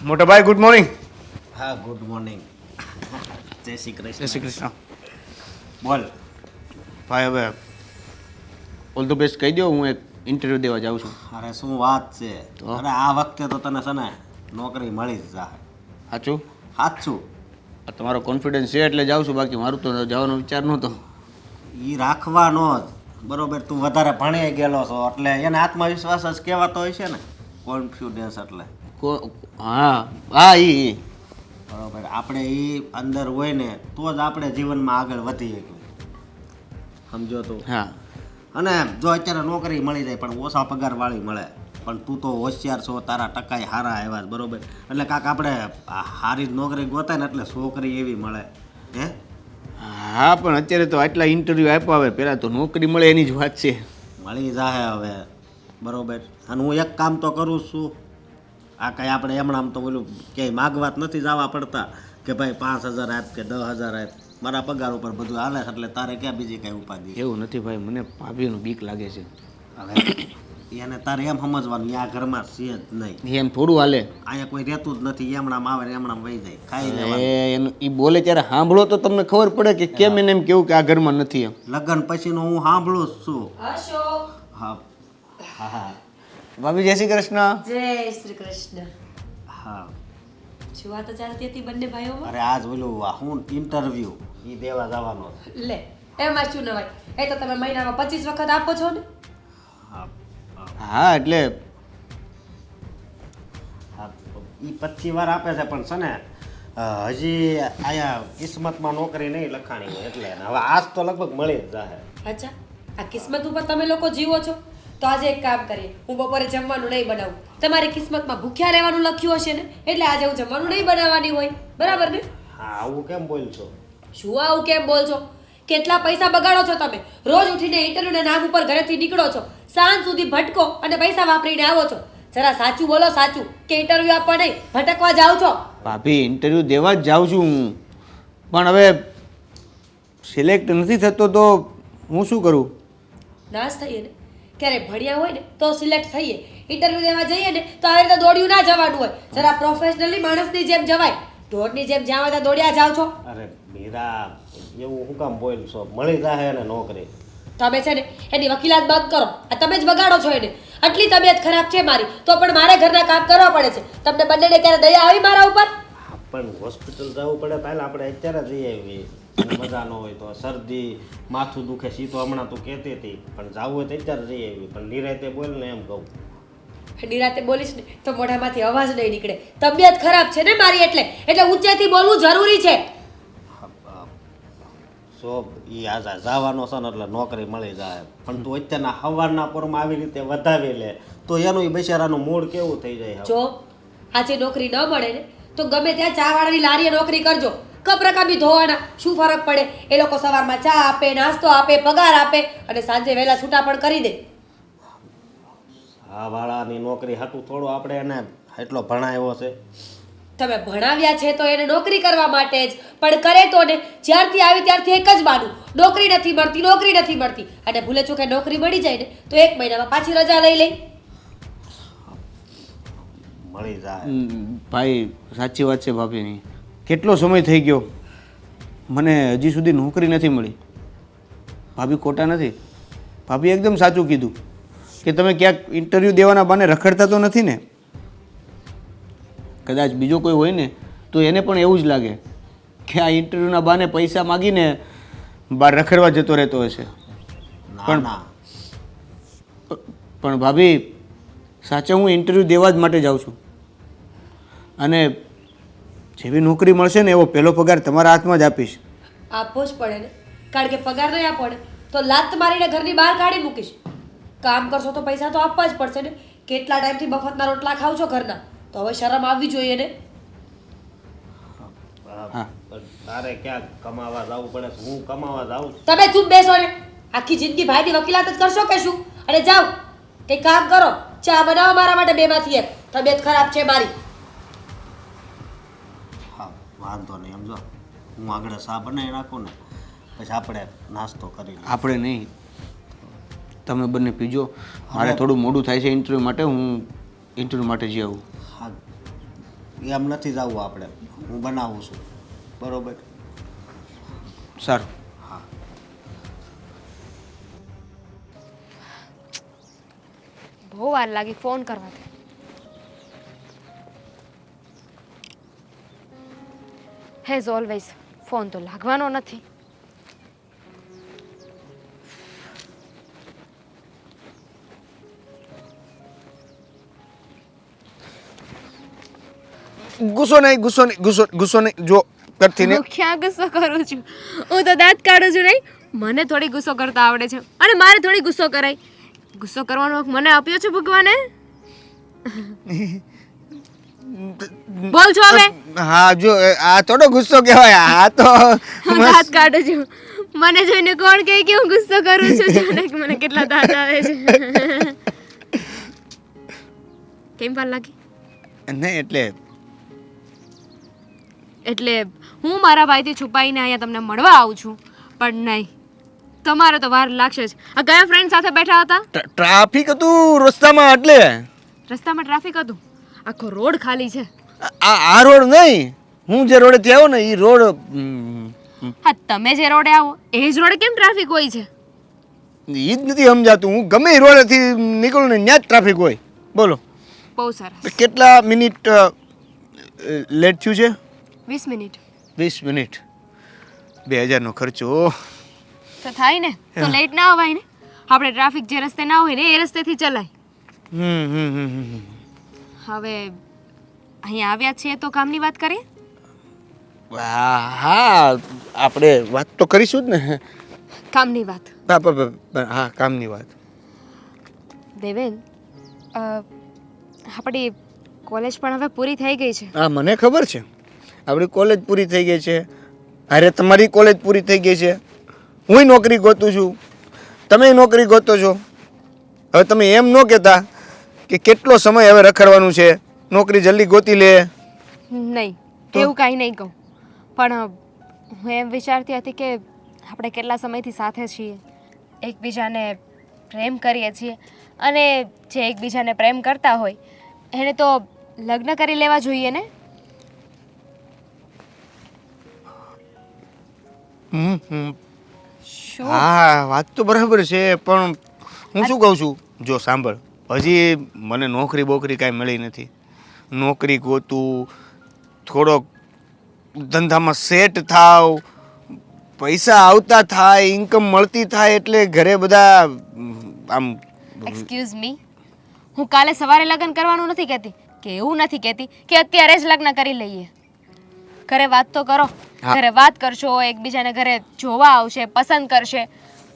મોટા ભાઈ good morning. હા ગુડ મોર્નિંગ. જય શ્રી જય કૃષ્ણ. શ્રી કૃષ્ણ. બોલ. ભાઈ હવે ઓલ ધ બેસ્ટ કહી દો, હું એક ઇન્ટરવ્યૂ દેવા જાઉં છું. અરે શું વાત છે. તો? અરે આ વખતે તો તને છે ને નોકરી મળી જ જાય. સાચું? સાચું. આ તમારો કોન્ફિડન્સ છે એટલે જાઉં છું, બાકી મારું તો જવાનો વિચાર નહોતો. એ રાખવાનો જ. બરોબર, તું વધારે ભણી ગયેલો છો એટલે એને આત્મવિશ્વાસ જ કહેવાતો હોય છે ને. કોન્ફિડન્સ એટલે હા હા ઈ બરોબર. આપણે એ અંદર હોય ને તો જ આપણે જીવનમાં આગળ વધી શકીએ. સમજો તું. હા અને જો અત્યારે નોકરી મળી જાય પણ ઓછા પગારવાળી મળે, પણ તું તો હોશિયાર છો, તારા ટકાઈ સારા આવ્યા છે, બરોબર, એટલે કાંક આપણે સારી જ નોકરી ગોતાય ને એટલે છોકરી એવી મળે. હે હા પણ અત્યારે તો આટલા ઇન્ટરવ્યૂ આપ્યા, હવે પહેલાં તો નોકરી મળે એની જ વાત છે. મળી જાય હવે. બરોબર. અને હું એક કામ તો કરું જ છું. આ કાંઈ આપણે એમણામ તો ઓલું ક્યાંય માગવા જ નથી જવા પડતા કે ભાઈ 5,000 આપ કે 10,000 આપ. મારા પગાર ઉપર બધું હાલે છે એટલે તારે ક્યાં બીજી કાંઈ ઉપાધિ. એવું નથી ભાઈ, મને ભાભીનું બીક લાગે છે. હવે એને તારે એમ સમજવાનું આ ઘરમાં છે જ નહીં, એમ થોડું હાલે. અહીંયા કોઈ રહેતું જ નથી, એમણામ આવે ને એમણામ વહી જાય, ખાઈ એ લેવાનું. એનું એ બોલે ત્યારે સાંભળો તો તમને ખબર પડે કે કેમ એને એમ કેવું કે આ ઘરમાં નથી એમ. લગ્ન પછીનો હું સાંભળું જ છું. અશોક. હા હા હા ભાભી જય શ્રી કૃષ્ણ. જય શ્રી કૃષ્ણ. હા. શું વાતો ચાલતી હતી બંને ભાઈઓમાં? અરે આજ ઓલું હું ઇન્ટરવ્યુ એ દેવા જવાનો છે. લે, એમાં શું નવાય? એ તો તમે મહિનામાં 25 વખત આપો છો ને. હા હા એટલે હા એ 25 વાર આપે છે પણ છે ને હજી આયા કિસ્મતમાં નોકરી નહીં લખાણી હોય એટલે હવે આજ તો લગભગ મળી જ જાય. અચ્છા, આ કિસ્મત ઉપર તમે લોકો જીવો છો? તો આજે એક કામ કરીએ, હું બપોરે જમવાનું નહીં બનાવું. તમારી કિસ્મતમાં ભૂખ્યા રહેવાનું લખ્યું હશે ને, એટલે આજે હું જમવાનું નહીં બનાવવાની હોય, બરાબર ને? હા આવું કેમ બોલશો? શું આવું કેમ બોલ છો? કેટલા પૈસા બગાડો છો તમે? રોજ ઉઠીને ઇન્ટરવ્યુના નામ ઉપર ઘરેથી નીકળો છો, સાંજ સુધી ભટકો અને પૈસા વાપરીને આવો છો. જરા સાચું બોલો, સાચું, કે ઇન્ટરવ્યુ આપવા નહીં ભટકવા જાઓ છો? ભાભી ઇન્ટરવ્યૂ દેવા જ જાઉં છું હું, પણ હવે સિલેક્ટ નથી થતો તો હું શું કરું? નાશ થઈએ ને, ક્યારે ભણ્યા હોય ને તો સિલેક્ટ થઈએ, ઇન્ટરવ્યુ દેવા જઈએ ને તો આવી રીતે દોડ્યું ના જવાનું હોય. જરા પ્રોફેશનલી માણસની જેમ જવાય, ઢોરની જેમ જ્યાં હોય ત્યાં દોડ્યા જાઓ છો. અરે મીરા એવું શું કામ બોલશો? મળી જાય એને નોકરી. તમે છે ને એની વકીલાત બંધ કરો, આ તમે જ બગાડો છો એને. આટલી તબિયત ખરાબ છે મારી તો પણ મારે ઘરના કામ કરવા પડે છે. તમને બંનેને ક્યારે દયા આવી મારા ઉપર? હા, પણ હોસ્પિટલ જવું પડે પહેલાં આપણે અત્યારે જઈ આવીએ. અને મજા ન હોય તો શરદી માથું દુખે સી તો હમણાં તું કહેતી હતી, પણ જવું હોય તો અત્યારે જઈ આવી. પણ નિરાતે બોલ ને એમ કહું. નિરાતે બોલીશ ને તો મોઢામાંથી અવાજ નહીં નીકળે. તબિયત ખરાબ છે ને મારી એટલે ઊંચેથી બોલવું જરૂરી છે. સો એ આજા જવાનો છે ને એટલે નોકરી મળી જાય, પણ તું અત્યારના સવારના પોરમાં આવી રીતે વધાવી લે તો એનું બિચારાનું મૂડ કેવું થઈ જાય. જો આજે નોકરી ન મળે ને તો ગમે ત્યાં ચા વાળાની લારીએ નોકરી કરજો. કપરકાબી ધોવાના, શું ફરક પડે? એ લોકો સવારમાં ચા આપે, નાસ્તો આપે, પગાર આપે અને સાંજે વહેલા છૂટા પણ કરી દે. આ વાળાની નોકરી હાટું થોડું આપણે એને એટલો ભણાવ્યો છે. તમે ભણાવ્યા છે તો એને નોકરી કરવા માટે જ, પણ કરે તો ને જ્યારથી આવી ત્યારથી એક જ બાનું, નોકરી નથી મળતી, નોકરી નથી મળતી. અને ભૂલે ચૂકે નોકરી મળી જાય ને તો 1 મહિનામાં પાછી રજા લઈ લે. મળી જાય. ભાઈ સાચી વાત છે ભાભીની. કેટલો સમય થઈ ગયો, મને હજી સુધી નોકરી નથી મળી. ભાભી ખોટા નથી, ભાભી એકદમ સાચું કીધું કે તમે ક્યાંક ઇન્ટરવ્યૂ દેવાના બાને રખડતા તો નથી ને? કદાચ બીજો કોઈ હોય ને તો એને પણ એવું જ લાગે કે આ ઇન્ટરવ્યૂના બાને પૈસા માગીને બહાર રખડવા જતો રહેતો હશે. ના ના પણ ભાભી સાચે હું ઇન્ટરવ્યૂ દેવા જ માટે જાઉં છું, અને જેવી નોકરી મળશે ને એવો પહેલો પગાર તમારા હાથમાં જ આપીશ. આપવો જ પડે ને, કારણ કે પગાર નહીં આપો ને તો લાત મારીને ઘરની બહાર કાઢી મૂકીશ. કામ કરશો તો પૈસા તો આપવા જ પડશે ને. કેટલા ટાઈમથી મફતના રોટલા ખાવ છો ઘરના, તો હવે શરમ આવવી જોઈએ ને. હા. તારે ક્યાં કમાવા જવું પડે છે? હું કમાવા જાઉં છું. તમે ચૂપ બેસો ને, આખી જિંદગી ભાઈની વકીલાત જ કરશો કે શું? અને જાઓ કંઈ કામ કરો, ચા બનાવો મારા માટે 2 માંથી 1. તબિયત ખરાબ છે મારી. હા વાંધો નહીં, સમજો હું આગળ ચા બનાવી નાખું ને પછી આપણે નાસ્તો કરી લઈએ. આપણે નહીં, તમે બંને પીજો. મારે થોડું મોડું થાય છે ઇન્ટરવ્યૂ માટે, હું ઇન્ટરવ્યૂ માટે જઈ આવું. હા એમ નથી જવું આપણે, હું બનાવું છું. બરોબર? સારું. હા. બહુ વાર લાગી ફોન કરવાથી. હેઝ ઓલવેઝ ફોન તો લાગવાનો નથી. ગુસ્સો નહીં, ગુસ્સો નહીં, ગુસ્સો નહીં. જો કરતી ને હું ક્યાં ગુસ્સો કરું છું? હું તો દાંત કાઢું છું નહીં. મને થોડી ગુસ્સો કરતા આવડે છે અને મારે થોડી ગુસ્સો કરાય. ગુસ્સો કરવાનો હક મને આપ્યો છે ભગવાને. બોલ છો હવે. હા જો આ થોડો ગુસ્સો કહેવાય, આ તો હું દાંત કાઢું છું. મને જોઈને કોણ કહે કે હું ગુસ્સો કરું છું? જાણે કે મને કેટલા દાંત આવે છે. કેમ વાર લાગી? નહીં એટલે હું મારા ભાઈથી છુપાઈને અહીંયા તમને મળવા આવું છું, પણ નહીં, તમારે તો વાર લાગશે જ. આ કયા ફ્રેન્ડ સાથે બેઠા હતા? ટ્રાફિક હતું રસ્તામાં, એટલે રસ્તામાં ટ્રાફિક હતું, આખો રોડ ખાલી છે. આ રોડ નહીં, હું જે રોડેથી આવ્યો ને એ રોડ. હા, તમે જે રોડે આવો એ જ રોડે કેમ ટ્રાફિક હોય છે? એ જ નથી સમજાતું. હું ગમે એ રોડેથી નીકળું ને ત્યાં જ ટ્રાફિક હોય. બોલો. બહુ સરસ. કેટલા મિનિટ લેટ થયું છે? 20 મિનિટ 20 મિનિટ. 2000નો ખર્ચો તો થાય ને, તો લેટ ના અવાય ને. આપણે ટ્રાફિક જે રસ્તે ના હોય ને એ રસ્તેથી ચલાય. હવે અહીંયા આવ્યા છીએ તો કામની વાત કરીએ. હા, આપણે વાત તો કરીશું જ ને. કામની વાત. હા, કામની વાત. દેવેન, આપણી કોલેજ પણ હવે પૂરી થઈ ગઈ છે. હા, મને ખબર છે. આપણી કોલેજ પૂરી થઈ ગઈ છે. અરે તમારી કોલેજ પૂરી થઈ ગઈ છે. હું નોકરી ગોતું છું, તમે નોકરી ગોતો છો. હવે તમે એમ ન કહેતા કે કેટલો સમય હવે રખડવાનું છે, નોકરી જલ્દી ગોતી લે. નહીં, એવું કાંઈ નહીં કહું, પણ હું એમ વિચારતી હતી કે આપણે કેટલા સમયથી સાથે છીએ, એકબીજાને પ્રેમ કરીએ છીએ, અને જે એકબીજાને પ્રેમ કરતા હોય એને તો લગ્ન કરી લેવા જોઈએ ને. શું? હા, વાત તો બરાબર છે, પણ હું શું કહું છું, જો સાંભળ, હજી મને નોકરી બોકરી કાંઈ મળી નથી. નોકરી ગોતું, થોડોક ધંધામાં સેટ થાવ, પૈસા આવતા થાય, ઇન્કમ મળતી થાય, એટલે ઘરે બધા આમ. એક્સક્યુઝ મી, હું કાલે સવારે લગ્ન કરવાનું નથી કહેતી, કે એવું નથી કહેતી કે અત્યારે જ લગ્ન કરી લઈએ. ઘરે વાત તો કરો. ઘરે વાત કરશો, એકબીજાને ઘરે જોવા આવશે, પસંદ કરશે,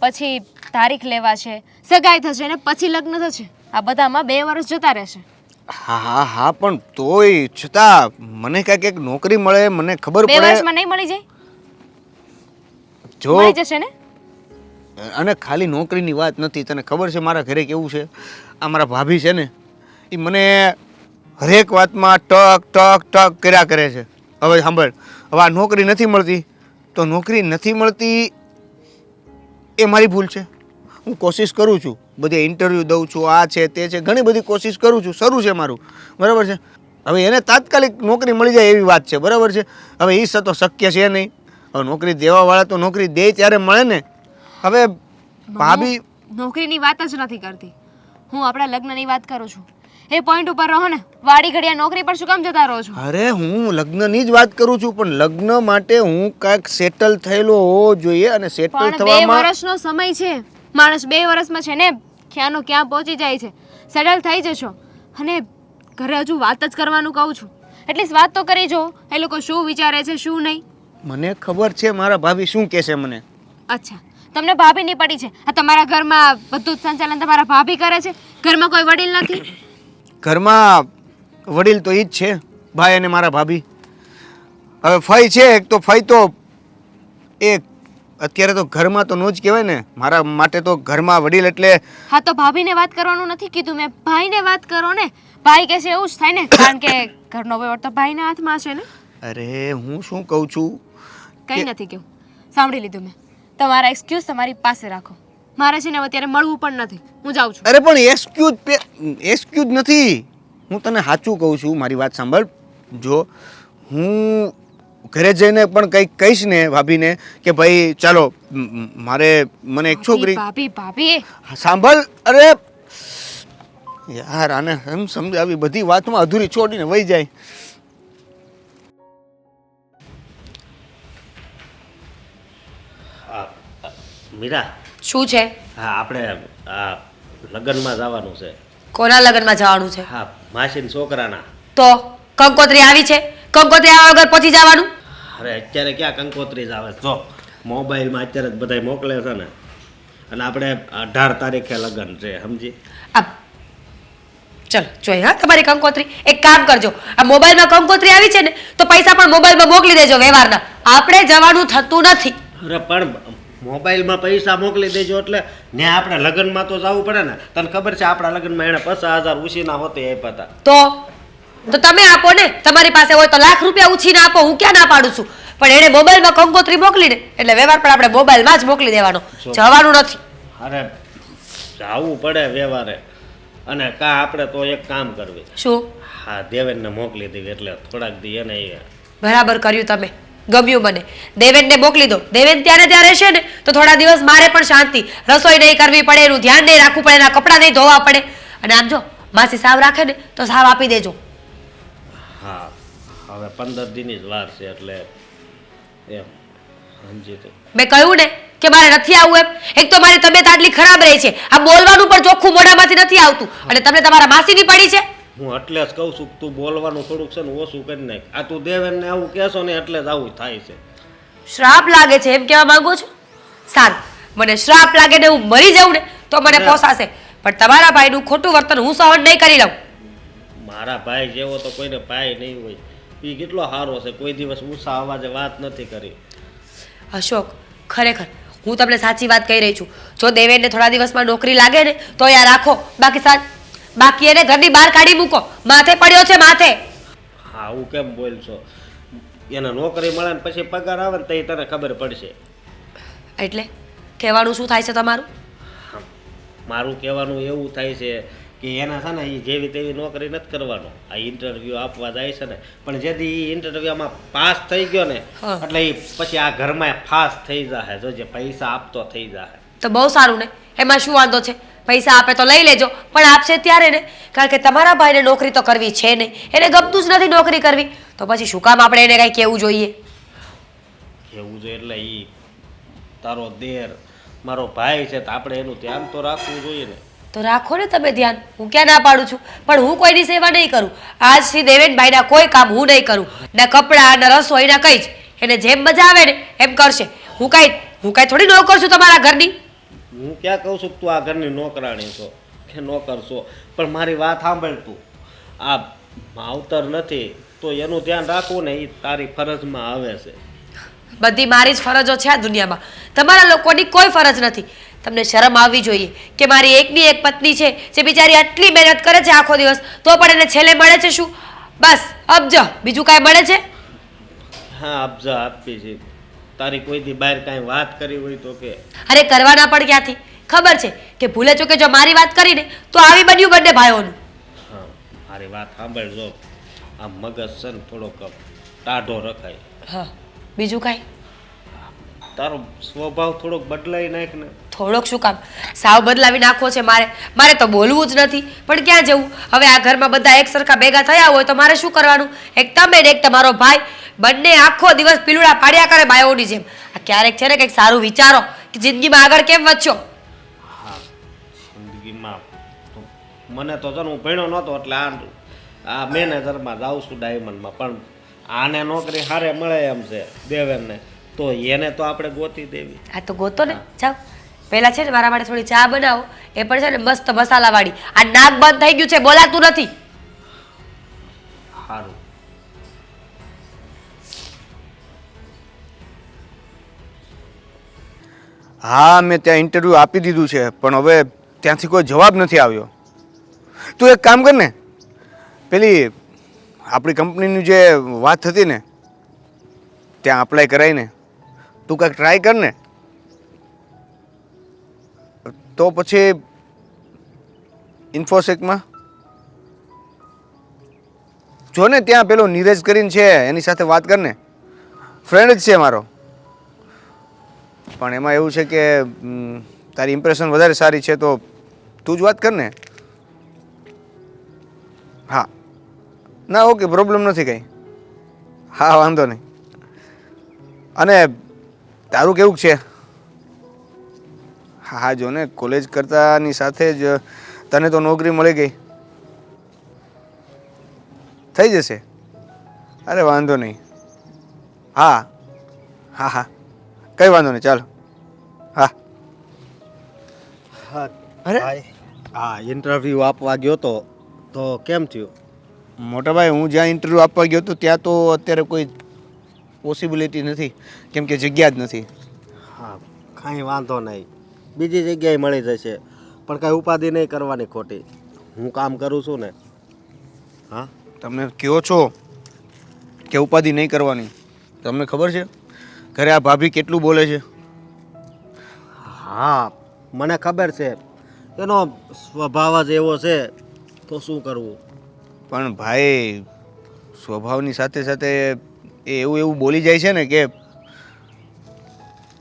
પછી તારીખ લેવા છે, સગાઈ થશે ને પછી લગ્ન થશે. આ બધામાં 2 વર્ષ જતા રહેશે. હા, પણ તોય છતાં મને કાંઈક એક નોકરી મળે, મને ખબર 2 પડે. વર્ષમાં નહીં મળી જાય? જો મળી જશે ને. અને ખાલી નોકરીની વાત નથી, તને ખબર છે મારા ઘરે કેવું છે? આ મારા ભાભી છે ને, એ મને હરેક વાતમાં ટક ટક ટક કર્યા કરે છે. હવે સાંભળ, હવે આ નોકરી નથી મળતી તો નોકરી નથી મળતી એ મારી ભૂલ છે. હું કોશિશ કરું છું, બધે ઇન્ટરવ્યૂ દઉં છું, આ છે તે છે, ઘણી બધી કોશિશ કરું છું, શરૂ છે મારું, બરાબર છે. હવે એને તાત્કાલિક નોકરી મળી જાય એવી વાત છે, બરાબર છે. હવે એ તો શક્ય છે નહીં. હવે નોકરી દેવાવાળા તો નોકરી દે ત્યારે મળે ને. હવે ભાભી નોકરીની વાત જ નથી કરતી, હું આપણા લગ્નની વાત કરું છું. એ પોઈન્ટ ઉપર રહો ને. વાડી ઘડિયા નોકરી પર શું કામ જતા રહો છો? અરે હું લગ્નની જ વાત કરું છું, પણ લગ્ન માટે હું કાંઈક સેટલ થયેલો હોવો જોઈએ, અને સેટલ પણ 2 થવામાં વર્ષનો સમય છે. માણસ 2 વર્ષમાં છે ને ક્યાંનો ક્યાં પહોંચી જાય છે. સેટલ થઈ જશો, અને ઘરે હજુ વાત જ કરવાનું કહું છું. એટલીસ્ટ વાત તો કરી જો, એ લોકો શું વિચારે છે શું નહીં. મને ખબર છે મારા ભાભી શું કહેશે મને. અચ્છા, તમને ભાભીની પડી છે. આ તમારા ઘરમાં બધું જ સંચાલન તમારા ભાભી કરે છે? ઘરમાં કોઈ વડીલ નથી? ઘરમાં વડીલ તો ઈ જ છે, ભાઈ અને મારા ભાભી. હવે ફઈ છે એક, તો ફઈ તો એક અત્યારે તો ઘરમાં તો નો જ કહેવાય ને. મારા માટે તો ઘરમાં વડીલ એટલે. હા, તો ભાભીને વાત કરવાનું નથી કીધું મેં, ભાઈને વાત કરો ને. ભાઈ કહેશે એવું જ થાય ને, કારણ કે ઘરનો વહીવટ તો ભાઈના હાથમાં છે ને. અરે હું શું કહું છું, કંઈ નથી કહ્યું, સાંભળી લીધું મેં. તમારા એક્સક્યુઝ તમારી પાસે રાખો. મારે છે ને અત્યારે મળવું પણ નથી, હું જાઉં છું. અરે પણ એક્સક્યુઝ નથી, હું તને સાચું કહું છું, મારી વાત સાંભળ. જો હું ઘરે જઈને પણ કંઈક કહીશ ને ભાભીને કે ભાઈ ચાલો મને એક છોકરી ભાભી ભાભી સાંભળ અરે યાર આને એમ સમજાવી બધી વાતમાં અધૂરી છોડીને વહી જાય. મીરા, શું છે? હા આપણે આ લગ્નમાં જવાનું છે. કોના લગ્નમાં જવાનું છે? હા, માસીના છોકરાના. તો કંકોત્રી આવી છે, કંકોત્રી આવ્યા વગર પહોંચી જવાનું? અરે અત્યારે ક્યાં કંકોત્રી જ આવે છે? જો મોબાઈલમાં અત્યારે જ બધાય મોકલે છે ને, અને આપણે 18 તારીખે લગ્ન છે, સમજી? ચલો જોઈ હા તમારી કંકોત્રી. એક કામ કરજો, આ મોબાઈલમાં કંકોત્રી આવી છે ને તો પૈસા પણ મોબાઈલમાં મોકલી દેજો વ્યવહારના. આપણે જવાનું થતું નથી. અરે પણ મોબાઈલમાં પૈસા મોકલી દેજો એટલે ને આપણે લગ્નમાં તો જવું પડે ને. તને ખબર છે આપણા લગ્નમાં એણે 50,000 ઉછીના હોતે આપ્યા હતા. તો તમે આપો ને, તમારી પાસે હોય તો લાખ રૂપિયા ઉછીને આપો, હું ક્યાં ના પાડું છું. પણ એણે મોબાઈલમાં કંકોત્રી મોકલીને એટલે વ્યવહાર પણ આપણે મોબાઈલમાં જ મોકલી દેવાનો, જવાનું નથી. અરે જવું પડે વ્યવહારે. અને કા આપણે તો એક કામ કરવી. શું? હા, દેવેનને મોકલી દેવી એટલે થોડાક દી એને બરાબર કર્યું તમે, ગમ્યું મને. દેવેનને મોકલી દો. દેવેન ત્યારે ત્યાં રહેશે ને તો થોડા દિવસ મારે પણ શાંતિ, રસોઈ નહીં કરવી પડે, એનું ધ્યાન નહીં રાખવું પડે, એના કપડાં નહીં ધોવા પડે. અને આમ જો માસી સાવ રાખે ને તો સાવ આપી દેજો. હા, હવે 15 દીની જ વાર છે એટલે એમ સમજી તો. મેં કહ્યું ને કે મારે નથી આવવું એમ. એક તો મારી તબિયત આટલી ખરાબ રહી છે, આ બોલવાનું પણ ચોખ્ખું મોઢામાંથી નથી આવતું, અને તમને તમારા માસીની પડી છે. હું એટલે જ કહું છું તું બોલવાનું થોડુંક છે ને ઓછું કરી નાખ. આ તું દેવેનને આવું કહેશો ને એટલે જ આવું થાય છે. શ્રાપ લાગે છે એમ કહેવા માંગો છો? સારું, મને શ્રાપ લાગે ને હું મરી જાઉં ને તો મને પોસાશે, પણ તમારા ભાઈનું ખોટું વર્તન હું સહન નહીં કરી લઉં. મારા ભાઈ જેવો તો કોઈને ભાઈ નહીં હોય. એ કેટલો સારો છે, કોઈ દિવસ ઊંચા અવાજે વાત નથી કરી. અશોક, ખરેખર હું તમને સાચી વાત કહી રહી છું. જો દેવેનને થોડા દિવસમાં નોકરી લાગે ને તો યા રાખો, બાકી એને ઘરની બહાર કાઢી મૂકો. માથે પડ્યો છે, માથે. હા, હું કેમ બોલશો? એને નોકરી મળે ને પછી પગાર આવે ને તો તને ખબર પડશે. એટલે કહેવાનું શું થાય છે તમારું? મારું કહેવાનું એવું થાય છે કે એના છે ને એ જેવી તેવી નોકરી નથી કરવાનો. આ ઇન્ટરવ્યૂ આપવા જાય છે ને, પણ જેથી એ ઇન્ટરવ્યુમાં પાસ થઈ ગયો ને એટલે એ પછી આ ઘરમાં ફાસ થઈ જાય. જો જે પૈસા આપતો થઈ જાય તો બહુ સારું ને, એમાં શું વાંધો છે? પૈસા આપે તો લઈ લેજો, પણ આપશે ત્યારે ને, કારણ કે તમારા ભાઈને નોકરી તો કરવી છે નહીં, એને ગમતું જ નથી નોકરી કરવી, તો પછી શું કામ આપણે એને કાંઈ કહેવું જોઈએ? કેવું જોઈએ એટલે એ તારો દેર મારો ભાઈ છે તો આપણે એનું ધ્યાન તો રાખવું જોઈએ ને. તો રાખો ને તમે ધ્યાન, હું ક્યાં ના પાડું છું, પણ હું કોઈની સેવા નહીં કરું. આજથી દેવેનભાઈના કોઈ કામ હું નહીં કરું, ના કપડાં ના રસોઈ ના કંઈ જ. એને જેમ મજા આવે ને એમ કરશે. હું કાંઈ થોડી નોકર છું તમારા ઘરની. હું ક્યાં કહું છું તું આ ઘરની નોકરાણી છો કે નોકર છો, પણ મારી વાત સાંભળ તું. આ માવતર નથી તો એનું ધ્યાન રાખવું ને એ તારી ફરજમાં આવે છે. બધી મારી જ ફરજો છે આ દુનિયામાં, તમારા લોકોની કોઈ ફરજ નથી. તમને શરમ આવવી જોઈએ કે મારી એકની એક પત્ની છે જે બિચારી આટલી મહેનત કરે છે આખો દિવસ, તો પણ એને છેલ્લે મળે છે શું? બસ અબજ, બીજું કાંઈ મળે છે? હા, અબજા આપી છે. તારી કોઈ દી બહાર કાંઈ વાત કરી હોય તો કે? અરે કરવાના પણ ક્યાંથી? ખબર છે કે ભૂલે ચૂકે જો મારી વાત કરીને તો આવી બન્યું બંને ભાઈઓનું. હા, મારી વાત સાંભળજો. આ મગજ છે ને થોડોક ટાઢો રખાય. હા, બીજું કાંઈ? તારો સ્વભાવ થોડોક બદલાઈ નાખ ને. થોડોક શું કામ? સાવ બદલાવી નાખવો છે મારે તો બોલવું જ નથી, પણ ક્યાં જવું હવે? આ ઘરમાં બધા એક સરખા ભેગા થયા હોય તો મારે શું કરવાનું? એક તમે ને એક તમારો ભાઈ, બંને આખો દિવસ પીલુડા પાડ્યા કરે બાયોની જેમ. આ ક્યારેક છે ને કંઈક સારું વિચારો કે જિંદગીમાં આગળ કેમ વધશો. હા, જિંદગીમાં મને તો હું ભણ્યો નહોતો એટલે આ મેનેજરમાં જાઉં છું ડાયમંડમાં, પણ આને નોકરી હારે મળે એમ છે દેવેનને, તો એને તો આપણે ગોતી દેવી. આ તો ગોતો ને, જાઓ. પહેલા છે ને મારા માટે થોડી ચા બનાવો, એ પણ છે ને મસ્ત મસાલાવાળી. આ નાક બંધ થઈ ગયું છે, બોલાતું નથી. સારું. હા, મેં ત્યાં ઇન્ટરવ્યૂ આપી દીધું છે, પણ હવે ત્યાંથી કોઈ જવાબ નથી આવ્યો. તું એક કામ કર ને, પેલી આપણી કંપનીની જે વાત હતી ને ત્યાં અપ્લાય કરાવીને તું કાંઈક ટ્રાય કર ને, તો પછી ઇન્ફોસેકમાં જો ને ત્યાં પેલો નીરજ કરીને છે એની સાથે વાત કર ને, ફ્રેન્ડ જ છે મારો. પણ એમાં એવું છે કે તારી ઇમ્પ્રેશન વધારે સારી છે તો તું જ વાત કર ને. હા ના ઓકે, પ્રોબ્લેમ નથી કંઈ. હા વાંધો નહીં. અને તારું કેવું છે? હા જો ને કોલેજ કરતાની સાથે જ તને તો નોકરી મળી ગઈ. થઈ જશે. અરે વાંધો નહીં. હા હા હા કંઈ વાંધો નહીં, ચાલો. હા હા અરે ભાઈ, હા ઇન્ટરવ્યૂ આપવા ગયો તો કેમ થયું? મોટા ભાઈ, હું જ્યાં ઇન્ટરવ્યૂ આપવા ગયો હતો ત્યાં તો અત્યારે કોઈ પોસિબિલિટી નથી, કેમ કે જગ્યા જ નથી. હા કાંઈ વાંધો નહીં, બીજી જગ્યાએ મળી જશે. પણ કાંઈ ઉપાધિ નહીં કરવાની ખોટી, હું કામ કરું છું ને. હા તમે કહો છો કે ઉપાધિ નહીં કરવાની. તમને ખબર છે ઘરે આ ભાભી કેટલું બોલે છે? હા મને ખબર છે, એનો સ્વભાવ જ એવો છે, તો શું કરવું. પણ ભાઈ, સ્વભાવની સાથે સાથે એ એવું એવું બોલી જાય છે ને કે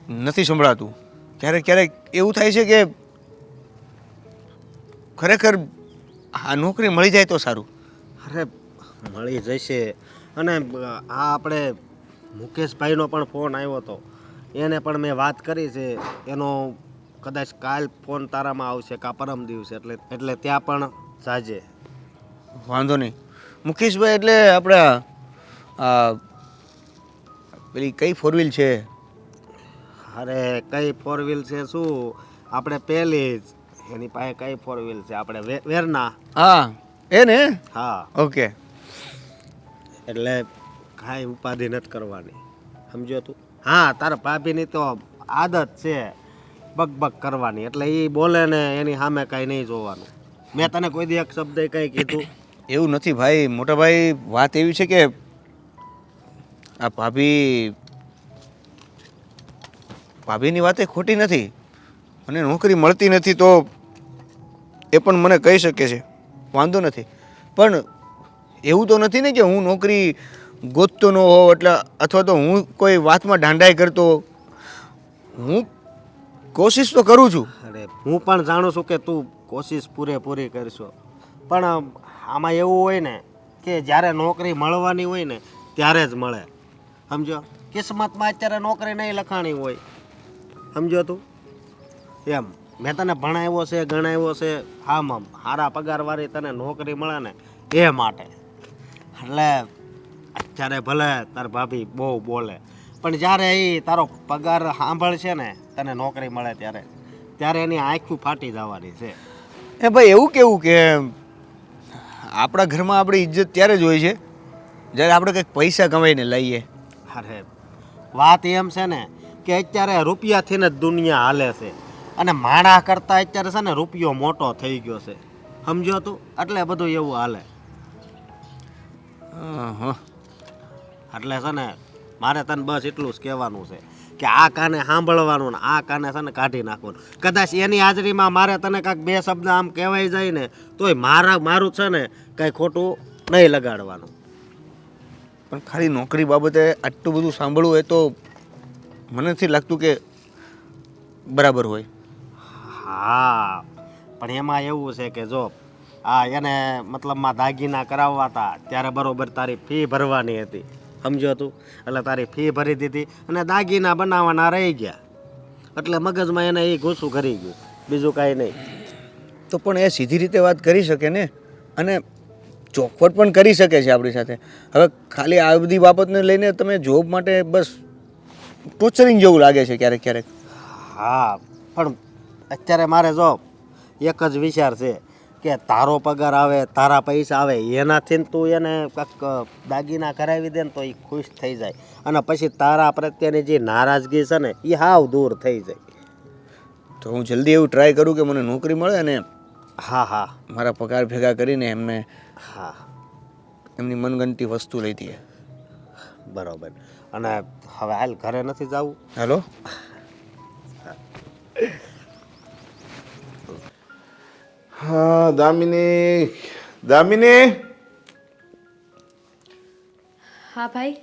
નથી સંભળાતું. ક્યારેક ક્યારેક એવું થાય છે કે ખરેખર આ નોકરી મળી જાય તો સારું. અરે મળી જશે. અને આ આપણે મુકેશભાઈનો પણ ફોન આવ્યો હતો, એને પણ મેં વાત કરી છે. એનો કદાચ કાલ ફોન તારામાં આવશે કાં પરમ દિવસે, એટલે ત્યાં પણ જાજે. વાંધો નહીં. મુકેશભાઈ એટલે આપણા પેલી કઈ ફોર વ્હીલ છે? અરે કઈ ફોર વ્હીલ છે શું, આપણે પહેલી જ એની પાસે કઈ ફોર વ્હીલ છે, આપણે વેરના. હા એ ને. હા ઓકે. એટલે કાંઈ ઉપાધિ નથી કરવાની, સમજો તું. હા તારા ભાભીની તો આદત છે બક કરવાની, એટલે એ બોલે ને એની સામે કાંઈ નહીં જોવાનું. મેં તને કોઈ દી એક શબ્દ કંઈ કીધું? એવું નથી ભાઈ. મોટા ભાઈ, વાત એવી છે કે આ ભાભીની વાત એ ખોટી નથી. મને નોકરી મળતી નથી તો એ પણ મને કહી શકે છે, વાંધો નથી. પણ એવું તો નથી ને કે હું નોકરી ગોતતો ન હોઉં એટલે, અથવા તો હું કોઈ વાતમાં ઢાંઢાઈ કરતો. હું કોશિશ તો કરું છું. અરે હું પણ જાણું છું કે તું કોશિશ પૂરેપૂરી કરશો, પણ આમાં એવું હોય ને કે જ્યારે નોકરી મળવાની હોય ને ત્યારે જ મળે, સમજો. કિસ્મતમાં અત્યારે નોકરી નહીં લખાણી હોય, સમજો તું. એમ મેં તને ભણાવ્યો છે, ગણાવ્યો છે, આમ સારા પગારવાળી તને નોકરી મળે ને એ માટે. એટલે અત્યારે ભલે તાર ભાભી બહુ બોલે, પણ જ્યારે એ તારો પગાર સાંભળશે ને, તને નોકરી મળે ત્યારે એની આંખું ફાટી જવાની છે. એ ભાઈ, એવું કેવું કે આપણા ઘરમાં આપણી ઇજ્જત ત્યારે જ હોય છે જ્યારે આપણે કંઈક પૈસા કમાઈને લઈએ. અરે વાત એમ છે ને કે અત્યારે રૂપિયાથી જ દુનિયા હાલે છે, અને માણા કરતાં અત્યારે છે ને રૂપિયો મોટો થઈ ગયો છે, સમજો તું. એટલે બધું એવું હાલે. હા એટલે છે ને મારે તને બસ એટલું જ કહેવાનું છે કે આ કાને સાંભળવાનું ને આ કાને છે ને કાઢી નાખવાનું. કદાચ એની હાજરીમાં મારે તને કાંઈક બે શબ્દ આમ કહેવાય જાય ને તોય મારું છે ને કાંઈ ખોટું નહીં લગાડવાનું. પણ ખાલી નોકરી બાબતે આટલું બધું સાંભળવું એ તો મને નથી લાગતું કે બરાબર હોય. હા પણ એમાં એવું છે કે જો એને મતલબમાં દાગીના કરાવવા હતા ત્યારે બરોબર તારી ફી ભરવાની હતી, સમજો તું. એટલે તારી ફી ભરી દીધી અને દાગીના બનાવવાના રહી ગયા, એટલે મગજમાં એને એ ઘૂસું કરી ગયું, બીજું કાંઈ નહીં. તો પણ એ સીધી રીતે વાત કરી શકે ને, અને ચોખવટ પણ કરી શકે છે આપણી સાથે. હવે ખાલી આ બધી બાબતને લઈને તમે જોબ માટે બસ ટોર્ચરિંગ જેવું લાગે છે ક્યારેક ક્યારેક. હા પણ અત્યારે મારે જો એક જ વિચાર છે કે તારો પગાર આવે, તારા પૈસા આવે, એનાથી તું એને કાંઈક દાગીના કરાવી દે ને તો એ ખુશ થઈ જાય, અને પછી તારા પ્રત્યેની જે નારાજગી છે ને એ હાવ દૂર થઈ જાય. તો હું જલ્દી એવું ટ્રાય કરું કે મને નોકરી મળે અને હા હા મારા પગાર ભેગા કરીને એમને હા એમની મનગમતી વસ્તુ લઈ દઈએ. બરોબર. અને હવે હાલ ઘરે નથી જવું? હાલો. હા દામિની, દામિની, હા ભાઈ.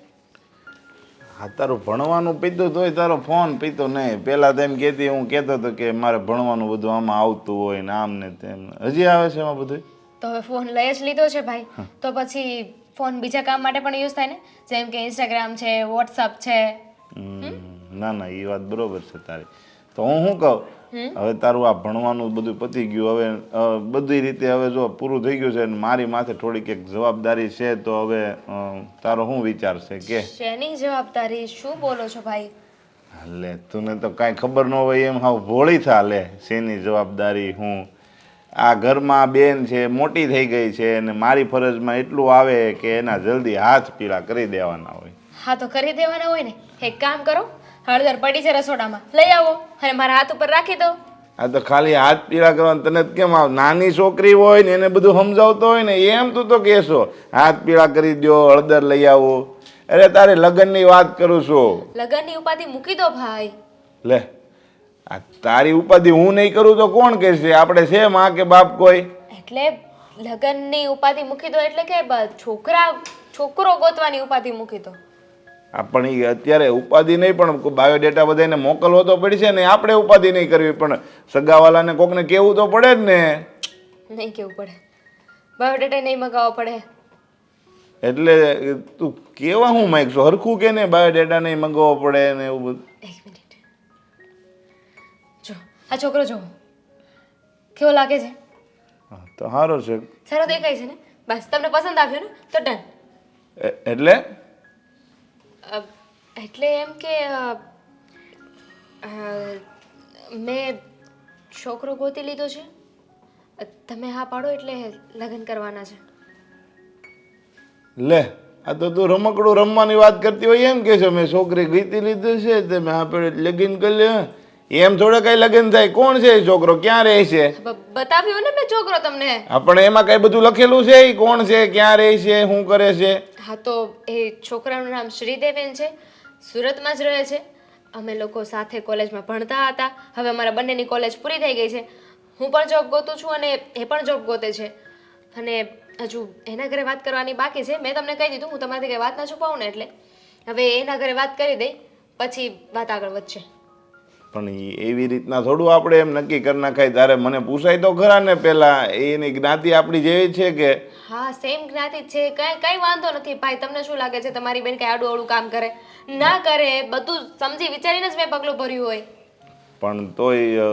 હા તારું ભણવાનું પીતું તોય તારો ફોન પીતો નહીં. પહેલાં તો એમ કહેતી, હું કહેતો હતો કે મારે ભણવાનું બધું આમાં આવતું હોય ને આમ ને તેમ. હજી આવે છે એમાં બધું? તો હવે ફોન લઈ જ લીધો છે ભાઈ, તો પછી ફોન બીજા કામ માટે પણ યુઝ થાય ને, જેમ કે ઇન્સ્ટાગ્રામ છે, વોટ્સઅપ છે. ના ના, એ વાત બરોબર છે તારી. તો હું શું કહું, હવે તારું આ ભણવાનું બધું પતી ગયું, હવે બધી રીતે હવે જો પૂરું થઈ ગયું છે ને મારી માથે થોડીક એક જવાબદારી છે, તો હવે તારો શું વિચાર છે કે? શેની જવાબદારી? શું બોલો છો ભાઈ? લે તુને તો કાંઈ ખબર ન હોય એમ હાવ ભોળી થા. લે શેની જવાબદારી? હું આ ઘરમાં બેન છે, મોટી થઈ ગઈ છે, અને મારી ફરજમાં એટલું આવે કે એના જલ્દી હાથ પીળા કરી દેવાના હોય. હા તો કરી દેવાના હોય ને. એક કામ કરો, હળદર પડી છે રસોડામાં, લઈ આવો અને મારા હાથ ઉપર રાખી દો. આ તો ખાલી હાથ પીળા કરવાનું તને જ કેમ આવે? નાની છોકરી હોય ને એને બધું સમજાવતો હોય ને એમ તું તો કહેશો હાથ પીળા કરી દો, હળદર લઈ આવો. અરે તારે લગ્નની વાત કરું છું. લગનની ઉપાધિ મૂકી દો ભાઈ. લે આ તારી ઉપાધિ હું નહીં કરું તો કોણ કહેશે? આપણે છે માં કે બાપ કોઈ? એટલે લગનની ઉપાધિ મૂકી દો એટલે કે છોકરો ગોતવાની ઉપાધિ મૂકી દો. પણ એ અત્યારે ઉપાધિ નહીં, પણ બાયોડેટા બધાને મોકલવો તો પડશે ને. આપણે ઉપાધિ નહીં કરવી, પણ સગાવાલાને કોકને કહેવું તો પડે જ ને. નહીં કેવું પડે, બાયોડેટા નહીં મગાવવો પડે. એટલે તું કેવા હું માંગશો? હરખું કે ને બાયોડેટા નહીં મંગાવવો પડે ને એવું બધું. એક મિનિટ, જો આ છોકરો જો કેવો લાગે છે? હા તો સારો છે. સારો દેખાય છે ને? બસ તમને પસંદ આવ્યો ને તો ડન. એટલે એટલે એમ કે મેં છોકરો ગોતી લીધો છે, તમે હા પાડો એટલે લગ્ન કરવાના છે. લે આ તો તું રમકડું રમવાની વાત કરતી હોય એમ કે છે મેં છોકરી ગીતી લીધી છે તે મેં આપણે લગ્ન કરી લે. એમ થોડે કઈ લગ્ન થાય? કોણ છે એ છોકરો? ક્યાં રહે છે? બતાવ્યો ને મેં છોકરો તમને. આપણે એમાં કઈ બધું લખેલું છે? એ કોણ છે, ક્યાં રહે છે, શું કરે છે? હા તો એ છોકરાનું નામ શ્રીદેવેન છે, સુરતમાં જ રહે છે. અમે લોકો સાથે કોલેજમાં ભણતા હતા. હવે અમારા બંનેની કોલેજ પૂરી થઈ ગઈ છે. હું પણ જોબ ગોતું છું અને એ પણ જોબ ગોતે છે. અને હજુ એના ઘરે વાત કરવાની બાકી છે. મેં તમને કહી દીધું, હું તમારાથી કંઈ વાત ના છુપાવું ને, એટલે હવે એના ઘરે વાત કરી દઈ, પછી વાત આગળ વધશે. પણ એવી રીતના થોડું આપણે એમ નક્કી કરી નાખાય. તારે મને પૂછાય તો ખરા ને પહેલા, એની જ્ઞાતિ આપણી જેવી છે કે? હા સેમ જ્ઞાતિ જ છે, કઈ વાંધો નથી ભાઈ. તમને શું લાગે છે તમારી બેન કઈ આડું અવળું કામ કરે? ના કરે, બધું સમજી વિચારીને જ મેં પગલું ભર્યું હોય. પણ તોય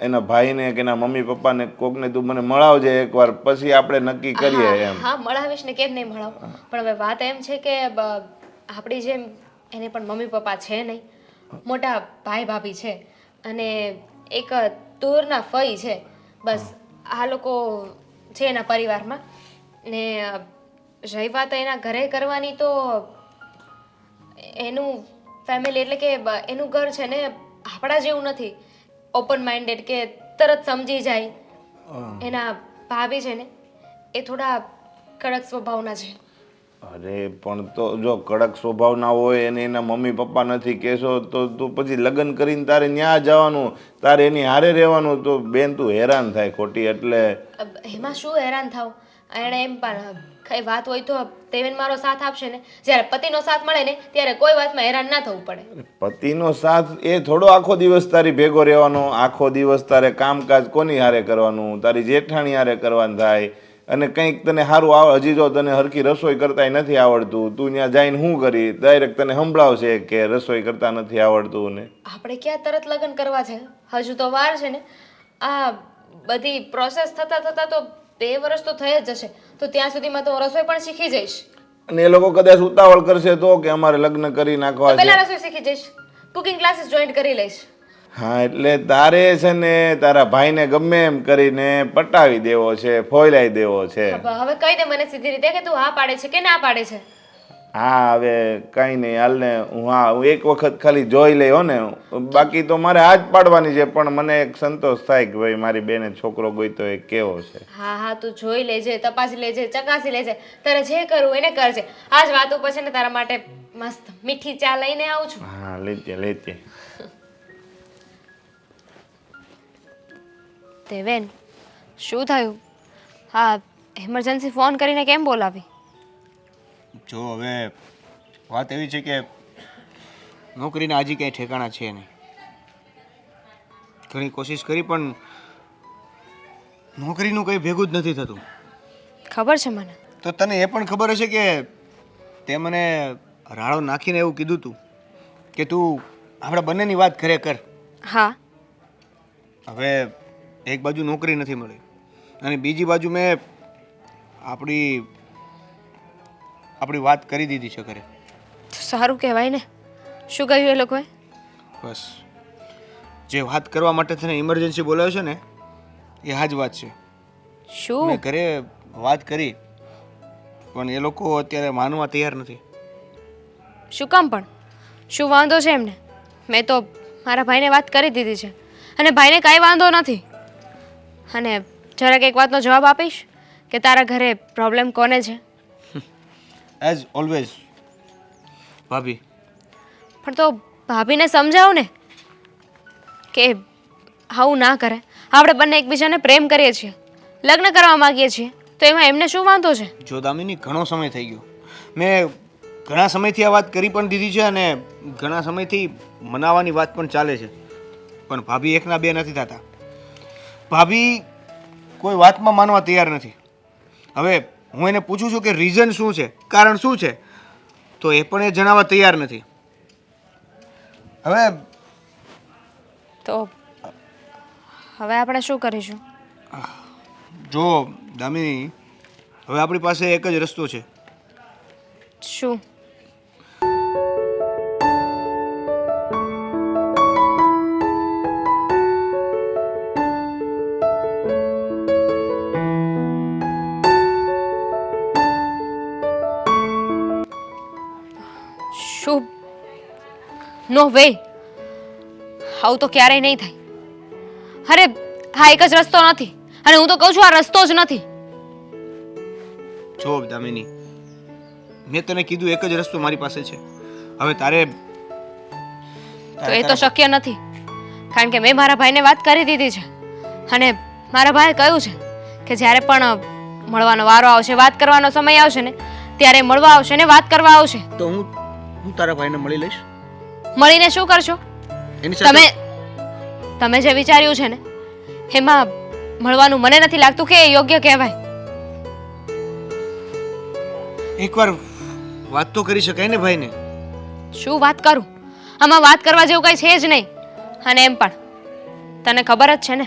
એના ભાઈને કે એના મમ્મી પપ્પાને કોકને તું મને મળાવજે એકવાર, પછી આપણે નક્કી કરીએ એમ. હા મળાવીશ ને, કેમ નહીં મળાવ. પણ હવે વાત એમ છે કે આપણી જેમ એને પણ મમ્મી પપ્પા છે નહીં, મોટા ભાઈ ભાભી છે અને એક દૂરના ફઈ છે. બસ આ લોકો છે એના પરિવારમાં. ને રહી વાત એના ઘરે કરવાની, તો એનું ફેમિલી એટલે કે એનું ઘર છે ને આપણા જેવું નથી, ઓપન માઇન્ડેડ કે તરત સમજી જાય. એના ભાભી છે ને એ થોડા કડક સ્વભાવના છે. અરે પણ તો જો કડક સ્વભાવના હોય અને એના મમ્મી પપ્પા નથી કહેશો તો તું પછી લગ્ન કરીને તારે ન્યા જવાનું, તારે એની હારે રહેવાનું, તો બેન તું હેરાન થાય ખોટી. એટલે એમાં શું હેરાન થાવ? એણે એમ પણ કઈ વાત હોય તો તેવેન મારો સાથ આપશે ને. જ્યારે પતિનો સાથ મળે ને ત્યારે કોઈ વાતમાં હેરાન ના થવું પડે. પતિનો સાથ એ થોડો આખો દિવસ તારી ભેગો રહેવાનો, આખો દિવસ તારે કામકાજ કોની હારે કરવાનું? તારી જેઠાણી હારે કરવાનું થાય. અને કંઈક તને સારું આવે, હજી જો તને હરખી રસોઈ કરતા નથી આવડતું, તું ત્યાં જઈને શું કરી? ડાયરેક્ટ તને સંભળાવશે કે રસોઈ કરતા નથી આવડતું. ને આપણે ક્યાં તરત લગ્ન કરવા છે? હજુ તો વાર છે ને. આ બધી પ્રોસેસ થતા થતા તો 2 વર્ષ તો થઈ જ જશે. તો ત્યાં સુધીમાં તો રસોઈ પણ શીખી જઈશ. અને એ લોકો કદાચ ઉતાવળ કરશે તો કે અમારે લગ્ન કરી નાખવા છે. પહેલા રસોઈ શીખી જઈશ, કુકિંગ ક્લાસીસ જોઈન કરી લઈશ. હા એટલે તારે છે ને તારા ભાઈને ગમે એમ કરીને પટાવી દેવો છે, ફોયલાઈ દેવો છે. હવે કહી દે મને સીધી રીતે કે તું હા પાડે છે કે ના પાડે છે. હા હવે કંઈ નહીં, હાલ ને હું એક વખત ખાલી જોઈ લઈ હો ને. બાકી તો મારે આ જ પાડવાની છે, પણ મને એક સંતોષ થાય કે ભાઈ મારી બેને છોકરો ગોઈતો એ કેવો છે. હા હા તું જોઈ લેજે, તપાસી લેજે, ચકાસી લેજે, તારે જે કરવું એને કરજે. આજ વાત ઉપર છે ને તારા માટે મસ્ત મીઠી ચા લઈને આવું છું. હા લેતી લેતી. દેવેન શું થયું? હા ઇમરજન્સી ફોન કરીને કેમ બોલાવી? જો હવે વાત એવી છે કે નોકરીના હજી કંઈ ઠેકાણા છે નહીં. ઘણી કોશિશ કરી પણ નોકરીનું કંઈ ભેગું જ નથી થતું. ખબર છે મને. તો તને એ પણ ખબર હશે કે તે મને રાળો નાખીને એવું કીધું હતું કે તું આપણા બંનેની વાત ઘરે કર. હા. હવે એક બાજુ નોકરી નથી મળી અને બીજી બાજુ મેં આપણી વાત કરી દીધી છે ઘરે. તો સારું કહેવાય ને. શું કહ્યું એ લોકોએ? બસ જે વાત કરવા માટે તને ઇમરજન્સી બોલાવ્યો છે ને એ આ જ વાત છે. શું? મેં ઘરે વાત કરી પણ એ લોકો અત્યારે માનવા તૈયાર નથી. શું કામ પણ? શું વાંધો છે એમને? મેં તો મારા ભાઈને વાત કરી દીધી છે અને ભાઈને કાંઈ વાંધો નથી. અને જરાક એક વાતનો જવાબ આપીશ કે તારા ઘરે પ્રોબ્લેમ કોને છે? એઝ ઓલવેઝ ભાભી. પણ તો ભાભીને સમજાવ ને કે આવું ના કરે. આપણે બંને એકબીજાને પ્રેમ કરીએ છીએ, લગ્ન કરવા માંગીએ છીએ, તો એમાં એમને શું વાંધો છે? જો દામિની, ઘણો સમય થઈ ગયો. મેં ઘણા સમયથી આ વાત કરી પણ દીધી છે અને ઘણા સમયથી મનાવવાની વાત પણ ચાલે છે, પણ ભાભી એકના બે નથી થતા. ભાભી કોઈ વાતમાં માનવા તૈયાર નથી. હવે હું એને પૂછું છું કે રીઝન શું છે, કારણ શું છે, તો એ પણ એ જણાવવા તૈયાર નથી. હવે તો હવે આપણે શું કરીશું? જો દામિની, હવે આપણી પાસે એક જ રસ્તો છે. શું? શું? નો વે. આવું તો ક્યારેય નહીં થાય. અરે હા, એક જ રસ્તો નથી અને હું તો કહું છું આ રસ્તો જ નથી. જો દામિની, મેં તને કીધું એક જ રસ્તો મારી પાસે છે. હવે તારે તો એ તો શક્ય નથી, કારણ કે મેં મારા ભાઈને વાત કરી દીધી છે અને મારા ભાઈએ કહ્યું છે કે જ્યારે પણ મળવાનો વારો આવશે, વાત કરવાનો સમય આવશે ને ત્યારે મળવા આવશે ને વાત કરવા આવશે. તો હું તારા ભાઈને મળી લઈશ. મળીને શું કરશો એની સાથે તમે જે વિચાર્યું છે ને એમાં મળવાનું મને નથી લાગતું કે એ યોગ્ય કહેવાય. એકવાર વાત તો કરી શકાય ને ભાઈને. શું વાત કરું? આમાં વાત કરવા જેવું કઈ છે જ નહીં. અને એમ પણ તને ખબર જ છે ને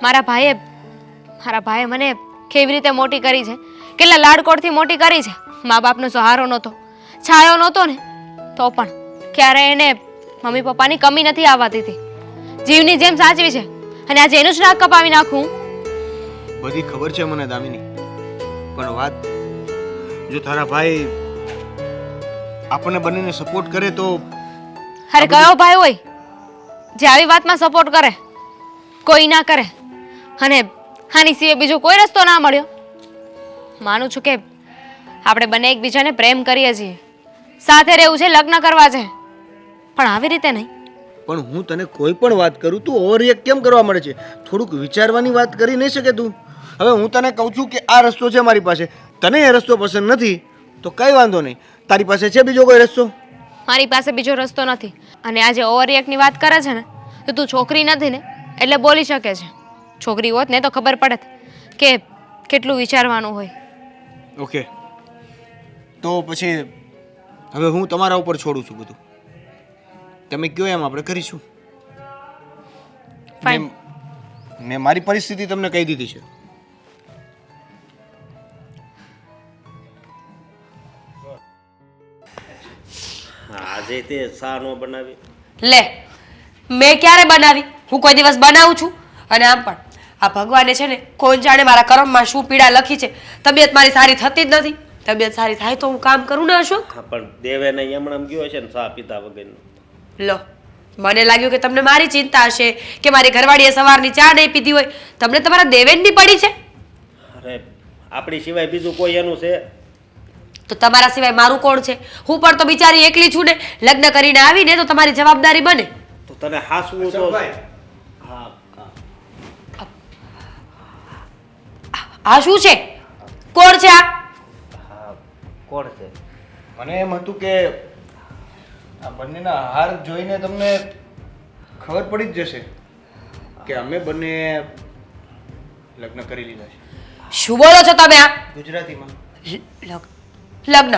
મારા ભાઈએ મને કેવી રીતે મોટી કરી છે, કેટલા લાડકોડથી મોટી કરી છે. મા બાપનો સહારો નહોતો, છાયો નહોતો ને તો પણ ક્યારે એને મમ્મી પપ્પાની કમી નથી આવવા દીધી. જીવની જેમ સાચવી છે અને આજે એનું જ નાક કપાવી નાખું. બધી ખબર છે મને દામિની, પણ વાત જો તારા ભાઈ આપણને બંનેને સપોર્ટ કરે તો. અરે કયો ભાઈ હોય જે આવી વાતમાં સપોર્ટ કરે? કોઈ ના કરે. અને આની સિવાય બીજો કોઈ રસ્તો ના મળ્યો. માનું છું કે આપણે બંને એકબીજાને પ્રેમ કરીએ છીએ, સાથે રહેવું છે, લગ્ન કરવા છે, પણ આવી રીતે નહીં. પણ હું તને કોઈ પણ વાત કરું તું ઓવરરિએક્ટ કેમ કરવા મળે છે? થોડુંક વિચારવાની વાત કરી નહીં શકે તું? હવે હું તને કહું છું કે આ રસ્તો છે મારી પાસે, તને એ રસ્તો પસંદ નથી તો કંઈ વાંધો નહીં, તારી પાસે છે બીજો કોઈ રસ્તો? મારી પાસે બીજો રસ્તો નથી. અને આજે ઓવરરિએક્ટની વાત કરે છે ને તો તું છોકરી નથી ને એટલે બોલી શકે છે. છોકરી હોત ને તો ખબર પડે કે કેટલું વિચારવાનું હોય. ઓકે, તો પછી હવે હું તમારા ઉપર છોડું છું બધું. તમે કયો એમ આપણે કરીશું. ફાઇન. મેં મારી પરિસ્થિતિ તમને કહી દીધી છે. આજે તે ચા નો બનાવી. લે, મેં ક્યારે બનાવી? હું કોઈ દિવસ બનાવું છું? અને આમ પણ આ ભગવાને છે ને કોણ જાણે મારા કર્મમાં શું પીડા લખી છે. તબિયત મારી સારી થતી જ નથી. તબિયત સારી થાય તો હું કામ કરું ને અશોક. હા, પણ દેવે ને એમણામ ગયો છે ને ચા પીતા વગરનું. લો, મને લાગ્યું કે તમને મારી ચિંતા હશે કે મારી ઘરવાળીએ સવારની ચા નહીં પીધી હોય. તમને તમારા દેવેનની પડી છે? અરે આપણી સિવાય બીજું કોઈ એનું છે? તો તમારા સિવાય મારું કોણ છે? હું પણ તો બિચારી એકલી છું ને. લગ્ન કરીને આવીને તો તમારી જવાબદારી બને. તો તને હાસવું તો. હા, આ શું છે? કોણ છે આ? કોણ છે? મને એમ હતું કે આ બંનેના હાર જોઈને તમને ખબર પડી જ જશે કે અમે બંને લગ્ન કરી લીધા છે શું બોલો છો તમે આ ગુજરાતીમાં. લગ્ન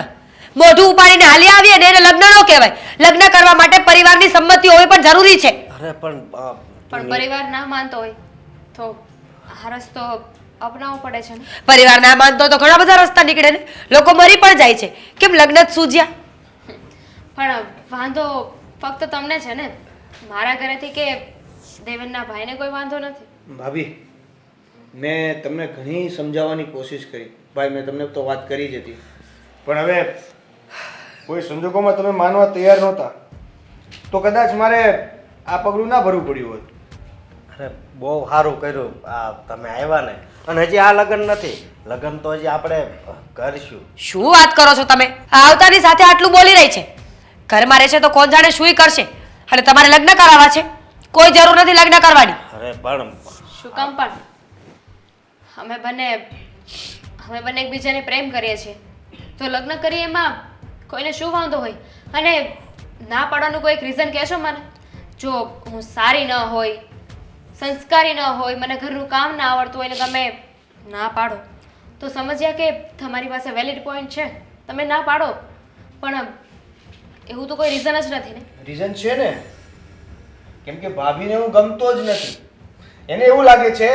મોઢું ઉપાડીને હાલી આવીએ ને એને લગ્ન ન કહેવાય. લગ્ન કરવા માટે પરિવારની સંમતિ હોવી પણ જરૂરી છે. અરે પણ પણ પરિવાર ના માનતો હોય તો આ રસ્તો અપનાવવો પડે છે ને. પરિવાર ના માનતો હોય તો ઘણા બધા રસ્તા નીકળે ને. લોકો મરી પણ જાય છે. કેમ લગ્ન જ સૂજ્યા? પણ વાંધો ફક્ત તમને છે ને, મારા ઘરેથી કે દેવેનના ભાઈને કોઈ વાંધો નથી. ભાભી મેં તમને ઘણી સમજાવવાની કોશિશ કરી. ભાઈ મેં તમને તો વાત કરી જ હતી, પણ હવે કોઈ સંજોગોમાં તમે માનવા તૈયાર નહોતા તો કદાચ મારે આ પગલું ના ભરવું પડ્યું હોત. અરે બહુ સારું કર્યું આ તમે આવ્યા ને. અને હજી આ લગ્ન નથી, લગ્ન તો હજી આપણે કરશું. શું વાત કરો છો તમે? આ આવતાની સાથે આટલું બોલી રહી છે. ઘરમાં રહેશે તો કોણ જાણે શુંય કરશે. અને તમારે લગ્ન કરાવવા છે? કોઈ જરૂર નથી લગ્ન કરવાની. અરે પણ શું કામ પણ? અમે બંને એકબીજાને પ્રેમ કરીએ છીએ તો લગ્ન કરીએ એમાં કોઈને શું વાંધો હોય? અને ના પાડવાનું કોઈ રીઝન કહેશો મને? જો હું સારી ન હોય, સંસ્કારી ન હોય, મને ઘરનું કામ ના આવડતું હોય ને તમે ના પાડો તો સમજ્યા કે તમારી પાસે વેલિડ પોઈન્ટ છે, તમે ના પાડો. પણ એવું તો કોઈ રીઝન જ નથી ને. રીઝન છે ને, કેમ કે ભાભીને હું ગમતો જ નથી. એને એવું લાગે છે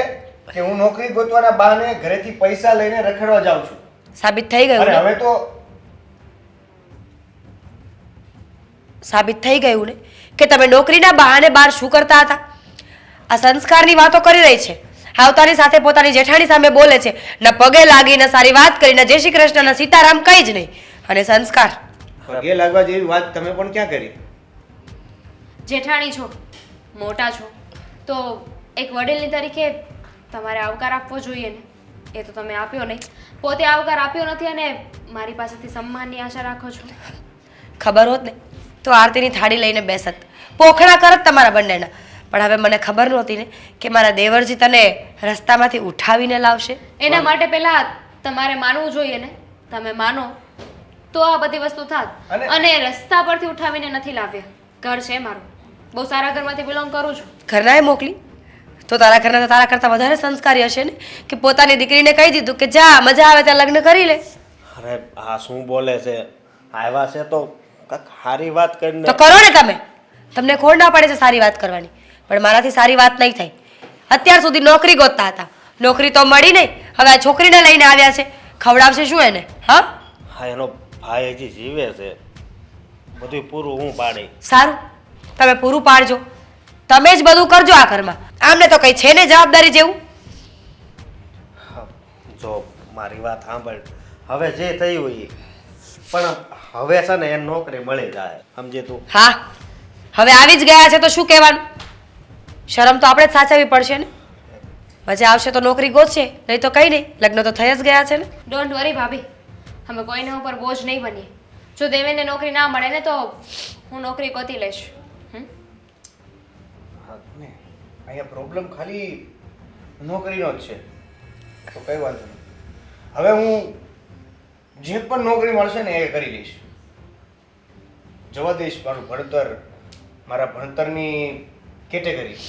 કે હું નોકરી ગોતવાના બહાને ઘરેથી પૈસા લઈને રખડવા જાઉં છું. સાબિત થઈ ગયું અને ને? હવે તો સાબિત થઈ ગયું ને કે તમે નોકરીના બહાને બહાર શું કરતા હતા. આ સંસ્કારની વાતો કરી રહી છે. આવતાની સાથે પોતાની જેઠાણી સામે બોલે છે. ન પગે લાગી, ન સારી વાત કરી, ન જય શ્રી કૃષ્ણ, ન સીતારામ, કંઈ જ નહીં. અને સંસ્કાર પગે લાગવા જેવી વાત તમે પણ ક્યાં કરી? જેઠાણી છો, મોટા છો, તો એક વડીલની તરીકે તમારે આવકાર આપવો જોઈએ ને. એ તો તમે આપ્યો નહીં. પોતે આવકાર આપ્યો નથી અને મારી પાસેથી સન્માનની આશા રાખો છો. ખબર હોત ને તો આરતીની થાળી લઈને બેસત, પોખડા કરત તમારા બંનેના. પણ હવે મને ખબર નહોતી ને કે મારા દેવરજી તને રસ્તામાંથી ઉઠાવીને લાવશે. એના માટે પહેલા તમારે માનવું જોઈએ ને. તમે માનો તો આ બધી વસ્તુ થાત. અને રસ્તા પરથી ઉઠાવીને નથી લાવ્યા. ઘર છે મારું, બહુ સારા ઘરમાંથી બિલોંગ કરું છું. ઘરનાએ મોકલી તો તારા ઘરના તો તારા કરતાં વધારે સંસ્કારી હશે ને કે પોતાની દીકરીને કહી દીધું કે જા, મજા આવે ત્યાં લગ્ન કરી લે. અરે આ શું બોલે છે? આવ્યા છે તો કાંઈક સારી વાત કરીને તો કરો ને તમે. તમને ખોડ ના પડે છે સારી વાત કરવાની, પણ મારાથી સારી વાત નહીં થઈ. અત્યાર સુધી નોકરી ગોતતા હતા, નોકરી તો મળી નહીં. હવે આ છોકરીને લઈને આવ્યા છે, ખવડાવશે શું એને? હા હા, એનો ભાઈ હજી જીવે છે, બધું પૂરું હું પાડી. સારું, તમે પૂરું પાડજો. તમે જ બધું કરજો આ ઘરમાં. આમને તો કઈ છે ને જવાબદારી જેવું. જો મારી વાત સાંભળ, હવે જે થયું એ પણ હવે છે ને એ નોકરી મળી જાય, સમજે તું? હા, હવે આવી જ ગયા છે તો શું કહેવાનું? શરમ તો આપણે જ સાચવવી પડશે ને. મજા આવશે તો નોકરી ગોતશે, નહીં તો કંઈ નહીં. લગ્ન તો થઈ જ ગયા છે ને. ડોન્ટ વરી ભાભી, અમે કોઈના ઉપર બોજ નહીં બનીએ. જો દેવેનને નોકરી ના મળે ને તો હું નોકરી ગોતી લઈશ. હા ને, અહીંયા પ્રોબ્લેમ ખાલી નોકરીનો જ છે તો કઈ વાંધો નહીં. હવે હું જે પણ નોકરી મળશે ને એ કરી લઈશ. જવા દઈશ મારું ભણતર, મારા ભણતરની કેટેગરી.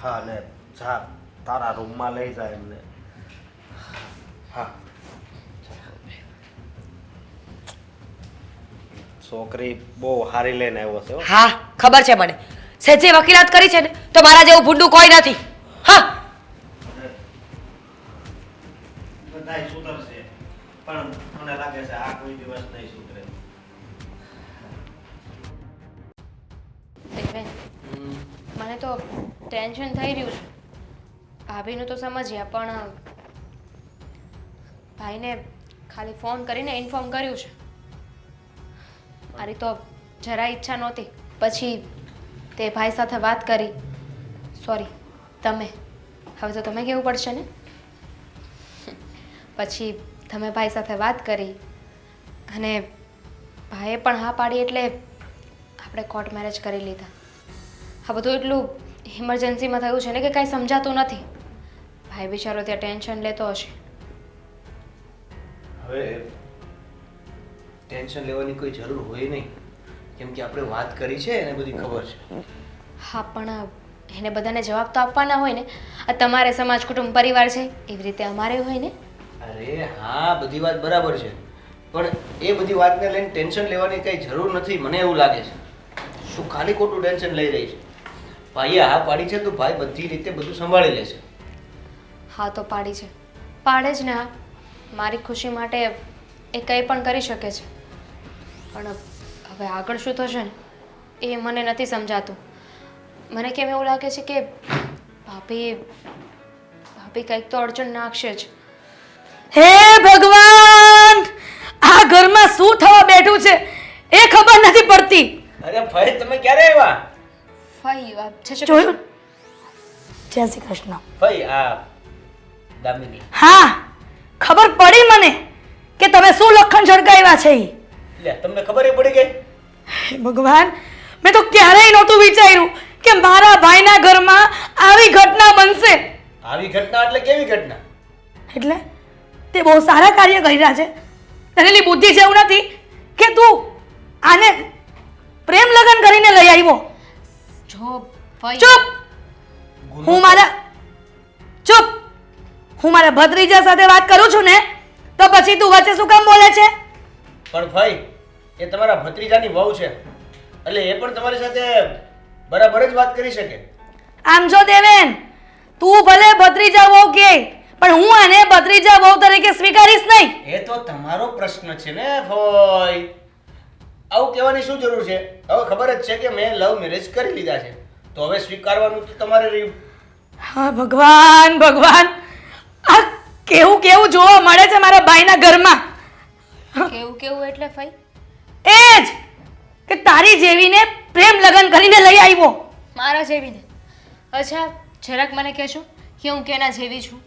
હા ને જા તારા રૂમમાં લઈ જાય એમને. હા, છોકરી બહુ સારી લઈને આવ્યો છે હો. હા ખબર છે મને. સેજે વકીલાત કરી છે ને તો મારા જેવું ભૂંડું કોઈ નથી. હા, બધાય સુધરશે પણ મને લાગે છે આ કોઈ દિવસ નહીં સુધરે. દેવેન, મને તો ટેન્શન થઈ રહ્યું છે. ભાભીનું તો સમજ્યા, પણ ભાઈને ખાલી ફોન કરીને ઇન્ફોર્મ કર્યું છે. મારી તો જરા ઈચ્છા નહોતી. પછી તે ભાઈ સાથે વાત કરી. સોરી, તમે. હવે તો તમે કહેવું પડશે ને. પછી તમે ભાઈ સાથે વાત કરી અને ભાઈએ પણ હા પાડી એટલે આપણે કોર્ટ મેરેજ કરી લીધા. આ બધું એટલું ઇમરજન્સીમાં થયું છે ને કે કાંઈ સમજાતું નથી. ભાઈ બિચારો ત્યાં ટેન્શન લેતો હશે. હવે ટેન્શન લેવાની કોઈ જરૂર હોય નહીં, કેમ કે આપણે વાત કરી છે એને બધી ખબર છે. હા પણ એને બધાને જવાબ તો આપવાના હોય ને. આ તમારે સમાજ કુટુંબ પરિવાર છે એવી રીતે અમારે હોય ને. અરે હા, બધી વાત બરાબર છે, પણ એ બધી વાતને લઈને ટેન્શન લેવાની કઈ જરૂર નથી. મને એવું લાગે છે તું ખાલી ખોટું ટેન્શન લઈ રહી છે. ભાઈએ હા પાડી છે તો ભાઈ બધી રીતે બધું સંભાળી લેશે. હા તો પાડી છે, પાડે જ ને. હા, મારી ખુશી માટે એ કંઈ પણ કરી શકે છે, પણ હવે આગળ શું થશે ને એ મને નથી સમજાતું. મને કેમ એવું લાગે છે કે ભાભી કંઈક તો અડચણ નાખશે જ. હે ભગવાન, આ ઘરમાં શું થવા બેઠું છે એ ખબર નથી પડતી. અરે ભાઈ તમે ક્યારે આવ્યા? ફઈ છે છે જોયું? જય શ્રી કૃષ્ણ. ભાઈ આ દામિની. હા, ખબર પડી મને કે તમે શું લખણ ઝળકાવ્યા છે ઈ. લે તમને ખબર પડી ગઈ? હે ભગવાન, મેં તો ક્યારેય નહોતું વિચાર્યું કે મારા ભાઈના ઘરમાં આવી ઘટના બનશે. આવી ઘટના એટલે કેવી ઘટના? એટલે તે બહુ સારા કાર્ય કરી રહ્યા છે. તનેલી બુદ્ધિ છે એવું નથી કે તું આને પ્રેમ લગ્ન કરીને લઈ આવ્યો. જો ફઈ ચૂપ! હું મારા ભત્રીજા સાથે વાત કરું છું ને તો પછી તું વચ્ચે શું કામ બોલે છે? પણ ભાઈ એ તમારા ભત્રીજાની વહુ છે, એટલે એ પણ તમારી સાથે બરાબર જ વાત કરી શકે. આમ જો દેવેન, તું ભલે ભત્રીજા વહુ કે પણ હું આને ભત્રીજા વહુ તરીકે સ્વીકારીશ નહીં. એ તો તમારો પ્રશ્ન છે ને ભાઈ, આવું કહેવાની શું જરૂર છે? હવે ખબર જ છે કે મેં લવ મેરેજ કરી લીધા છે, તો હવે સ્વીકારવાનું તો તમારે રહ્યું. હા ભગવાન, ભગવાન, આ કેવું કેવું જોવા મળે છે મારા ભાઈના ઘરમાં. કેવું એટલે ફઈ? એ જ કે તારી જેવીને પ્રેમ લગ્ન કરીને લઈ આવ્યો. મારા જેવીને? અચ્છા, જરાક મને કહેશો કે હું કેના જેવી છું?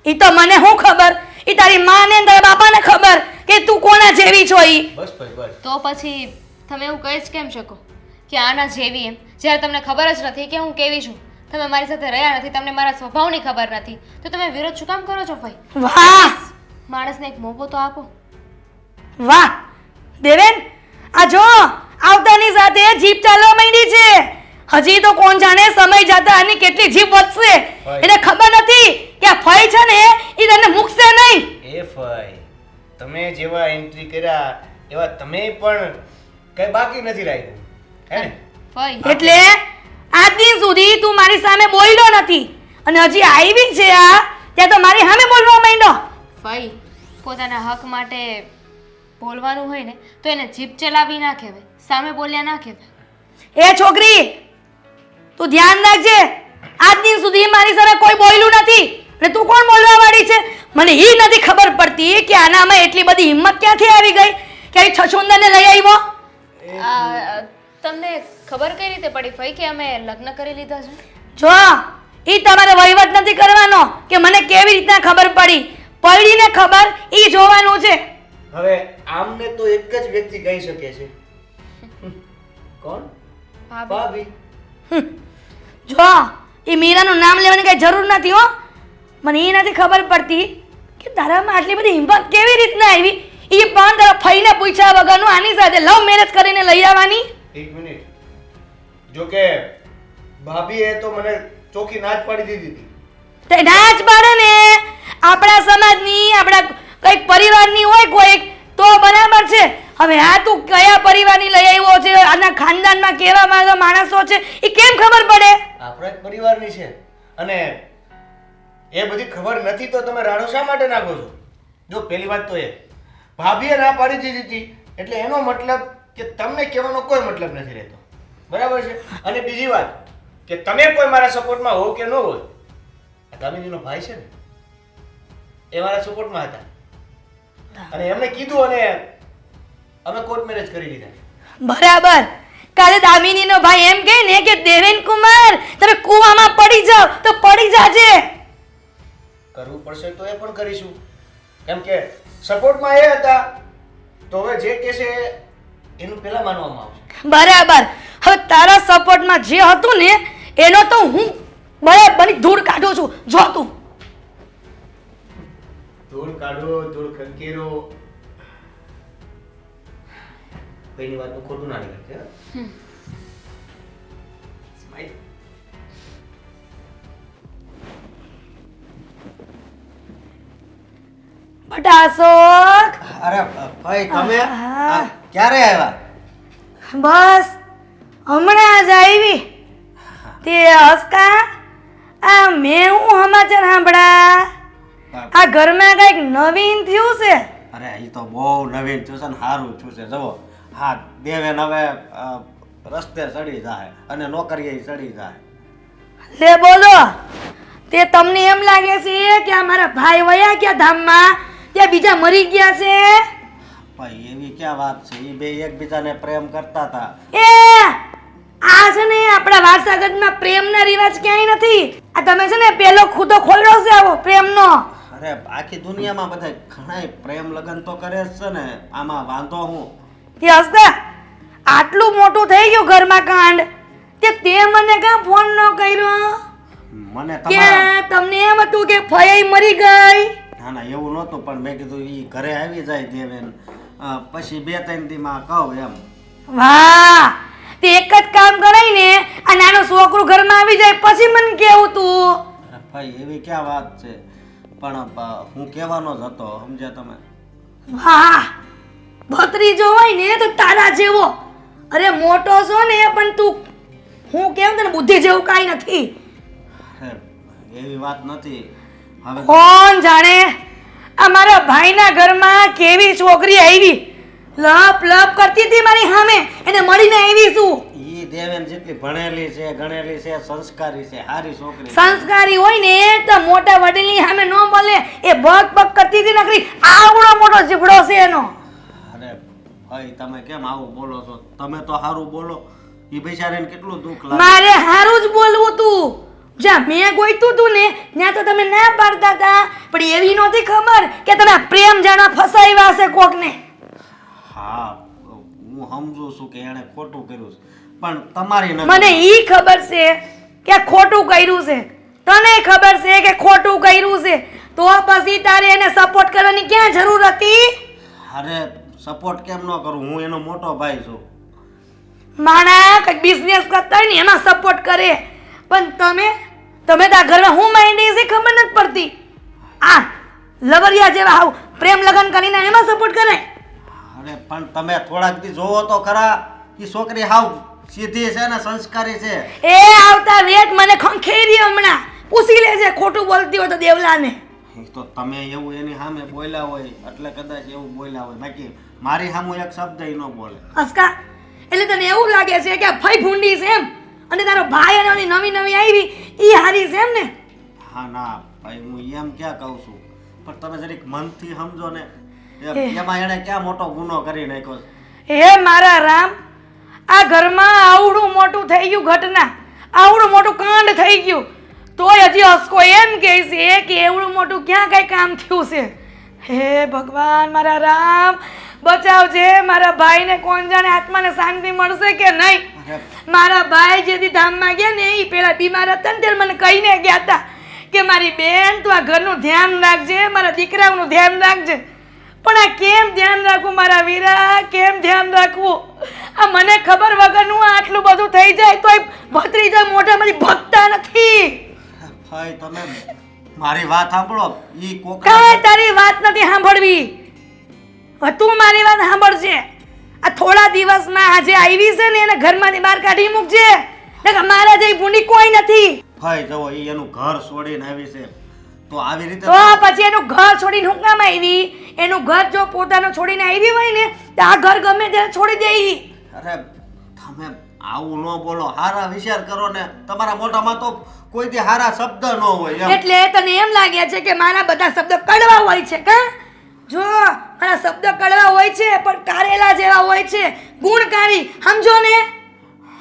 ઈ તો મને શું ખબર, ઈ તારી માં ને તારા બાપાને ખબર કે તું કોના જેવી છો. ઈ બસ ભાઈ બસ. તો પછી તમે એવું કહી જ કેમ શકો કે આના જેવી એમ, જ્યારે તમને ખબર જ નથી કે હું કેવી છું? તમે મારી સાથે રહ્યા નથી, તમને મારા સ્વભાવની ખબર નથી, તો તમે વિરોધ શું કામ કરો છો ભાઈ? વાહ માણસને એક મોકો તો આપો. વાહ દેવેન, આ જો આવતાની સાથે જીભ ચાલવા માંડી છે. હજી તો કોણ જાણે સમય જતા આની કેટલી જીભ વધશે. એને ખબર નથી કે આ ફઈ છે ને ઈ તને મૂકશે નહીં. એ ભાઈ તમે જેવા એન્ટ્રી કર્યા એવા તમે પણ કઈ બાકી નથી રાખ્યું, હે ને? ફઈ એટલે આજ દિન સુધી તું મારી સામે બોલ્યો નથી અને હજી આવી છે આ ત્યાં તો મારી સામે બોલવા માંડ્યો. ફઈ પોતાના હક માટે બોલવાનું હોય ને તો એને જીભ ચલાવી ના કહેવાય, સામે બોલ્યા ના કહેવાય. એ છોકરી, તું ધ્યાન રાખજે, આજ દિન સુધી મારી સામે કોઈ બોલ્યું નથી અને તું કોણ બોલવા વાળી છે? મને ઈ નથી ખબર પડતી કે આનામાં એટલી બધી હિંમત ક્યાંથી આવી ગઈ કે આ છછુંદરને લઈ આવ્યો. તમને ખબર કઈ રીતે પડી ફઈ કે અમે લગ્ન કરી લીધા છે? જો ઈ તમારે વહીવટ નથી કરવાનો કે મને કેવી રીતના ખબર પડીને ખબર ઈ જોવાનું છે. હવે આમને તો એક જ વ્યક્તિ કહી શકે છે. કોણ? ભાભી. જો ઈ મીરાનું નામ લેવાની કઈ જરૂર નથી હો. મને ઈ નથી ખબર પડતી કે તારામાં આટલી બધી હિંમત કેવી રીતના આવી. ઈ પણ તારા ફઈને પૂછ્યા વગરનું આની સાથે લવ મેરેજ કરીને લઈ આવવાની. એક મિનિટ, જો કે ભાભીએ તો મને ચોખ્ખી ના જ પાડી દીધી હતી. તે ના જ પાડે ને, આપણા સમાજની આપણા કઈક પરિવારની હોય કોઈક તો બરાબર છે. હવે આ તું કયા પરિવારની લઈ આવ્યો છે, આના ખાનદાનમાં કેવા માણસો છે એ કેમ ખબર પડે? આપણા જ પરિવારની છે અને એ બધી ખબર નથી તો તમે રાડો શા માટે નાખો છો? જો પહેલી વાત તો એ ભાભીએ ના પાડી દીધી હતી એટલે એનો મતલબ કે તમને કહેવાનો કોઈ મતલબ નથી રહેતો, બરાબર છે? અને બીજી વાત કે તમે કોઈ મારા સપોર્ટમાં હો કે ન હોય, આ દામિનીનો ભાઈ છે ને એ મારા સપોર્ટમાં હતા અને એમને કીધું અને અમે કોર્ટ મેરેજ કરી લીધા. બરાબર. કાલે દામિનીનો ભાઈ એમ કહે ને કે દેવેન કુમાર તમે કૂવામાં પડી જાવ તો પડી જાજે. કરવું પડશે તો એ પણ કરીશું, કેમ કે સપોર્ટમાં એ હતા તો હવે જે કહેશે એનું પહેલા માનવામાં આવશે. બરાબર. હવે તારા સપોર્ટમાં જે હતું ને એનો તો હું બરાબરની ધૂળ કાઢું છું. જો તું ધૂળ કાઢો, ધૂળ ખંખેરો. કોઈની વાતનું ખોટું ના નીકળે. સ્માઈલ. બટા અશોક, અરે ભાઈ તમે આ ક્યારે આવ્યા? બસ હમણાં જ આવી. તે હસકા, આ મેં હું સમાચાર સાંભળ્યા, આ ઘરમાં કઈક નવીન થયું છે. અરે એ તો બહુ નવીન થયું છે ને સારું થયું છે. જુઓ, હા દેવેન હવે રસ્તે ચડી જાય અને નોકરીએ ચડી જાય. લે બોલો, તે તમને એમ લાગે છે કે આ મારા ભાઈ વયા ગયા ધામમાં, ત્યાં બીજા મરી ગયા છે? ભાઈ એવી ક્યાં વાત છે? એ બે એકબીજાને પ્રેમ કરતા હતા. એ આ છે ને આપણા વારસાગતમાં પ્રેમના રિવાજ ક્યાંય નથી. આ તમે છે ને પેલો ખુદો ખોલ્યો છે આવો પ્રેમનો. અરે આખી દુનિયામાં બધા ઘણાય પ્રેમ લગ્ન તો કરે જ છે ને, આમાં વાંધો હું? તે હસતા, આટલું મોટું થઈ ગયું ઘરમાં કાંડ, તે મને કાં ફોન ન કર્યો? મને કે તમારા તમને એમ હતું કે ફઈ મરી ગઈ? ના ના એવું નહોતું, પણ મેં કીધું એ ઘરે આવી જાય દેવેન, પછી 2-3 દીમાં કહું એમ. વાહ, તે એક જ કામ કરાય ને, આ નાનો છોકરો ઘરમાં આવી જાય પછી મને કેવું તું. અરે ભાઈ એવી ક્યાં વાત છે? પણ હું કહેવાનો જ હતો, સમજ્યા તમે? વાહ, ભત્રીજો હોય ને તો તારા જેવો. અરે મોટો છો ને પણ તું, હું કેમ તને બુદ્ધિ જેવું કાંઈ નથી. અરે એવી વાત નથી. હવે કોણ જાણે આ મારા ભાઈના ઘરમાં કેવી છોકરી આવી, લપ લપ કરતી હતી મારી સામે, એને મળીને આવી છું. ઈ દેવેન જેટલી ભણેલી છે, ગણેલી છે, સંસ્કારી છે, સારી છોકરી છે. સંસ્કારી હોય ને તો મોટા વડીલની સામે ન બોલે. એ બક બક કરતી હતી નકરી, આવડો મોટો જીભડો છે એનો. અરે ભાઈ તમે કેમ આવું બોલો છો? તમે તો સારું બોલો. ઈ બિચારીને કેટલું દુઃખ લાગે. મારે હારું જ બોલવું તું. જ્યાં મેં ગોઈતું તું ને ત્યાં તો તમે ના પાડતા હતા, પણ એવી નહોતી ખબર કે તમે પ્રેમ જાણા ફસાવ્યા છે કોકને. હા હું સમજુ છું કે એણે ખોટું કર્યું છે, પણ તમારી નથી. મને ઈ ખબર છે કે ખોટું કર્યું છે, તને ખબર છે કે ખોટું કર્યું છે, તો પછી તારે એને સપોર્ટ કરવાની ક્યાં જરૂર હતી? અરે સપોર્ટ કેમ ન કરું? હું એનો મોટો ભાઈ છું. માણા કંઈક બિઝનેસ કરતા હોય ને એમાં સપોર્ટ કરે, પણ તમે તો આ ઘરમાં હું માંડી છે ખબર નથી પડતી. આ લવરિયા જેવા હાવ પ્રેમ લગન કરીને એમાં સપોર્ટ કરે. અરે પણ તમે થોડાક દી જોવો તો ખરા, ઈ છોકરી હાવ સીધી છે ને સંસ્કારી છે. એ આવતા વેટ મને ખંખેરી હમણાં પૂછી લેજે ખોટું બોલતી હોય તો દેવલાને. ઈ તો તમે એવું એની સામે બોલ્યા હોય એટલે કદાચ એવું બોલ્યા હોય, બાકી મારી સામે એક શબ્દ ય ન બોલે. હસકા, એટલે તને એવું લાગે છે કે ફઈ ભૂંડી છે એમ, અને તારો ભાઈ અને ઓલી નવી નવી આવી ઈ હારી છે એમ ને? હા ના ભાઈ હું એમ ક્યાં કહું છું, પણ તમે જરીક મનથી સમજો ને, એમાં એણે ક્યાં મોટો ગુનો કરી નાખ્યો છે? હે મારા રામ, આ ઘરમાં આવડું મોટું થઈ ગયું ઘટના, આવડું મોટું કાંડ થઈ ગયું, તોય હજી હસકો એમ કહે છે કે એવડું મોટું ક્યાં કઈ કામ થયું છે. હે ભગવાન મારા રામ, બચાવજે મારા ભાઈને. કોણ જાણે આત્માને શાંતિ મળશે કે નહીં. મારા ભાઈ જેથી ધામમાં ગયા ને એ પેલા બીમાર હતા ને ત્યારે મને કહીને ગયા હતા કે મારી બેન તું આ ઘરનું ધ્યાન રાખજે, મારા દીકરાઓનું ધ્યાન રાખજે. પણ આ કેમ ધ્યાન રાખવું મારા વીરા, કેમ ધ્યાન રાખવું? આ મને ખબર વગરનું આટલું બધું થઈ જાય તોય ભત્રીજા મોઢામાંથી ભગતા નથી. ભાઈ તમે મારી વાત સાંભળો. ઈ કોક કાંઈ તારી વાત નથી સાંભળવી. હવે તું મારી વાત સાંભળજે. આ થોડા દિવસમાં આજે આવી છે ને એને ઘરમાંથી બહાર કાઢી મૂકજે, નકર મારા જેવી ભૂંડી કોઈ નથી. ભાઈ જવો ઈ એનું ઘર છોડીને આવી છે તો આવી રીતે તો પછી એનું ઘર છોડીને હું કામ આવી? એનું ઘર જો પોતાનું છોડીને આવી હોય ને તો આ ઘર ગમે ત્યારે છોડી દે ઈ. અરે તમે આવું ન બોલો, હારા વિચાર કરો ને. તમારા મોઢામાં તો કોઈ દી હારા શબ્દ ન હોય એમ. એટલે તને એમ લાગે છે કે મારા બધા શબ્દ કડવા હોય છે કા? જો મારા શબ્દ કડવા હોય છે પણ કારેલા જેવા હોય છે, ગુણકારી, સમજો ને?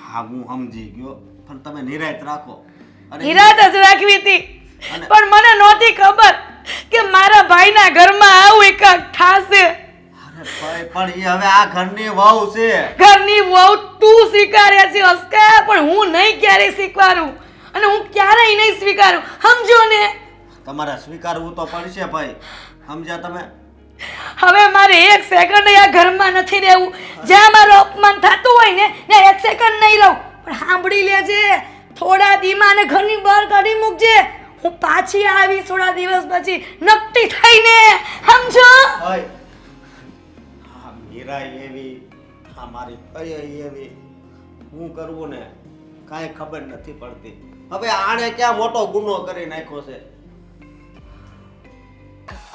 હા હું સમજી ગયો, પણ તમે નિરાયત રાખો. અને નિરાત જ રાખવી હતી, પણ મને નહોતી ખબર કે મારા ભાઈના ઘરમાં આવું એકાક થાશે. અરે ભાઈ પણ ઈ હવે આ ઘરની વહુ છે. ઘરની વહુ તું સ્વીકારે છે હસકા, પણ હું નહીં ક્યારેય સ્વીકારું, અને હું ક્યારેય નહીં સ્વીકારું, સમજો ને? તમારે સ્વીકારવું તો પડશે ભાઈ. સમજ્યા તમે? હવે મારે એક સેકન્ડ આ ઘરમાં નથી રહેવું. જ્યાં મારું અપમાન થતું હોય ને ત્યાં એક સેકન્ડ નહીં રહું. પણ સાંભળી લેજે, થોડા દીમાં ને ઘરની બહાર કાઢી મૂકજે. હું પાછી આવી થોડા દિવસ પછી નકટી થઈને, સમજો? હા મીરા એવી, હા મારી ફઈ એવી, હું કરવું ને કાંઈ ખબર નથી પડતી. હવે આણે ક્યાં મોટો ગુનો કરી નાખ્યો છે?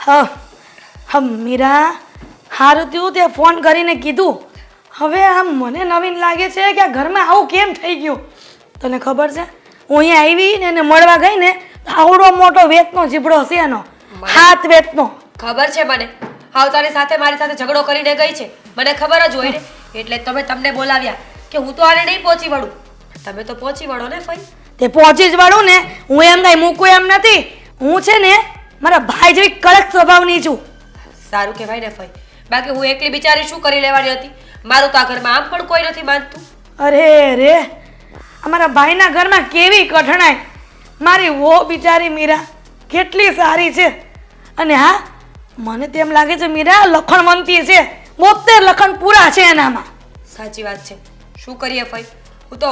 હા મીરા, હારું થયું તે ફોન કરીને કીધું. હવે આમ મને નવીન લાગે છે કે આ ઘરમાં આવું કેમ થઈ ગયું. તને ખબર છે, હું અહીંયા આવી ને એને મળવા ગઈ ને તો આવડો મોટો વેતનો જીબડો છે એનો, હાથ વેતનો. ખબર છે મને, આવતાની સાથે મારી સાથે ઝઘડો કરીને ગઈ છે, મને ખબર જ હોય ને. એટલે તમે તમને બોલાવ્યા કે હું તો આને નહીં પહોંચી વળું. તમે તો પહોંચી વળો ને ફઈ. તે પહોંચી જ વળું ને, હું એમ કાંઈ મૂકું એમ નથી. હું છે ને મારા ભાઈ જેવી કડક સ્વભાવની છું. સારું કહેવાય ને ફઈ, બાકી હું એકલી બિચારી શું કરી લેવાની હતી? મારું તો આ ઘરમાં આમ પણ કોઈ નથી માનતું. અરે રે, અમારા ભાઈના ઘરમાં કેવી કઠણાઈ. મારી વો બિચારી મીરા કેટલી સારી છે. અને હા, મને તેમ લાગે છે મીરા લખણવંતી છે. 72 લખણ પૂરા છે એનામાં. સાચી વાત છે. શું કરીએ ફઈ, હું તો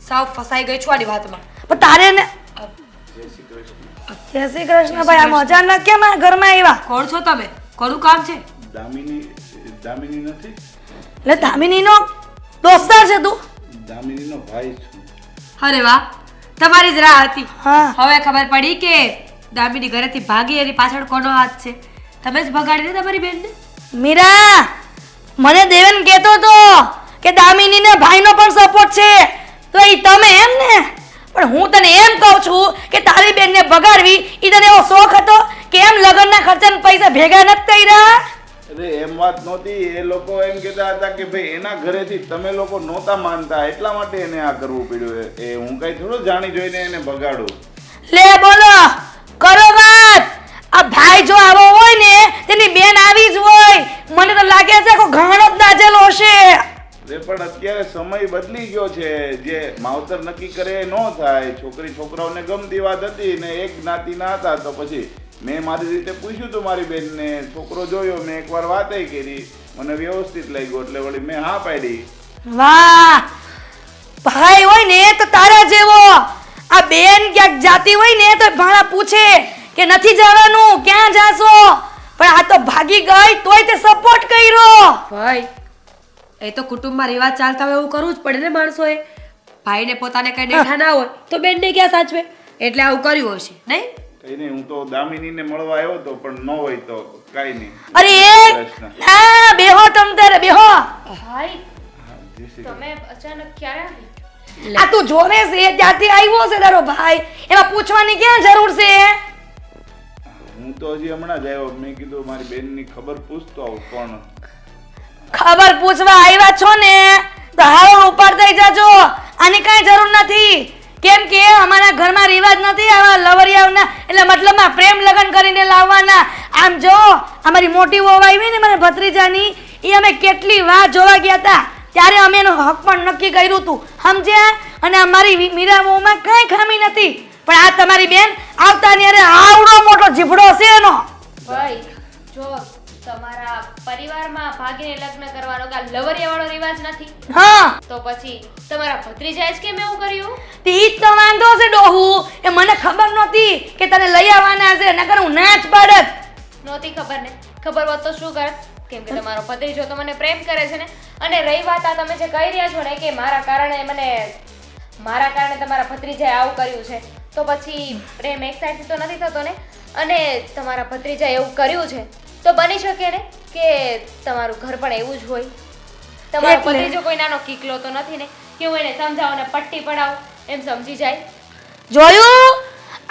સાવ ફસાઈ ગઈ છું આની વાતમાં. પણ તારે ને જય શ્રી કૃષ્ણ ભાઈ, આમ અચાનક કેમ આ ઘરમાં આવ્યા? કોણ છો તમે? કોનું કામ છે? દામિની નથી? એટલે દામિનીનો દોસ્તાર છે તું? દામિનીનો ભાઈ છું. અરે વાહ, તમારી જ રાહ હતી. હા. હવે ખબર પડી કે દામિની ઘરેથી ભાગી એની પાછળ કોનો હાથ છે. તમે જ ભગાડીને તમારી બેનને? મીરા, મને દેવેન કહેતો હતો કે દામિનીને ભાઈનો પણ સપોર્ટ છે, તો એ તમે એમ ને? પણ હું તને એમ કહું છું કે તારી બેનને બગાડવી એ તને એવો શોખ હતો કે એમ લગ્નના ખર્ચાના પૈસા ભેગા નથી કર્યા? અરે એમ વાત નહોતી. એ લોકો એમ કહેતા હતા કે ભાઈ એના ઘરેથી તમે લોકો નહોતા માનતા, એટલા માટે એને આ કરવું પડ્યું. એ હું કઈ થોડું જાણી જોઈને એને બગાડું. લે બોલો, કરો વાત. આ ભાઈ જો આવો હોય ને તેની બેન આવી જ હોય. મને તો લાગે છે કે ઘણો જ દાજેલો હશે. અરે પણ અત્યારે સમય બદલી ગયો છે. જે માવતર નક્કી કરે એ ન થાય. છોકરી છોકરાઓને ગમતી વાત હતી ને એક જ્ઞાતિના હતા, તો પછી મેં મારી રીતે પૂછ્યું હતું મારી બેનને. છોકરો જોયો, મેં એકવાર વાતય કરી, મને વ્યવસ્થિત લાગ્યો એટલે વળી મેં હા પાડી. વાહ, ભાઈ હોય ને તો તારા જેવો. આ બેન ક્યાંક જાતી હોય ને તો ભાણા પૂછે કે નથી જવાનું, ક્યાં જાશો? પણ આ તો ભાગી ગઈ તોય તે સપોર્ટ કર્યો. ભાઈ, એ તો કુટુંબમાં રિવાજ ચાલતા હોય એવું કરવું જ પડે ને માણસોએ. ભાઈને પોતાને કઈ ડેઠા ના હોય તો બેનને ક્યાં સાચવે, એટલે આવું કર્યું હશે નહીં? કઈ નહીં, હું તો દામિનીને મળવા આવ્યો હતો, પણ ન હોય તો કઈ નહીં. અરે ના, બેહો તમ તારે બેહો. ભાઈ તમે અચાનક ક્યારે આવી? આ તું જોવે છે ત્યાંથી આવ્યો છે તારો ભાઈ, એમાં પૂછવાની ક્યાં જરૂર છે? હું તો હજી હમણાં જ આવ્યો. મેં કીધું મારી બેનની ખબર પૂછતો આવું. પણ ખબર પૂછવા આવ્યા છો ને તો હારો ઉપર થઈ જાજો. આની કઈ જરૂર નથી. કેમ કે અમારા ઘરમાં રિવાજ નથી આવા લવરિયાઓના, એટલે મતલબમાં પ્રેમ લગ્ન કરીને લાવવાના. આમ જો અમારી મોટી વહુ આવી ને મારા ભત્રીજાની, એ અમે કેટલી વાર જોવા ગયા હતા, ત્યારે અમે એનો હક પણ નક્કી કર્યું હતું, સમજ્યા? અને અમારી મીરા વહુમાં કઈ ખામી નથી. પણ આ તમારી બેન આવતા ને આવડો મોટો જીભડો છે એનો. ભાઈ જો તમારા પરિવારમાં ભાગીને લગ્ન કરવાનો કે લવરિયાવાળો રિવાજ નથી, હા, તો પછી તમારા ભત્રીજાએ જ કેમ એવું કર્યું? તે ઈ જ તો વાંધો છે ડોહુ. એ મને ખબર નહોતી કે તને લઈ આવવાના છે, નકર હું ના જ પાડત. નહોતી ખબર ને? ખબર હોત તો શું કરત? કેમ કે તમારો ભત્રીજો તો મને પ્રેમ કરે છે ને. અને રહી વાત આ તમે જે કહી રહ્યા છો ને કે મારા કારણે તમારા ભત્રીજાએ આવું કર્યું છે, તો પછી પ્રેમ એક સાઈડથી તો નથી થતો ને. અને તમારા ભત્રીજાએ એવું કર્યું છે તો બની શકે ને કે તમારું ઘર પણ એવું જ હોય. તમારો એટલે? ભત્રીજો કોઈ નાનો કીકલો તો નથી ને કે હું એને સમજાવું ને પટ્ટી પડાવું એમ સમજી જાય. જોયું?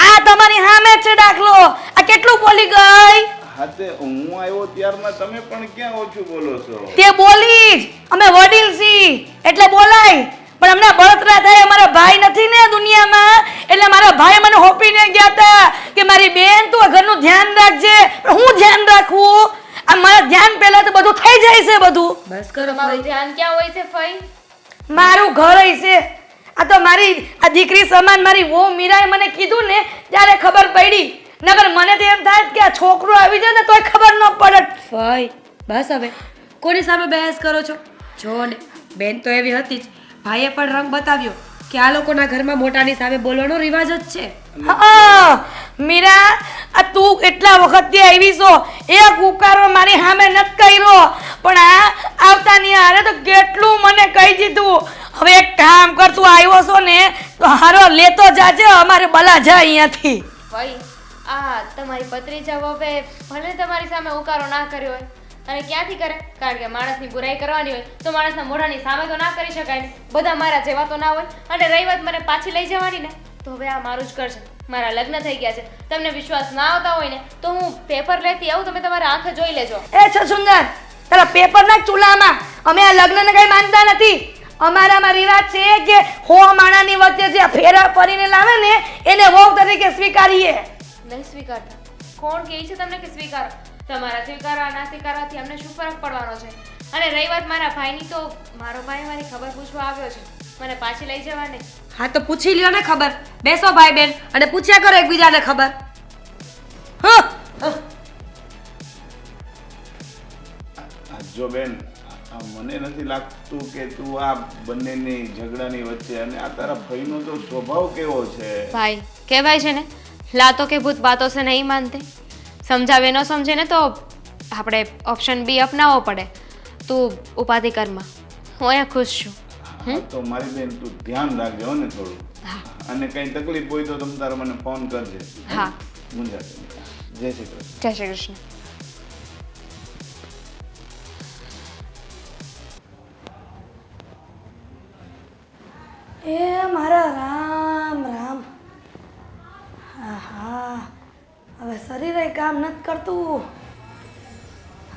આ તમારી સામે જ છે દાખલો. આ કેટલું બોલી ગઈ. હા તે હું આવ્યો ત્યારના તમે પણ ક્યાં ઓછું બોલો છો? તે બોલી જ. અમે વડીલ છી એટલે બોલાય. પણ હમણાં બળતરા થાય, અમારા ભાઈ નથી ને દુનિયામાં, એટલે મારા ભાઈ મને હોપીને ગયા હતા કે મારી બેન તું આ ઘરનું ધ્યાન રાખજે. પણ હું ધ્યાન રાખવું? આ મારા ધ્યાન પહેલા તો બધું થઈ જાય છે બધું. બસ કરો તમારું ફઈ. ધ્યાન ક્યાં હોય છે ફઈ? મારું ઘર ય છે. આ તો મારી આ દીકરી સમાન મારી વહુ મીરાએ મને કીધું ને ત્યારે ખબર પડી. નકર મને તો એમ થાય કે આ છોકરો આવી જાય ને તોય ખબર ન પડે. ભાઈ બસ હવે કોની સામે બહેસ કરો છો? જો ને બેન તો એવી હતી જ, ભાઈએ પણ રંગ બતાવ્યો કે આ લોકોના ઘરમાં મોટાની સામે બોલવાનો રિવાજ જ છે. હા મીરા, આ તું એટલા વખતથી આવી છો, એક ઉકારો મારી સામે નથી કર્યો, પણ આ આવતાની હારે તો કેટલું મને કહી દીધું. હવે એક કામ કર, તું આવ્યો છો ને તો હારો લેતો જાજે, અમારે બલા જા અહીંયાથી. ભાઈ આ તમારી ભત્રીજા હવે ભલે તમારી સામે ઉકારો ના કર્યો હોય, અને ક્યાંથી કરે? કારણ કે માણસની બુરાઈ કરવાની હોય તો માણસના મોઢાની સામે તો ના કરી શકાય ને. બધા મારા જેવા તો ના હોય. અને રહી વાત મને પાછી લઈ જવાની ને, તો હવે આ મારું જ કરશે. મારા લગ્ન થઈ ગયા છે, તમને વિશ્વાસ ના આવતા હોય ને તો હું પેપર લેતી આવું, તમે તમારા આંખે જોઈ લેજો. એ છો સુંદર, તારા પેપર ના ચૂલામાં અમે આ લગ્નને કઈ માનતા નથી. અમારામાં રિવાજ છે કે હો માણાની વચ્ચે જે ફેરા ફરીને લાવે ને એને વહુ તરીકે સ્વીકારીએ. નહીં સ્વીકારતા. કોણ કહે છે તમને કે સ્વીકારો? તમારા સ્વીકારવા ના સ્વીકારવાથી અમને શું ફરક પડવાનો છે? અને રહી વાત મારા ભાઈની, તો મારો ભાઈ મારી ખબર પૂછવા આવ્યો છે, મને પાછી લઈ જવા નહીં. હા તો પૂછી લ્યો ને ખબર. બેસો ભાઈ બેન અને પૂછ્યા કરો એકબીજાને ખબર. જો બેન, મને નથી લાગતું કે તું આ બંનેની ઝઘડાની વચ્ચે, અને આ તારા ભાઈનો તો સ્વભાવ કેવો છે. ભાઈ કહેવાય છે ને, લાતો કે ભૂત બાતો સે નહીં માનતે. સમજાવે ન સમજે ને તો આપણે ઓપ્શન બી અપનાવવો પડે. તું ઉપાધિ કરમાં, હું અહીંયા ખુશ છું. હા તો મારી બેન તું ધ્યાન રાખજો હો ને થોડું, અને કઈ તકલીફ હોય તો તમે તારે મને ફોન કરજે. હા મુંજાશે નહીં. જય શ્રી કૃષ્ણ. જય શ્રી કૃષ્ણ. એ મારા રામ રામ. હા હવે શરીરે કામ નથી કરતું.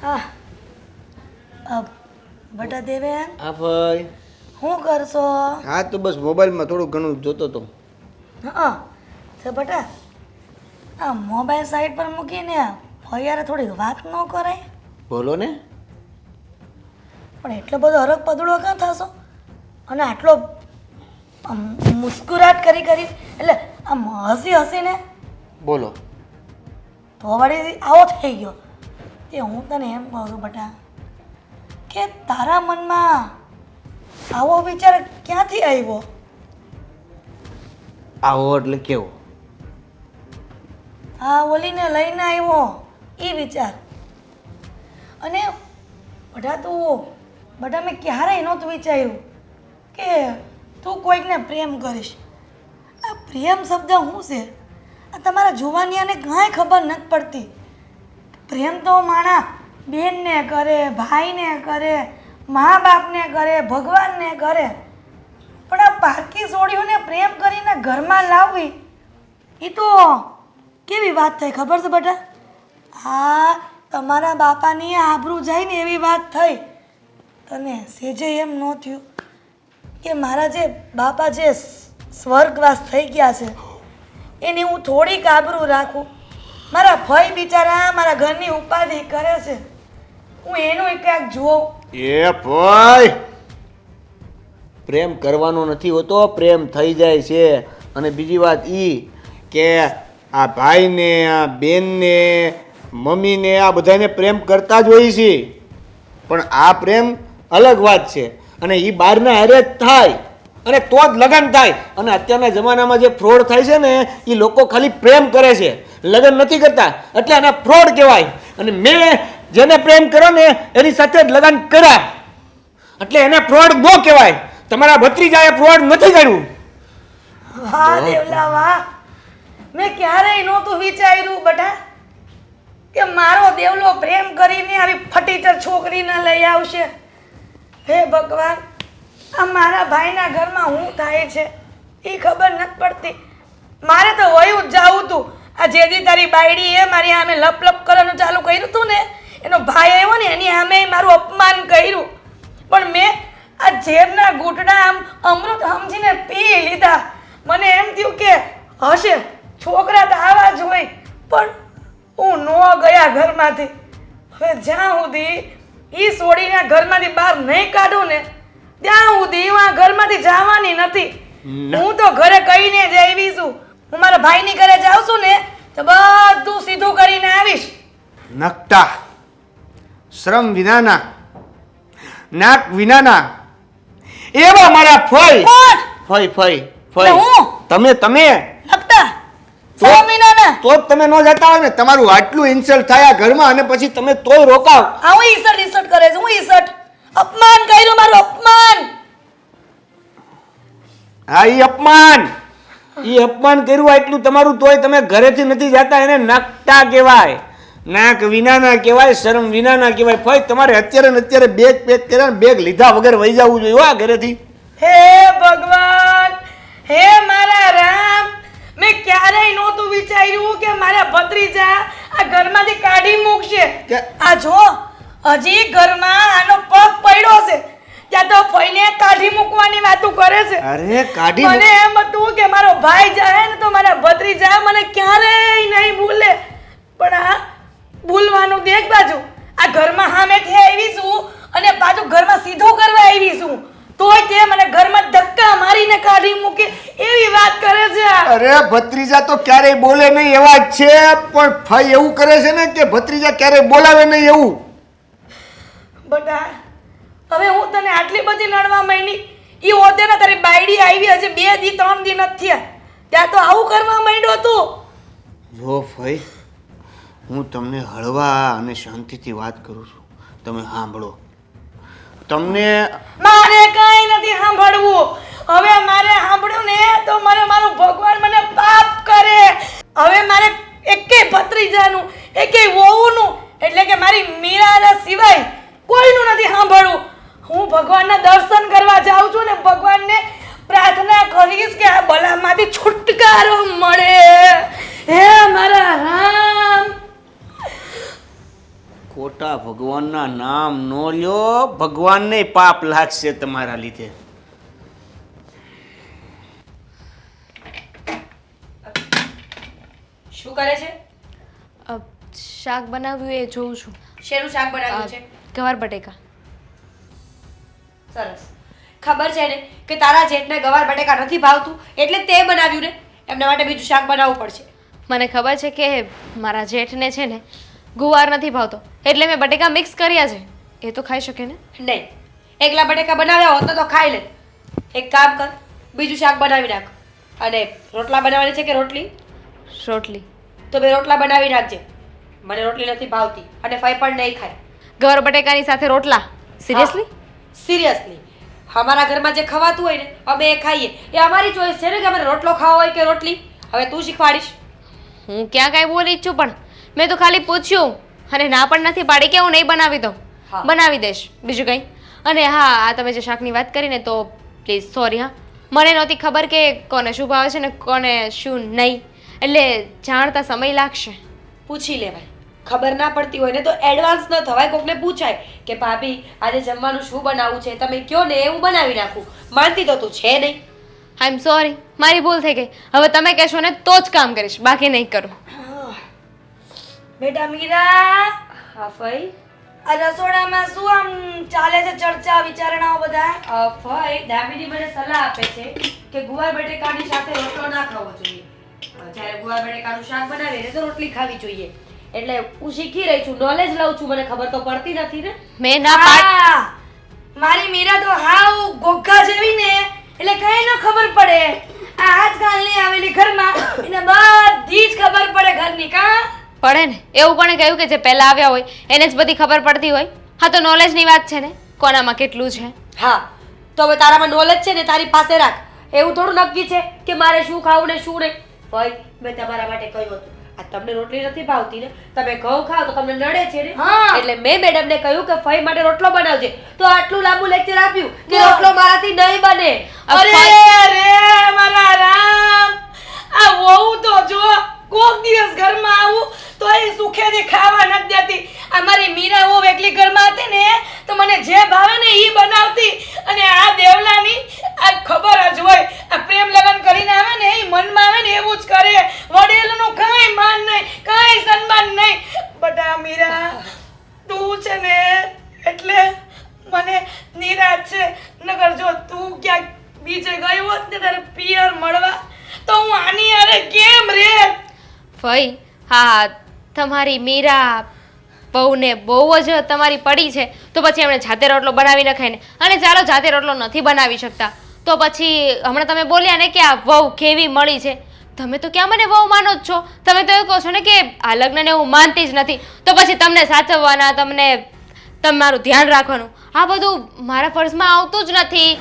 હા બટા દેવેન, હા ભાઈ. શું કરશો? હા તો બસ મોબાઈલમાં થોડું ઘણું જોતો હતો. હા તો બટા આ મોબાઈલ સાઈડ પર મૂકીને ફૈયારે થોડીક વાત ન કરાય? બોલો ને. પણ એટલો બધો હરક પદડો ક્યાં થશો? અને આટલો આમ મુસ્કુરાટ કરી કરી એટલે આમ હસી હસીને બોલો. તો વળી આવો થઈ ગયો. તે હું તને એમ કહું છું બટા કે તારા મનમાં આવો વિચાર ક્યાંથી આવ્યો? આવો એટલે કેવો? આ ઓલીને લઈને આવ્યો એ વિચાર. અને બટા મેં ક્યારેય નહોતું વિચાર્યું કે તું કોઈકને પ્રેમ કરીશ. આ પ્રેમ શબ્દ શું છે? આ તમારા જુવાનિયાને કાંઈ ખબર નથી પડતી. પ્રેમ તો માણા બેનને કરે, ભાઈને કરે, મા બાપને કરે, ભગવાનને કરે, પણ આ પારકી સોડીઓને પ્રેમ કરીને ઘરમાં લાવવી એ તો કેવી વાત થઈ ખબર છે બટા? હા તમારા બાપાની આબરૂ જાય ને એવી વાત થઈ. તને સેજે એમ ન થયું કે મારા જે બાપા જે સ્વર્ગવાસ થઈ ગયા છે એની હું થોડીક આબરૂ રાખું? મારા ભાઈ બિચારા મારા ઘરની ઉપાધિ કરે છે, હું એનું ક્યાંક જોઉં. એ ભાઈ, પ્રેમ કરવાનો નથી હોતો, પ્રેમ થઈ જાય છે. અને બીજી વાત ઈ કે આ ભાઈને, આ બેનને, મમ્મીને, આ બધાને પ્રેમ કરતા જ હોય છે, પણ આ પ્રેમ અલગ વાત છે. અને એ બહારના હારે જ થાય અને તો જ લગ્ન થાય. અને અત્યારના જમાનામાં જે ફ્રોડ થાય છે ને એ લોકો ખાલી પ્રેમ કરે છે, લગ્ન નથી કરતા, એટલે આને ફ્રોડ કહેવાય. અને મેં જેને પ્રેમ કર્યો ને એની સાથે જ લગ્ન કર્યા, એટલે એને ફ્રોડ ન કહેવાય. તમારા ભત્રીજાએ ફ્રોડ નથી કર્યું. વાહ દેવલા વાહ, મેં ક્યારેય નહોતું વિચાર્યું બટા કે મારો દેવલો પ્રેમ કરીને આવી ફટીચર છોકરીને લઈ આવશે. હે ભગવાન, આ મારા ભાઈના ઘરમાં શું થાય છે એ ખબર નથી પડતી. મારે તો વયું જ જાવું હતું. આ જેદી તારી બાયડીએ મારી સામે લપ લપ કરવાનું ચાલુ કર્યું હતું ને, એનો ભાઈ આવ્યો ને એની સામે મારું અપમાન કર્યું, પણ મેં આ ઝેરના ઘૂંટડા આમ અમૃત સમજીને પી લીધા. મને એમ થયું કે હશે છોકરા તો આવા જ હોય, પણ હું ન ગયા ઘરમાંથી. હવે જ્યાં સુધી એ છોડીને ઘરમાંથી બહાર નહીં કાઢું ને ત્યાં સુધી હું આ ઘરમાંથી જવાની નથી. હું તો ઘરે કહીને જ આવી છું. હું મારા ભાઈની ઘરે જાઉં છું ને તો બધું સીધું કરીને આવીશ. નકટા શ્રમ વિનાના નાક વિનાના એવા મારા ફઈ કોણ? ફઈ ફઈ એટલે ફઈ હું? તમે નકટા સ્વામીનાના તો જ તમે ન જતા હોય ને તમારું આટલું ઇન્સલ્ટ થાય આ ઘરમાં અને પછી તમે તોય રોકાવ. હું ઈસટ કરે છે. હું ઈસટ અપમાન કર્યું, મારું અપમાન. હા ઈ અપમાન કર્યું આટલું તમારું તોય તમે ઘરેથી નથી જતા એને નકટા કહેવાય, નાક વિનાના કહેવાય, શરમ વિનાના કહેવાય. ફઈ તમારે અત્યારે ને અત્યારે બેગ પેક કર્યા ને બેગ લીધા વગર વહી જવું જોઈએ આ ઘરેથી. હે ભગવાન, હે મારા રામ, મેં ક્યારેય નહોતું વિચાર્યું કે મારા ભત્રીજા આ ઘરમાંથી કાઢી મૂકશે. કે- આ જો હજી ઘરમાં આનો પગ પડ્યો છે ત્યાં તો ફઈને કાઢી મૂકવાની વાતો કરે છે. અરે કાઢી મને એમ હતું કે મારો ભાઈ જાય ને તો મારા ભત્રીજા મને ક્યારેય નહીં ભૂલે, પણ આ ભૂલવાનું દેખ બાજુ. આ ઘરમાં સામેથી આવી છું અને પાછું ઘરમાં સીધું કરવા આવી છું, તોય તે મને ઘરમાં ધક્કા મારીને કાઢી મૂકે એવી વાત કરે છે આ. અરે ભત્રીજા તો ક્યારેય બોલે નહીં એવા જ છે, પણ ફઈ એવું કરે છે ને કે ભત્રીજા ક્યારેય બોલાવે નહીં એવું. બટા હવે હું તને આટલી બધી નડવા માંડી, ઈ હોતે ને તારી બાયડી આવી હજી 2 દી 3 દી નથી થયા ત્યાં તો આવું કરવા માંડ્યો તું. જો ફઈ હું તમને હળવા અને શાંતિથી વાત કરું છું, તમે સાંભળો. તમને મારે કઈ નથી સાંભળવું. હવે મારે સાંભળ્યું ને તો મારું ભગવાન મને પાપ કરે. હવે મારે એકેય ભત્રીજાનું એકેય વહુનું એટલે કે મારી મીરાના સિવાય કોઈનું નથી સાંભળવું. હું ભગવાનના દર્શન કરવા જાઉં છું ને ભગવાનને પ્રાર્થના કરીશ કે આ બલામાંથી છુટકારો મળે. હે મારા રામ. ખોટા ભગવાનના નામ નો લ્યો, ભગવાનને પાપ લાગશે તમારા લીધે. શું કરે છે? શાક બનાવ્યું એ જોઉં છું. શેનું શાક બનાવ્યું છે? ગવાર બટેકા. સરસ. ખબર છે ને કે તારા જેઠને ગવાર બટેકા નથી ભાવતું એટલે તે બનાવ્યું ને, એમના માટે બીજું શાક બનાવવું પડશે. મને ખબર છે કે મારા જેઠને છે ને ગુવાર નથી ભાવતો એટલે મેં બટેકા મિક્સ કર્યા છે. એ તો ખાઈ શકે ને? નહીં, એકલા બટેકા બનાવ્યા હોત તો ખાઈ લે. એક કામ કર, બીજું શાક બનાવી નાખ. અને રોટલા બનાવવાની છે કે રોટલી? રોટલી. તો બે રોટલા બનાવી નાખજે. મને રોટલી નથી ભાવતી અને ફઈ પણ નહીં ખાય. ગવાર બટેકાની સાથે રોટલા? સિરિયસલી? સિરિયસલી. અમારા ઘરમાં જે ખવાતું હોય ને અમે એ ખાઈએ. એ અમારી ચોઈસ છે ને કે અમારે રોટલો ખાવો હોય કે રોટલી. હવે તું શીખવાડીશ. હું ક્યાં કાંઈ બોલી જ છું, પણ મેં તો ખાલી પૂછ્યું અને ના પણ નથી પાડી કે હું નહીં બનાવી દઉં. હા. બનાવી દઈશ, બીજું કંઈ. અને હા, આ તમે જે શાકની વાત કરીને તો પ્લીઝ સોરી. હા, મને નહોતી ખબર કે કોને શું ભાવે છે ને કોને શું નહીં, એટલે જાણતા સમય લાગશે. પૂછી લેવાય. ખબર ના પડતી હોય ને તો એડવાન્સ ન થવાય, કોકને પૂછાય કે ભાભી આજે જમવાનું શું બનાવવું છે, તમે કયો ને એવું બનાવી નાખું. માનતી તો તું છે નહીં. આઈ એમ સોરી, મારી ભૂલ થઈ ગઈ. હવે તમે કહેશો ને તો જ કામ કરીશ, બાકી નહીં કરું. બેટા મીરા, હા ફઈ. આ રસોડામાં શું આમ ચાલે છે ચર્ચા વિચારણાઓ બધા? ફઈ દામિની મને સલાહ આપે છે કે ગુવાર બટેકાની સાથે રોટલો ના ખાવો જોઈએ. જ્યારે ગુવાર બટેકાનું શાક બનાવીએ ને તો રોટલી ખાવી જોઈએ. એટલે હું શીખી રહી છું, નોલેજ લઉં છું, મને ખબર તો પડતી નથી ને. મેં ના પાડ હા, મારી મીરા તો હાવ ગોગા જેવી ને એટલે કઈ ન ખબર પડે. આ આજકાલની આવેલી ઘરમાં એને બધી જ ખબર પડે ઘરની. કા પડે ને? એવું કોણે કહ્યું કે જે પહેલા આવ્યા હોય એને જ બધી ખબર પડતી હોય? હા, તો નોલેજની વાત છે ને, કોનામાં કેટલું છે. હા, તો હવે તારામાં નોલેજ છે ને તારી પાસે રાખ. એવું થોડું નક્કી છે કે મારે શું ખાવું ને શું નહીં. ભાઈ મેં તમારા માટે કહ્યું હતું આ તમને રોટલી નથી ભાવતી ને, તમે ઘઉં ખાઓ તો તમને નડે છે ને, હા. એટલે મેં મેડમને કહ્યું કે ફઈ માટે રોટલો બનાવજે. તો આટલું લાંબુ લેક્ચર આપ્યું કે રોટલો મારાથી નહીં બને. અરે મારા રામ, આ વહુ તો જો કોક દિવસ ઘરમાં આવું તો એ સુખેથી ખાવા નથી દેતી. આ મારી મીરા વહુ એકલી ઘરમાં હતી ને તો મને જે ભાવે ને ઈ બનાવતી, અને આ દેવલાની આ ખબર જ હોય આ પ્રેમ લગન કરીને આવે ને એ મનમાં આવે ને એવું જ કરે. વડીલનું કાંઈ માન નહીં, કાંઈ સન્માન નહીં. બટા મીરા તું છે ને એટલે મને નિરાશ છે. નગર જો તું ક્યાંક બીજે ગયો હોત ને તારે પિયર મળવા તો હું આની અરે કેમ રે. ફઈ, હા તમારી મીરા બહુને બહુ જ તમારી પડી છે તો પછી એમણે જાતે રોટલો બનાવી નખાય ને. અને ચાલો જાતે રોટલો નથી બનાવી શકતા તો પછી હમણાં તમે બોલ્યા ને કે આ વહુ કેવી મળી છે, તમે તો ક્યાં મને વહુ માનો જ છો. તમે તો એવું કહો છો ને કે આ લગ્નને હું માનતી જ નથી, તો પછી તમને સાચવવાના, તમારું ધ્યાન રાખવાનું આ બધું મારા ફર્જમાં આવતું જ નથી.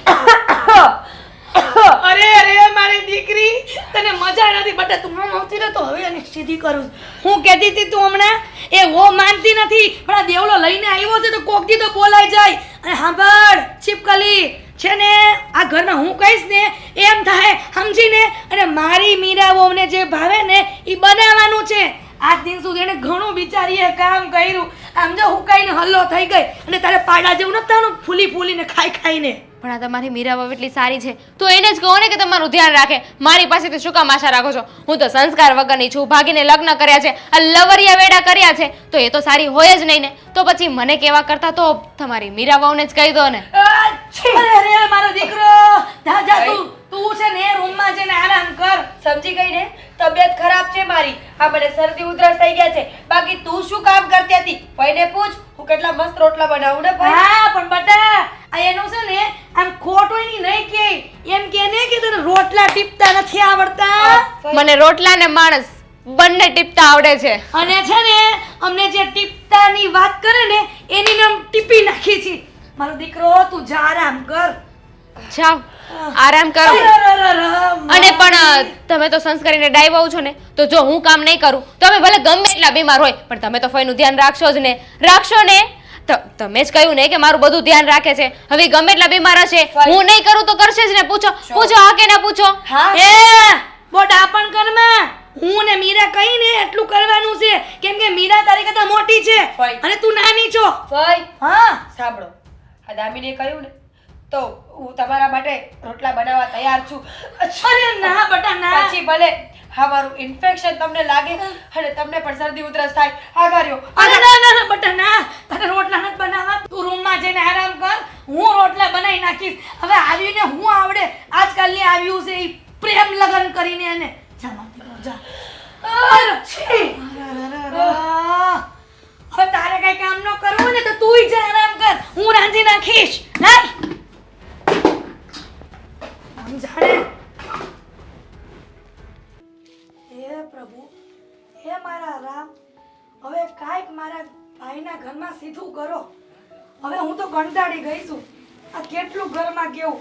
અરે અરે મારી દીકરી, તને મજા નથી બટા, તું આમ આવતી રહે તો હવે એને સીધી કરું. હું કહેતી હતી તું હમણાં એ વો માનતી નથી, પણ આ દેવલો લઈને આવ્યો છે તો કોક દી તો બોલાઈ જાય. અને સાંભળ છીપકલી, છે ને આ ઘરમાં હું કહીશ ને એમ થાય સમજીને, અને મારી મીરા વહુને જે ભાવે ને એ બનાવવાનું છે. આજ દિન સુધી એને ઘણું વિચારીએ કામ કર્યું, આમ જો હુકાઈને હલ્લો થઈ ગઈ, અને તારે પાડા જેવું નથી થવાનું ફૂલી ફૂલીને ખાઈ ખાઈને. પણ આ તમારી મીરા બહુ એટલી સારી છે તો એને જ કહો ને કે તમારું ધ્યાન રાખે. મારી પાસેથી શું કામ આશા રાખો છો? હું તો સંસ્કાર વગરની છું, ભાગીને લગ્ન કર્યા છે, આ લવરિયા વેડા કર્યા છે, તો એ તો સારી હોય જ નહીં ને. તો પછી મને કેવા કરતા તો તમારી મીરા વહુને જ કહી દો ને. અરે મારો દીકરો, જા તું છે ને રૂમમાં જઈને આરામ કર. સમજી ગઈ ને? તબિયત ખરાબ છે મારી, આ મને શરદી ઉધરસ થઈ ગયા છે. બાકી તું શું કામ કરતી હતી? ભાઈને પૂછ, હું કેટલા મસ્ત રોટલા બનાવું ને ભાઈ. હા પણ બટા, આ એનું છે ને આમ ખોટ હોય ની નહીં કે એમ કે ને કે તને રોટલા ટીપતા નથી આવડતા. મને રોટલા ને માણસ બંને ટીપતા આવડે છે. અને છે ને અમને જે ટીપતાની વાત કરે ને એની નામ ટીપી નાખી છે. મારો દીકરો તું જા આરામ કર. જાઓ આરામ કરો. અને પણ તમે તો સંસ્કારીને ડાયવા છો ને, તો જો હું કામ નહીં કરું તો અમે ભલે ગમે એટલા બીમાર હોય પણ તમે તો ફઈનું ધ્યાન રાખશો જ ને. રાખશો ને? તમે જ કહ્યું ને કે મારું બધું ધ્યાન રાખે છે. હવે ગમે એટલા બીમાર હશે, હું નહીં કરું તો કરશે જ ને. પૂછો હા કે ના પૂછો. એ બોડા પણ કરમાં હું ને મીરા કહીને એટલું કરવાનું છે, કેમ કે મીરા તારી કરતા મોટી છે અને તું નાની છો. ભાઈ હા સાંભળો, આ દામીને કહ્યું ને તો હું તમારા માટે રોટલા બનાવવા તૈયાર છું. અરે ના બટા ના. પછી ભલે હા મારું ઇન્ફેક્શન તમને લાગે અને તમને પણ શરદી ઉધરસ થાય. આગાર્યો અરે ના ના ના બટા ના, તારે રોટલા નથી બનાવવા. તું રૂમમાં જઈને આરામ કર, હું રોટલા બનાવી નાખીશ. હવે આવીને હું આવડે આજકાલની આવ્યું છે ઈ પ્રેમ લગન કરીને એને. જા માતી જા. અરે છી. હવે તારે કઈ કામ ન કરવું ને તો તુંય જા આરામ કર, હું રાંધી નાખીશ. લાય આમ જાણે. હે પ્રભુ, હે મારા રામ, હવે કાંઈક મારા ભાઈના ઘરમાં સીધું કરો. હવે હું તો કંટાળી ગઈ છું. આ કેટલું ઘરમાં કેવું,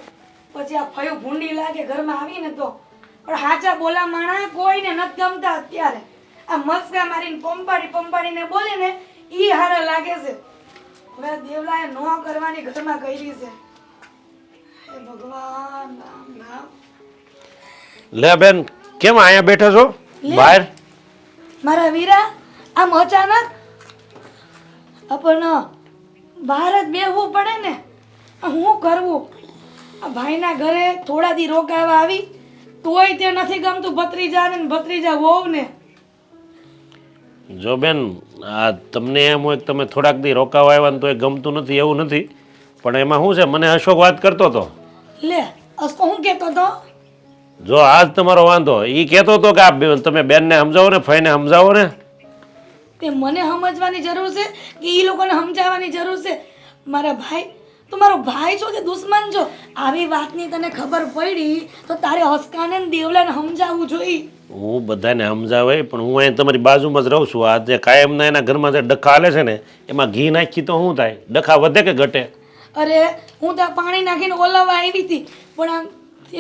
પછી આ ફયું ભૂંડી લાગે ઘરમાં આવીને તો. પણ હાચા બોલા માણા કોઈને નથી ગમતા અત્યારે. આ મસ્કા મારીને પંપાડીને બોલે ને ઈ હારા લાગે છે. હવે દેવલાએ નો કરવાની ઘરમાં કરી છે. હે ભગવાન, રામ રામ. લે બેન, કેમ અહીંયા બેઠા છો લે. બહાર? મારા વીરા આમ અચાનક પણ બહાર જ બેહવું પડે ને, હું કરવું. આ ભાઈના ઘરે થોડા દી રોકાવા આવી તોય તે નથી ગમતું ભત્રીજાને ને ભત્રીજા વહુને. જો બેન, આ તમને એમ હોય કે તમે થોડાક દી રોકાવા આવ્યા ને તો એ ગમતું નથી એવું નથી, પણ એમાં શું છે, મને અશોક વાત કરતો હતો. લે અસકો હું કહેતો તો? જો આજ તમારો વાંધો, એ કહેતો હતો કે આ તમે બેનને સમજાવો ને, ફઈને સમજાવો ને. તે મને સમજવાની જરૂર છે કે એ લોકોને સમજાવવાની જરૂર છે? મારા ભાઈ, તું મારો ભાઈ છો કે દુશ્મન છો? આવી વાતની તને ખબર પડી તો તારે હસકાને ને દેવલાને સમજાવવું જોઈએ. હું બધાને સમજાવે, પણ હું અહીં તમારી બાજુમાં જ રહું છું. આ જે કાયમના એના ઘરમાં જે ડખા હાલે છે ને, એમાં ઘી નાખી તો શું થાય? ડખા વધે કે ઘટે? અરે હું ત્યાં પાણી નાખીને ઓલાવવા આવી હતી, પણ આમ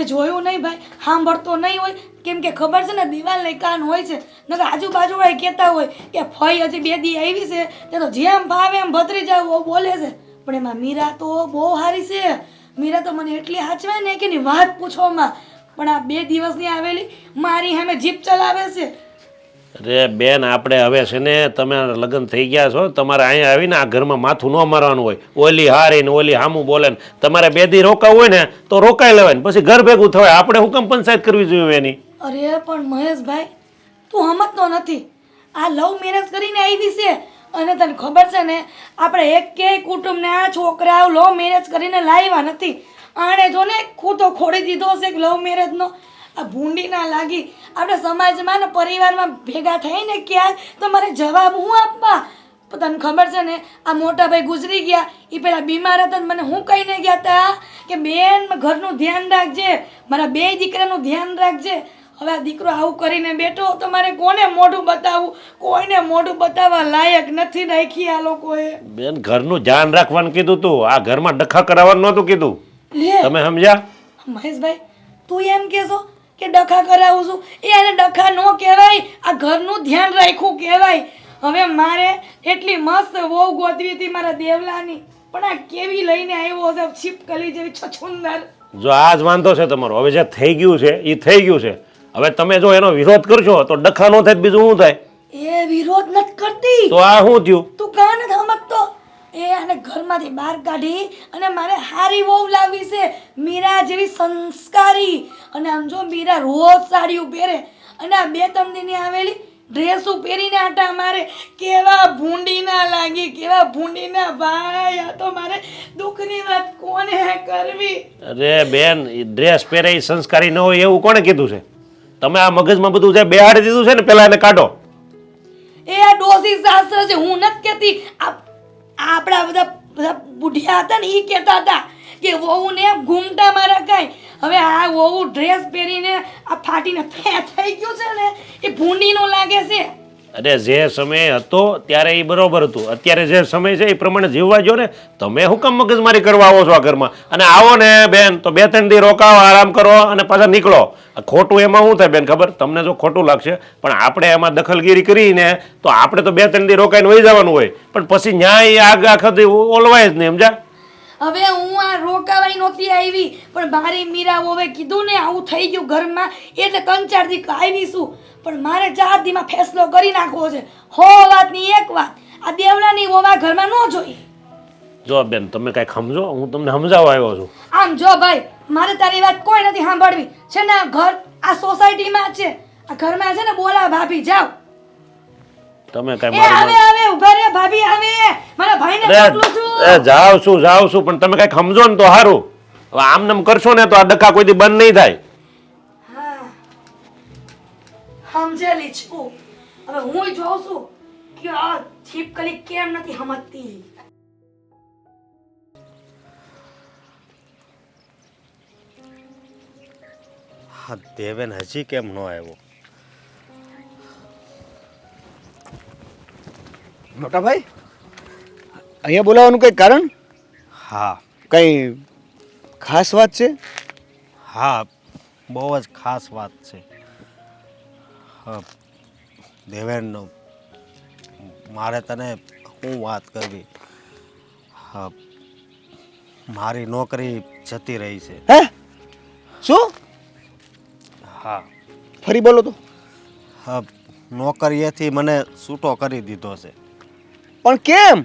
એ જોયું નહીં ભાઈ, સાંભળતો નહીં હોય. કેમ કે ખબર છે ને દિવાલને કાન હોય છે, નકર આજુબાજુવાળા કહેતા હોય કે ફઈ હજી 2 દી આવી છે તે તો જેમ ભાવે એમ ભત્રીજા બોલે છે. પણ એમાં મીરા તો બહુ સારી છે. મીરા તો મને એટલી હાચવે ને કે ની વાત પૂછવામાં. પણ આ 2 દિવસની આવેલી મારી સામે જીપ ચલાવે છે. અરે બેન, આપણે હવે છે ને, તમે લગ્ન થઈ ગયા છો, તમારે અહીંયા આવીને આ ઘરમાં માથું ન મારવાનું હોય. ઓલી હારી ને ઓલી હામું બોલે ને, તમારે 2 દી રોકાવું હોય ને તો રોકાઈ લેવાય ને પછી ઘર ભેગું થવાય. આપણે હું કેમ પંચાયત કરવી જોઈએ એની? અરે પણ મહેશભાઈ, તું સમજતો નથી. આ લવ મેરેજ કરીને આવી છે અને તને ખબર છે ને, આપણે એકેય કુટુંબને આ છોકરાઓ લવ મેરેજ કરીને લાવ્યા નથી. આણે જો ને ખૂતો ખોડી દીધો છે લવ મેરેજનો. આ ભૂંડી ના લાગી આપણે સમાજમાં ને પરિવારમાં ભેગા થઈને ક્યાંક તો મારે જવાબ હું આપવા પણ તને ખબર છે ને આ મોટા ભાઈ ગુજરી ગયા એ પેલા બીમાર હતા ને મને હું કહીને ગયા હતા કે બેન ઘરનું ધ્યાન રાખજે મારા બે દીકરાનું ધ્યાન રાખજે હવે આ દીકરો આવું કરીને બેઠો તો મારે કોને મોઢું બતાવવું કોઈને મોઢું બતાવવા લાયક નથી રાખી આ લોકોએ બેન ઘરનું ધ્યાન રાખવાનું કીધું તું આ ઘરમાં ડખા કરાવવાનું નહોતું કીધું લે તમે સમજ્યા મહેશભાઈ તું એમ કહેશો કે ડખા કરાવું છું એ આને ડખા ન કહેવાય આ ઘરનું ધ્યાન રાખવું કહેવાય હવે મારે એટલી મસ્ત વહુ ગોતવી હતી મારા દેવલાની પણ આ કેવી લઈને આવ્યો છે છીપકલી જેવી છછુંદર જો આ જ વાંધો છે તમારો હવે જે થઈ ગયું છે એ થઈ ગયું છે હવે તમે જો એનો વિરોધ કરશો તો ડખા નો થાય તો બીજું શું થાય એ વિરોધ નથી કરતી તો આ શું થયું તું કાં નથી સમજતો એ આને ઘરમાંથી બહાર કાઢી અને મારે હારી વહુ લાવવી છે મીરા જેવી સંસ્કારી અને આમ જો મીરા રોજ સાડીઓ પહેરે અને આ બે ત્રણ દિને આવેલી ડ્રેસો પહેરીને આટા મારે કેવા ભૂંડી ના લાગી કેવા ભૂંડી ના ભાઈ આ તો મારે દુઃખની વાત કોને કરવી અરે બેન એ ડ્રેસ પહેરે એ સંસ્કારી ન હોય એવું કોણે કીધું છે તમે આ મગજમાં બધું જે બેહાડી દીધું છે ને પેલા એને કાઢો એ આ ડોસી શાસ્ત્ર છે હું નથી કહેતી આપણા બધા બધા બુઢિયા હતા ને એ કહેતા હતા કે વહુને ઘૂમટા મારા કાંઈ હવે આ વહુ ડ્રેસ પહેરીને આ ફાટીને થઈ ગયું છે ને એ ભૂંડીનું લાગે છે અરે જે સમય હતો ત્યારે એ બરોબર હતું અત્યારે જે સમય છે એ પ્રમાણે જીવવા જો ને તમે શું કામ મગજમારી કરવા આવો છો આ ઘરમાં અને આવો ને બેન તો 2-3 દી રોકાવો આરામ કરો અને પાછા નીકળો આ ખોટું એમાં શું થાય બેન ખબર તમને જો ખોટું લાગશે પણ આપણે એમાં દખલગીરી કરીને તો આપણે તો 2-3 દી રોકાઈને વહી જવાનું હોય પણ પછી ન્યાય આગ આખા ઓલવાય જ નહીં સમજા હવે હું આ રોકાવાઈ નહોતી આવી પણ મારી મીરા હવે કીધું ને આવું થઈ ગયું ઘરમાં એટલે 3-4 દી આવીશું પણ મારે 4 દીમાં ફેસલો કરી નાખવો છે હો વાતની એક વાત આ દેવલાની વોવા ઘરમાં ન જોઈ જો બેન તમે કાંઈક સમજો હું તમને સમજાવવા આવ્યો છું આમ જો ભાઈ મારે તારી વાત કોઈ નથી સાંભળવી છે ને આ ઘર આ સોસાયટીમાં છે આ ઘરમાં છે ને બોલા ભાભી જાઓ તમે એ કાંઈ આવે આવે ઉભા રે ભાભી આવે મારા ભાઈને મોકલું છું જાવ છું પણ તમે કાંઈક સમજો ને તો સારું હવે આમ નામ કરશો ને તો આ ડખા કોઈથી બંધ નહીં થાય સમજેલી છું હવે હું જોઉં છું કે આ છીપકલી કેમ નથી સમજતી હા દેવેન હજી કેમ ન આવ્યો મોટા ભાઈ અહીંયા બોલાવવાનું કંઈ કારણ હા કંઈ ખાસ વાત છે હા બહુ જ ખાસ વાત છે હા દેવેન મારે તને શું વાત કરવી હા મારી નોકરી જતી રહી છે હે શું હા ફરી બોલો તો હા નોકરીએથી મને છૂટો કરી દીધો છે પણ કેમ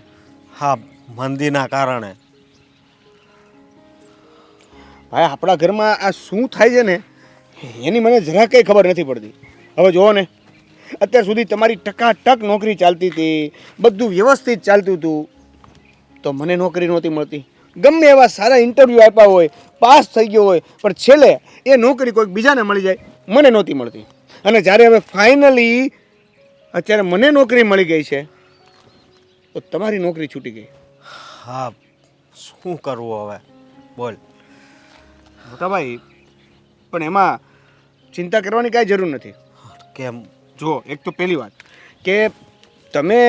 હા મંદીના કારણે ભાઈ આપણા ઘરમાં આ શું થાય છે ને એની મને જરા કંઈ ખબર નથી પડતી હવે જુઓ ને અત્યાર સુધી તમારી ટકાટક નોકરી ચાલતી હતી બધું વ્યવસ્થિત ચાલતું હતું તો મને નોકરી નહોતી મળતી ગમે એવા સારા ઇન્ટરવ્યૂ આપ્યા હોય પાસ થઈ ગયો હોય પણ છેલ્લે એ નોકરી કોઈક બીજાને મળી જાય મને નહોતી મળતી અને જ્યારે હવે ફાઇનલી અત્યારે મને નોકરી મળી ગઈ છે તો તમારી નોકરી છૂટી ગઈ હા શું કરવું હવે બોલ મોટાભાઈ પણ એમાં ચિંતા કરવાની કાંઈ જરૂર નથી કેમ જો એક તો પહેલી વાત કે તમે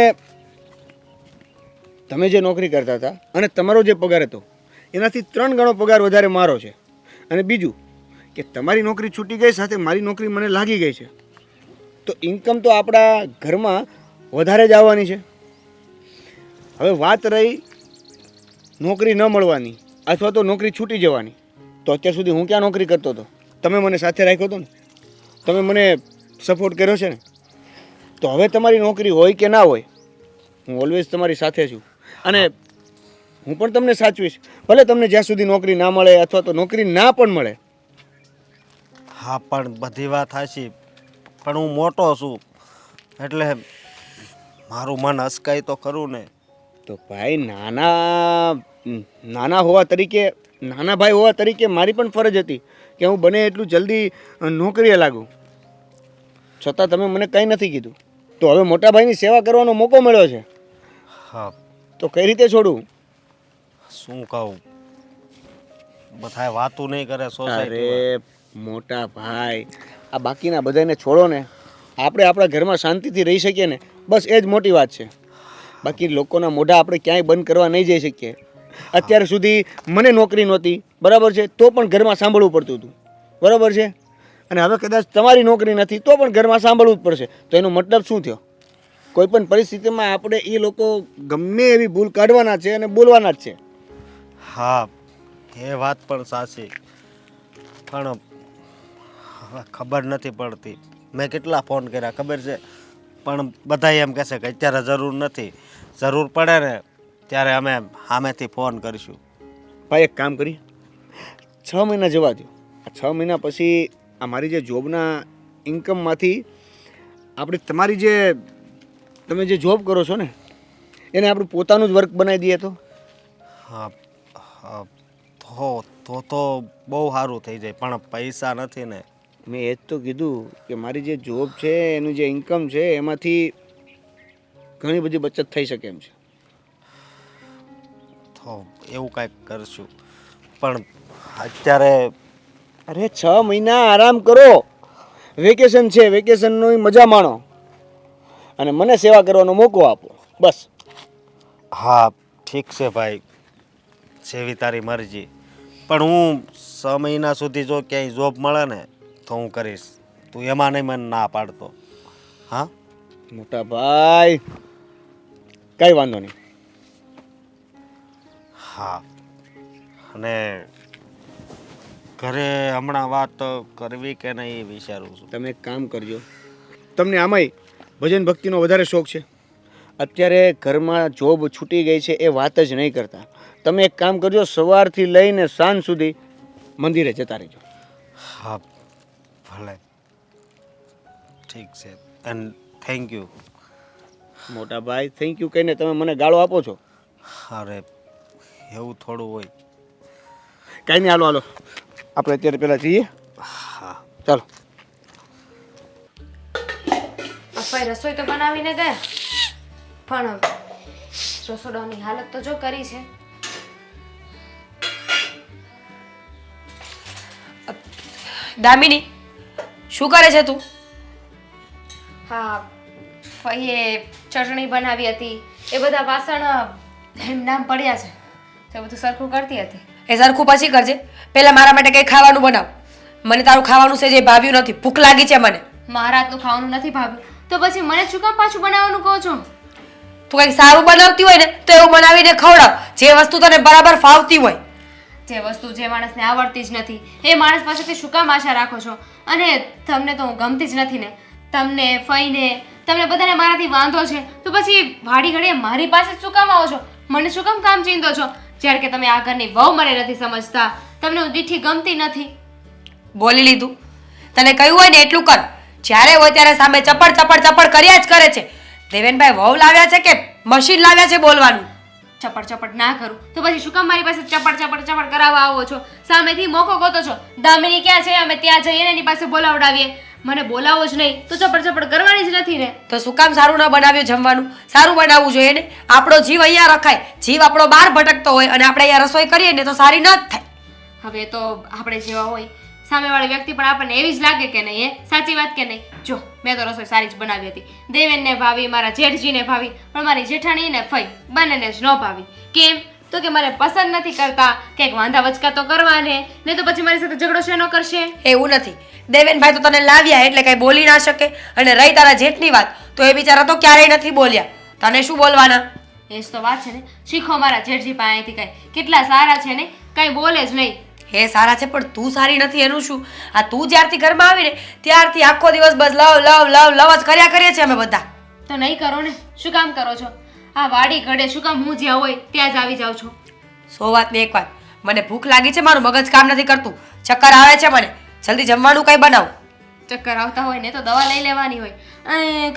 જે નોકરી કરતા હતા અને તમારો જે પગાર હતો એનાથી 3 ગણો પગાર વધારે મારો છે અને બીજું કે તમારી નોકરી છૂટી ગઈ સાથે મારી નોકરી મને લાગી ગઈ છે તો ઇન્કમ તો આપણા ઘરમાં વધારે જ આવવાની છે હવે વાત રહી નોકરી ન મળવાની અથવા તો નોકરી છૂટી જવાની તો અત્યાર સુધી હું ક્યાં નોકરી કરતો હતો તમે મને સાથે રાખ્યો હતો ને તમે મને સપોર્ટ કર્યો છે ને તો હવે તમારી નોકરી હોય કે ના હોય હું ઓલવેઝ તમારી સાથે છું અને હું પણ તમને સાચવીશ ભલે તમને જ્યાં સુધી નોકરી ના મળે અથવા તો નોકરી ના પણ મળે હા પણ બધી વાત હાચી પણ હું મોટો છું એટલે મારું મન હસકાય તો ખરું ને તો ભાઈ નાના હોવા તરીકે નાના ભાઈ હોવા તરીકે મારી પણ ફરજ હતી કે હું બને એટલું જલ્દી નોકરીએ લાગું. છતાં તમે મને કંઈ નથી કીધું. તો હવે મોટા ભાઈની સેવા કરવાનો મોકો મળ્યો છે, હા તો કઈ રીતે છોડું? શું કહું, બધાય વાતું નહીં કરે સોસાયટી. અરે મોટા ભાઈ, આ બાકીના બધાને છોડો ને, આપણે આપણા ઘરમાં શાંતિથી રહી શકીએ ને, બસ એ જ મોટી વાત છે. બાકી લોકોના મોઢા આપણે ક્યાંય બંધ કરવા નહીં જઈ શકીએ. અત્યાર સુધી મને નોકરી નહોતી, બરાબર છે, તો પણ ઘરમાં સાંભળવું પડતું હતું, બરાબર છે. અને હવે કદાચ તમારી નોકરી નથી તો પણ ઘરમાં સાંભળવું જ પડશે. તો એનો મતલબ શું થયો? કોઈ પણ પરિસ્થિતિમાં આપણે એ લોકો ગમે એવી ભૂલ કાઢવાના છે અને બોલવાના જ છે. હા એ વાત પણ સાચી, પણ હવે ખબર નથી પડતી. મેં કેટલા ફોન કર્યા ખબર છે, પણ બધા એમ કહેશે કે અત્યારે જરૂર નથી, જરૂર પડે ને ત્યારે અમે સામેથી ફોન કરીશું. ભાઈ એક કામ કરીએ, 6 મહિના જવા દો. આ 6 મહિના પછી અમારી જે જોબના ઇન્કમમાંથી આપણે તમારી જે તમે જે જોબ કરો છો ને એને આપણું પોતાનું જ વર્ક બનાવી દઈએ તો. હા હા, તો બહુ સારું થઈ જાય, પણ પૈસા નથી ને. મેં એ જ તો કીધું કે મારી જે જોબ છે એનું જે ઇન્કમ છે એમાંથી ઘણી બધી બચત થઈ શકે એમ છે. તો એવું કાંઈક કરશું, પણ અત્યારે અરે 6 મહિના આરામ કરો, વેકેશન છે, વેકેશનની મજા માણો અને મને સેવા કરવાનો મોકો આપો, બસ. હા ઠીક છે ભાઈ, જેવી તારી મરજી, પણ હું 6 મહિના સુધી જો ક્યાંય જોબ મળે ને તો હું કરીશ. તું એમાં નહીં મને ના પાડતો? હા મોટા ભાઈ કઈ વાંધો નહીં. હા, અને ઘરે હમણાં વાત કરવી કે નહીં એ વિચારું છું. તમે એક કામ કરજો, તમને આમાંય ભજન ભક્તિનો વધારે શોખ છે, અત્યારે ઘરમાં જોબ છૂટી ગઈ છે એ વાત જ નહીં કરતા. તમે એક કામ કરજો, સવારથી લઈને સાંજ સુધી મંદિરે જતા રહેજો. હા ભલે, ઠીક છે, એન્ડ થેન્ક યુ. મોટા ભાઈ થેન્ક યુ કહીને તમે મને ગાળો આપો છો. અરે એવું થોડું હોય. કાંઈ નહીં, હાલો હાલો આપણે અત્યારે પહેલાં જઈએ. હા ચાલો. પપ્પાએ રસોઈ તો બનાવીને ગયા, પણ રસોડાની હાલત તો જો કરી છે. દામિની, શું કરે છે તું? હા, ફઈએ ચટણી બનાવી હતી, એ બધા વાસણ એમ નામ પડ્યા છે, તો એ બધું સરખું કરતી હતી. એ સરખું પછી કરજે, પહેલા મારા માટે કંઈ ખાવાનું બનાવ. મને તારું ખાવાનું છે જે ભાવ્યું નથી, ભૂખ લાગી છે મને. મારા હાથનું ખાવાનું નથી ભાવ્યું તો પછી મને શું કામ પાછું બનાવવાનું કહો છો? તું કંઈક સારું બનાવતી હોય ને તો એવું બનાવીને ખવડાવ, જે વસ્તુ તને બરાબર ફાવતી હોય. જે વસ્તુ જે માણસને આવડતી જ નથી એ માણસ પાસેથી શું કામ આશા રાખો છો? અને તમને તો હું ગમતી જ નથી ને, તમને ફઈને તમને બધાને મારાથી વાંધો છે, તો પછી વાડી ઘડીએ મારી પાસે જ શું કામ આવો છો? મને શું કામ કામ ચીંધો છો? જ્યારે કે તમે આ ઘરની વહુ મને નથી સમજતા, તમને હું દીઠી ગમતી નથી. બોલી લીધું, તને કહ્યું હોય ને એટલું કર. જ્યારે હોય ત્યારે સામે ચપડ ચપડ ચપડ કર્યા જ કરે છે. દેવેનભાઈ વહુ લાવ્યા છે કે મશીન લાવ્યા છે બોલવાનું? ચપડ ચપડ ના કરું તો પછી શું કામ મારી પાસે ચપડ ચપડ ચપડ કરાવવા આવો છો? સામેથી મોકો ગોતો છો, દામિની ક્યાં છે, અમે ત્યાં જઈએ ને એની પાસે બોલાવડાવીએ. મને બોલાવો જ નહીં તો ચપડ ચપડ કરવાની જ નથી ને. તો શું કામ સારું ના બનાવ્યું જમવાનું? સારું બનાવવું જોઈએ ને. આપણો જીવ અહીંયા રખાય, જીવ આપણો બહાર ભટકતો હોય અને આપણે અહીંયા રસોઈ કરીએ ને તો સારી ન જ થાય. હવે તો આપણે જેવા હોય સામેવાળી વ્યક્તિ પણ આપણને એવી જ લાગે કે નહીં? સાચી વાત કે નહીં? જો મેં તો રસોઈ સારી જ બનાવી હતી, દેવેનને ભાવી, મારા જેઠજીને ભાવી, પણ મારી જેઠાણી ને ફઈ બંનેને જ ન ભાવી. કેમ? તો કે મને પસંદ નથી કરતા, કંઈક વાંધા વચકા તો કરવાને, નહીં તો પછી મારી સાથે ઝઘડો શેનો કરશે? એવું નથી, દેવેનભાઈ તો તને લાવ્યા એટલે કઈ બોલી ના શકે. અને રહી તારા જેઠની વાત, તો એ બિચારા તો ક્યારેય નથી બોલ્યા, તને શું બોલવાના? એ જ તો વાત છે ને, શીખો મારા જેઠજી પાસેથી કઈ. કેટલા સારા છે ને, કઈ બોલે જ નહીં. હે સારા છે પણ તું સારી નથી એનું શું? આ તું જ્યારથી ઘરમાં આવીને ત્યારથી આખો દિવસ બસ લવ લવ લવ લવ જ કર્યા કરીએ છીએ અમે બધા. તો નહીં કરો ને, શું કામ કરો છો? આ વાડી ઘડે શું કામ હું જ્યાં હોય ત્યાં જ આવી જાઉં છો? 100 વાત ને એક વાત, મને ભૂખ લાગી છે, મારું મગજ કામ નથી કરતું, ચક્કર આવે છે મને, જલ્દી જમવાનું કંઈ બનાવ. ચક્કર આવતા હોય ને તો દવા લઈ લેવાની હોય,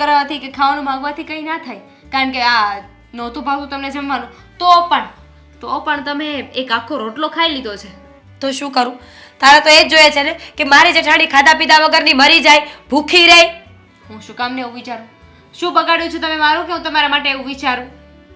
કરવાથી કે ખાવાનું માંગવાથી કંઈ ના થાય. કારણ કે આ નહોતું ભાવતું તમને જમવાનું તો પણ તો પણ તમે એક આખો રોટલો ખાઈ લીધો છે. તો શું કરું? તારે તો એ જ જોઈએ છે ને કે મારી જેઠાણી ખાધા પીધા વગરની મરી જાય, ભૂખી રહે. હું શું કામ ને એવું વિચારું? શું બગાડ્યું છે તમે મારું કે હું તમારા માટે એવું વિચારું?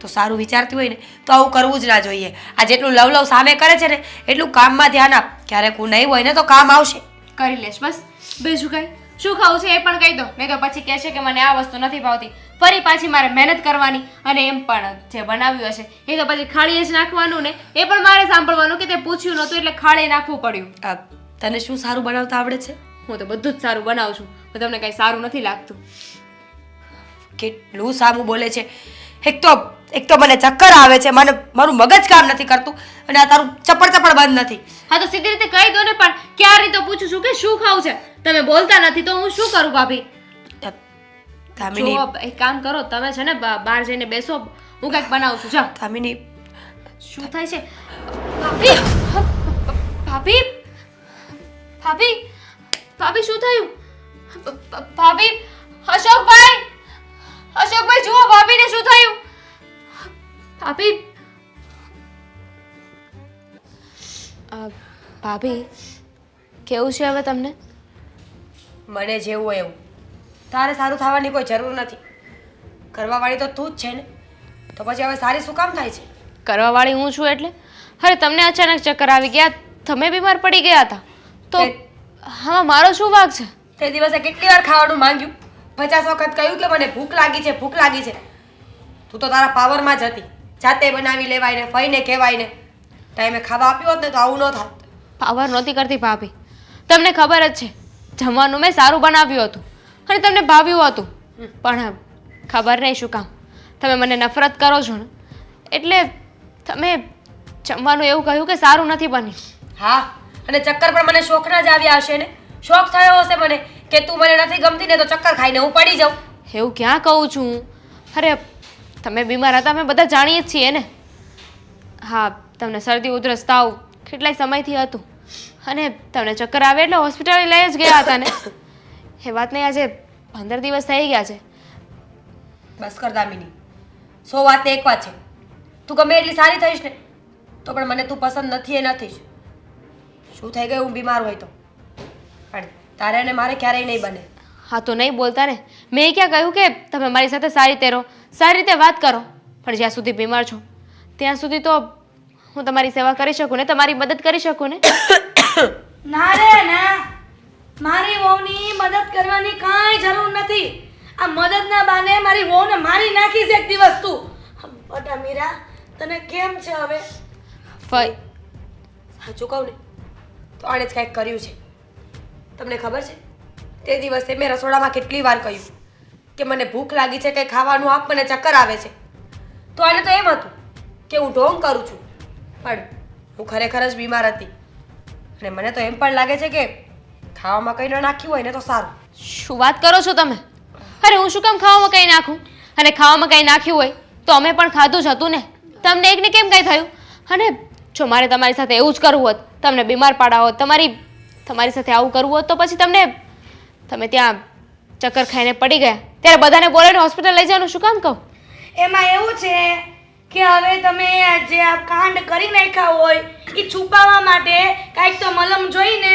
તો સારું વિચારતી હોય ને તો આવું કરવું જ ના જોઈએ. આ જેટલું લવ સામે કરે છે ને એટલું કામમાં ધ્યાન આપ. ક્યારેક હું નહીં હોય ને તો કામ આવશે. કરી લેશ બસ. બીજું કઈ શું ખાવું છે એ પણ કહી દો, નહીં તો પછી કહેશે કે મને આ વસ્તુ નથી ભાવતી. ફરી પાછી મારે મહેનત કરવાની, અને એમ પણ જે બનાવ્યું હશે એ તો પછી ખાડીએ જ નાખવાનું ને. એ પણ મારે સાંભળવાનું કે તે પૂછ્યું નહોતું એટલે ખાડીએ નાખવું પડ્યું. તને શું સારું બનાવતા આવડે છે? હું તો બધું જ સારું બનાવું છું, પણ તમને કંઈ સારું નથી લાગતું. કેટલું સામું બોલે છે. એક તો મને ચક્કર આવે છે, મારું મગજ કામ નથી કરતું, અને આ તારું ચપડ બંધ નથી. હા તો સીધી રીતે કહી દો ને, પણ ક્યારે રીતે પૂછું છું કે શું ખાવું છે, તમે બોલતા નથી તો હું શું કરું ભાભી? ધામિની, જો એક કામ કરો, તમે છે ને બહાર જઈને બેસો, હું કંઈક બનાવું છું. જાઓ. ધામિની, શું થાય છે ભાભી? ભાભી ભાભી ભાભી શું થયું? ભાભી, અશોકભાઈ જુઓ ભાભીને શું થયું? ભાભી ભાભી કેવું છે હવે તમને? મને જેવું હોય એવું. તારે સારું થવાની કોઈ જરૂર નથી. કરવાવાળી તો તું જ છે ને, તો પછી હવે સારી શું કામ થાય છે? કરવાવાળી હું છું એટલે? અરે તમને અચાનક ચક્કર આવી ગયા, તમે બીમાર પડી ગયા હતા તો હા મારો શું વાંક છે? તે દિવસે કેટલી વાર ખાવાનું માંગ્યું, 50 વખત કહ્યું કે મને ભૂખ લાગી છે, ભૂખ લાગી છે. તું તો તારા પાવરમાં જ હતી. જાતે બનાવી લેવાય ને, ફઈને કહેવાય ને. ટાઈમે ખાવા આપ્યું હોત ને તો આવું ન થાત. પાવર નહોતી કરતી ભાભી, તમને ખબર જ છે જમવાનું મેં સારું બનાવ્યું હતું અને તમને ભાવ્યું હતું, પણ ખબર નહીં શું કામ તમે મને નફરત કરો છો ને, એટલે તમે જમવાનું એવું કહ્યું કે સારું નથી બન્યું. હા, અને ચક્કર પણ મને શોખના જ આવ્યા હશે ને. શોખ થયો હશે મને કે તું મને નથી ગમતી ને તો ચક્કર ખાઈને હું પડી જાઉં. એવું ક્યાં કહું છું હું? અરે તમે બીમાર હતા અમે બધા જાણીએ જ છીએ ને. હા, તમને શરદી ઉધરસ તાવ કેટલાય સમયથી હતું, અને તમને ચક્કર આવે એટલે હોસ્પિટલે લઈ જ ગયા હતા ને. એ વાત નહીં, આજે 15 દિવસ થઈ ગયા છે. બસ કર દામિની, 100 વાત ને એક વાત છે. તું ગમે એટલી સારી થઈશ ને તો પણ મને તું પસંદ નથી. એ નથી જ. શું થઈ ગયું હું બીમાર હોય તો? પણ તારે અને મારે ક્યારેય નહીં બને. હા તો નહીં બોલતા ને. મેં ક્યાં કહ્યું કે તમે મારી સાથે સારી રીતે રહો, સારી રીતે વાત કરો, પણ જ્યાં સુધી બીમાર છો ત્યાં સુધી તો હું તમારી સેવા કરી શકું ને, તમારી મદદ કરી શકું ને. ના રે ના, મારી વહુની મદદ કરવાની કાંઈ જરૂર નથી. આ મદદના બાને મારી વહુને મારી નાખીશ એક દિવસ તું. બટા મીરા, તને કેમ છે હવે? ફઈ સાચું કહું ને તો આણે જ કાંઈક કર્યું છે. તમને ખબર છે તે દિવસે મેં રસોડામાં કેટલી વાર કહ્યું કે મને ભૂખ લાગી છે, કંઈ ખાવાનું આપ, મને ચક્કર આવે છે. તો આને તો એમ હતું કે હું ઢોંગ કરું છું, પણ હું ખરેખર જ બીમાર હતી. અને મને તો એમ પણ લાગે છે કે ખાવામાં કંઈ ન નાખ્યું હોય ને તો સારું. શું વાત કરો છો તમે? અરે હું શું કામ ખાવામાં કંઈ નાખું? અને ખાવામાં કંઈ નાખ્યું હોય તો અમે પણ ખાધું જ હતું ને. તમને એકને કેમ કંઈ થયું? અને જો મારે તમારી સાથે એવું જ કરવું હોત, તમને બીમાર પાડા હોત, તમારી સાથે આવું કરવું હોત તો પછી તમે ત્યાં ચક્કર ખાઈને પડી ગયા ત્યારે બધાને બોલાવીને હોસ્પિટલ લઈ જવાનું શું કામ કહું? એમાં એવું છે કે હવે તમે જે આ કાંડ કરી નાખ્યા હોય એ છુપાવવા માટે કાંઈક તો મલમ જોઈને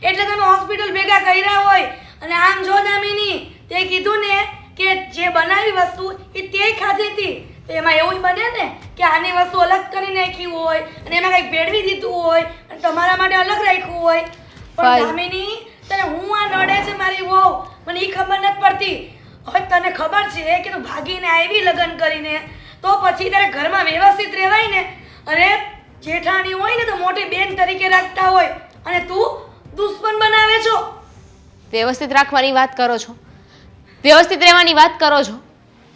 એટલે તમે હોસ્પિટલ ભેગા કર્યા હોય. અને આમ જો દામિની, તે કીધું ને કે જે બનાવી વસ્તુ એ તે ખાધી હતી, તો એમાં એવું બને ને કે આની વસ્તુ અલગ કરી નાખી હોય અને એમાં કંઈક ભેળવી દીધું હોય અને તમારા માટે અલગ રાખ્યું હોય. પણ દામિની, તને હું આ નડે છે મારી વહુ, મને એ ખબર નથી પડતી. હવે તને ખબર છે કે તું ભાગીને આવી લગ્ન કરીને, તો પછી તારે ઘરમાં વ્યવસ્થિત રહેવાય ને. અને જેઠાણી હોય ને તો મોટી બેન તરીકે રાખતા હોય અને તું દુશ્મન બનાવે છો. વ્યવસ્થિત રાખવાની વાત કરો છો, વ્યવસ્થિત રહેવાની વાત કરો છો,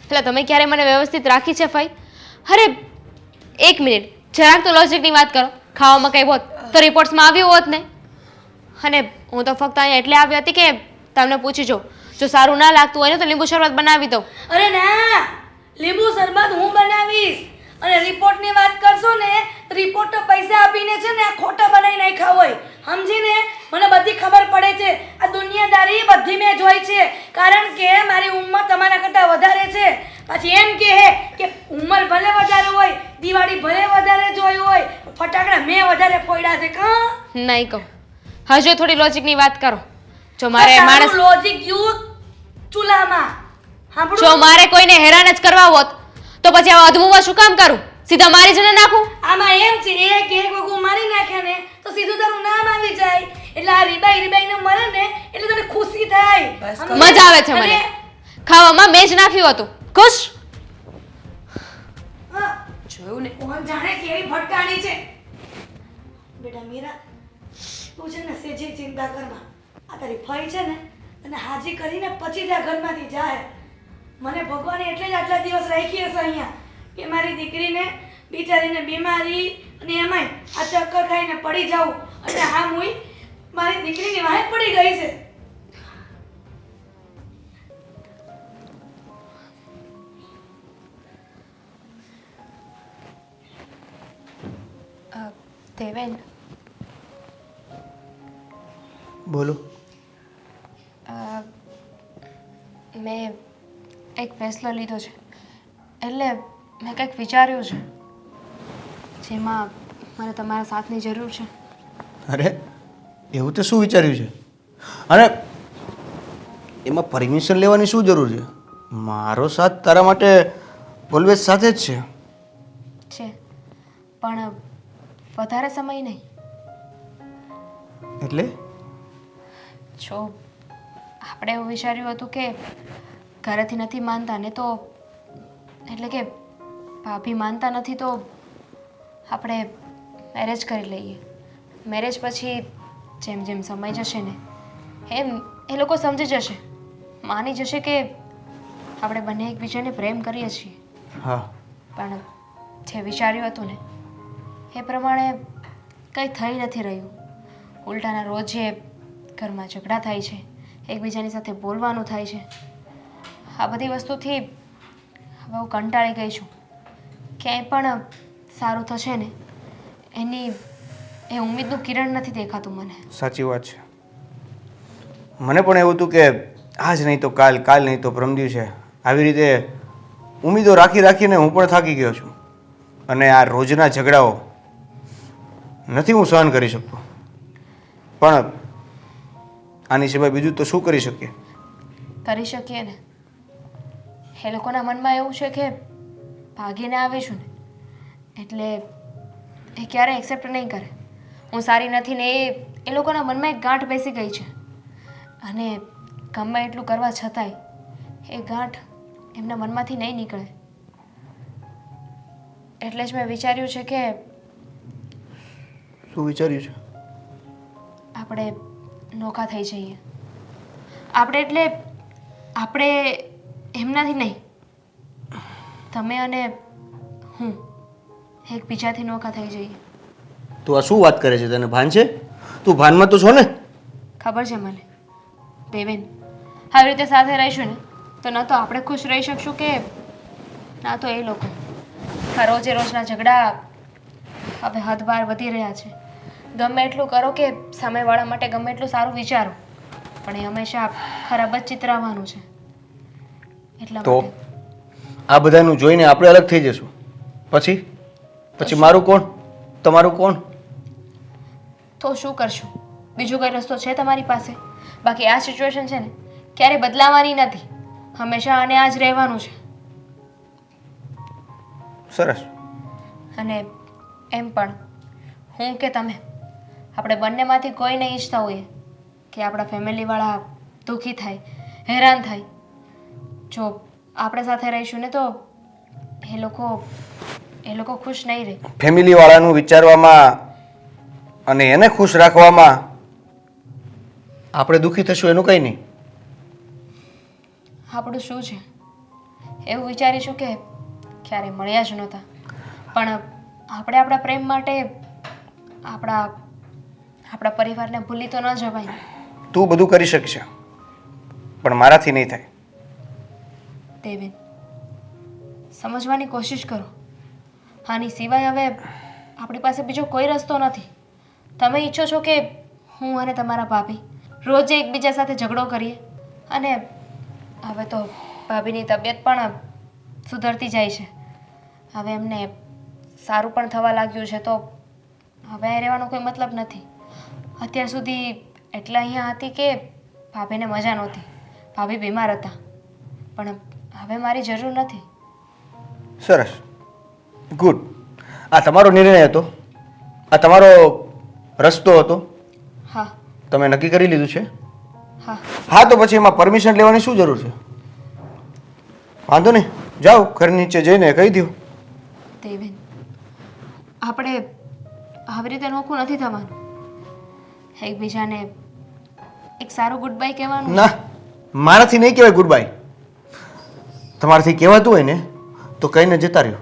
એટલે તમે ક્યારે મને વ્યવસ્થિત રાખી છે ફઈ? અરે એક મિનિટ, જરાક તો લોજિકની વાત કરો. ખાવામાં કંઈ હોત તો રિપોર્ટ્સમાં આવ્યું હોત ને. અને હું તો ફક્ત અહીંયા એટલે આવી હતી કે તમને પૂછી જો સારું ના લાગતું હોય ને તો લીંબુ શરબત બનાવી દઉં. અરે ના, લીંબુ શરબત હું બનાવીશ. અને રિપોર્ટની વાત કરશો ને, રિપોર્ટ તો પૈસા આપીને છે ને આ ખોટા બનાવી નાખ્યા હોય, સમજીને? મને બધી ખબર પડે છે. આ દુનિયાદારી બધી મેં જોઈ છે, કારણ કે મારી ઉંમર તમારા કરતાં વધારે છે. પછી એમ કહે કે ઉંમર ભલે વધારે હોય દિવાળી ભલે વધારે જોઈ હોય ફટાકડા મેં વધારે ફોડ્યા છે કા નહીં કહું. હજુ થોડી લોજિકની વાત કરો. જો મારે માણસ લોજિક યુ ચૂલામાં સાંભળો જો મારે કોઈને હેરાન જ કરવા હોત તો પછી આવા અધમુમાં શું કામ કરું? સીધા મારી જ ન નાખું. આમાં એમ છે એક વગુ મારી નાખે ને તો સીધું તારું નામ આવી જાય એટલે આ રીબાઈ ને મરે ને એટલે તને ખુશી થાય મજા આવે છે મને. ખાવામાં મેં જ નાખ્યું હતું. ખુશ? હા, જોયું ને કોણ જાણે કેવી ભટકાણી છે બેટા મીરા તું છે ને સેજે ચિંતા કરમાં આ તારી ફઈ છે ને તને હાજી કરીને પછી ત્યાં ઘરમાંથી જાય મને ભગવાને એટલે જ આટલા દિવસ રાખી હશે અહીંયા કે મારી દીકરીને બિચારીને બીમારી અને એમાંય આ ચક્કર ખાઈને પડી જાઉં અને હા હું મારી દીકરીની વાહે પડી ગઈ છે દેવેન, બોલો. મેં એક ફેસલો લીધો છે એટલે મેં કંઈક વિચાર્યું છે જેમાં મને તમારા સાથની જરૂર છે. અરે એવું તે શું વિચાર્યું છે? અને એમાં પરમિશન લેવાની શું જરૂર છે? મારો સાથ તારા માટે ઓલવેઝ સાથે જ છે. છે પણ વધારે સમય નહીં. એટલે જો આપણે એવું વિચાર્યું હતું કે ઘરેથી નથી માનતા ને તો એટલે કે ભાભી માનતા નથી તો આપણે મેરેજ કરી લઈએ. મેરેજ પછી જેમ જેમ સમય જશે ને એમ એ લોકો સમજી જશે, માની જશે કે આપણે બંને એકબીજાને પ્રેમ કરીએ છીએ. હા, પણ જે વિચાર્યું હતું ને એ પ્રમાણે કંઈ થઈ નથી રહ્યું. ઉલટાના રોજે ઘરમાં ઝઘડા થાય છે, એકબીજાની સાથે બોલવાનું થાય છે. આ બધી વસ્તુથી હવે હું કંટાળી ગઈ છું. ક્યાંય પણ સારું થશે ને એની એ ઉમ્મીદનું કિરણ નથી દેખાતું મને. સાચી વાત છે. મને પણ એવું હતું કે આજ નહીં તો કાલ, કાલ નહીં તો પરમ દિવસે, આવી રીતે ઉમેદો રાખી રાખીને હું પણ થાકી ગયો છું. અને આ રોજના ઝઘડાઓ નથી હું સહન કરી શકતો. પણ આની સિવાય બીજું તો શું કરી શકીએ? કરી શકીએ ને. એ લોકોના મનમાં એવું છે કે ભાગીને આવીશું ને એટલે એ ક્યારેય એક્સેપ્ટ નહીં કરે. હું સારી નથી ને એ લોકોના મનમાં એક ગાંઠ બેસી ગઈ છે અને ગમે એટલું કરવા છતાંય એ ગાંઠ એમના મનમાંથી નહીં નીકળે. એટલે જ મેં વિચાર્યું છે કે શું વિચાર્યું છે? આપણે નોખા થઈ જઈએ. આપણે એટલે આપણે એમનાથી નહીં, તમે અને હું એકબીજાથી નોખા થઈ જઈએ. તું આ શું વાત કરે છે? તને ભાન છે? તું ભાનમાં તો છો ને? ખબર છે મને દેવેન, આવી રીતે સાથે રહીશું ને તો ન તો આપણે ખુશ રહી શકશું કે ના તો એ લોકો. આ રોજે રોજના ઝઘડા હવે હદ બહાર વધી રહ્યા છે. ગમે એટલું કરો કે સામેવાળા માટે ગમે એટલું સારું વિચારો પણ એ હંમેશા ખરાબ જ ચિતરાવાનું છે. એટલા તો માટે આ બધાનું જોઈને આપણે અલગ થઈ જશું. પછી પછી મારું કોણ, તમારું કોણ? તો શું કરશું? બીજો કઈ રસ્તો છે તમારી પાસે? બાકી આ સિચ્યુએશન છે ને ક્યારે બદલાવાની નથી, હંમેશા આને આ જ રહેવાનું છે. સરસ. અને એમ પણ હું કે તમે આપણે બંનેમાંથી કોઈ નહીં ઈચ્છતા હોઈએ કે આપણા ફેમિલીવાળા દુઃખી થાય, હેરાન થાય. જો આપણે સાથે રહીશું ને તો એ લોકો ખુશ નહીં રહે. ફેમિલીવાળાનું વિચારવામાં અને એને ખુશ રાખવામાં આપણે દુઃખી થશું એનું કંઈ નહીં. આપણું શું છે એવું વિચારીશું કે ક્યારે મળ્યા જ નહોતા પણ આપણે આપણા પ્રેમ માટે આપણા પરિવારને ભૂલી તો ન જવાય. તું બધું કરી શકશે પણ મારાથી નહીં થાય. દેવેન, સમજવાની કોશિશ કરો. આની સિવાય હવે આપણી પાસે બીજો કોઈ રસ્તો નથી. તમે ઈચ્છો છો કે હું અને તમારા ભાભી રોજ એકબીજા સાથે ઝઘડો કરીએ અને હવે તો ભાભીની તબિયત પણ સુધરતી જાય છે. હવે એમને સારું પણ થવા લાગ્યું છે તો હવે અહીં રહેવાનો કોઈ મતલબ નથી. અત્યાર સુધી એટલે અહીંયા હતી કે ભાભીને મજા નહોતી, ભાભી બીમાર હતા, પણ હવે મારી જરૂર નથી. સરસ, ગુડ. આ તમારો નિર્ણય હતો, આ તમારો રસ્તો હતો, હા તમે નક્કી કરી લીધું છે. હા હા, તો પછી એમાં પરમિશન લેવાની શું જરૂર છે? વાંધો નહીં, જાઓ ઘર નીચે જઈને કહી દો. દેવેન, આપણે આવી રીતે નોખું નથી થવાનું. એકબીજાને એક સારું ગુડ બાય કહેવાનું. ના, મારાથી નહીં કહેવાય ગુડ બાય. તમારાથી કહેવાતું હોય ને તો કહીને જતા રહ્યો.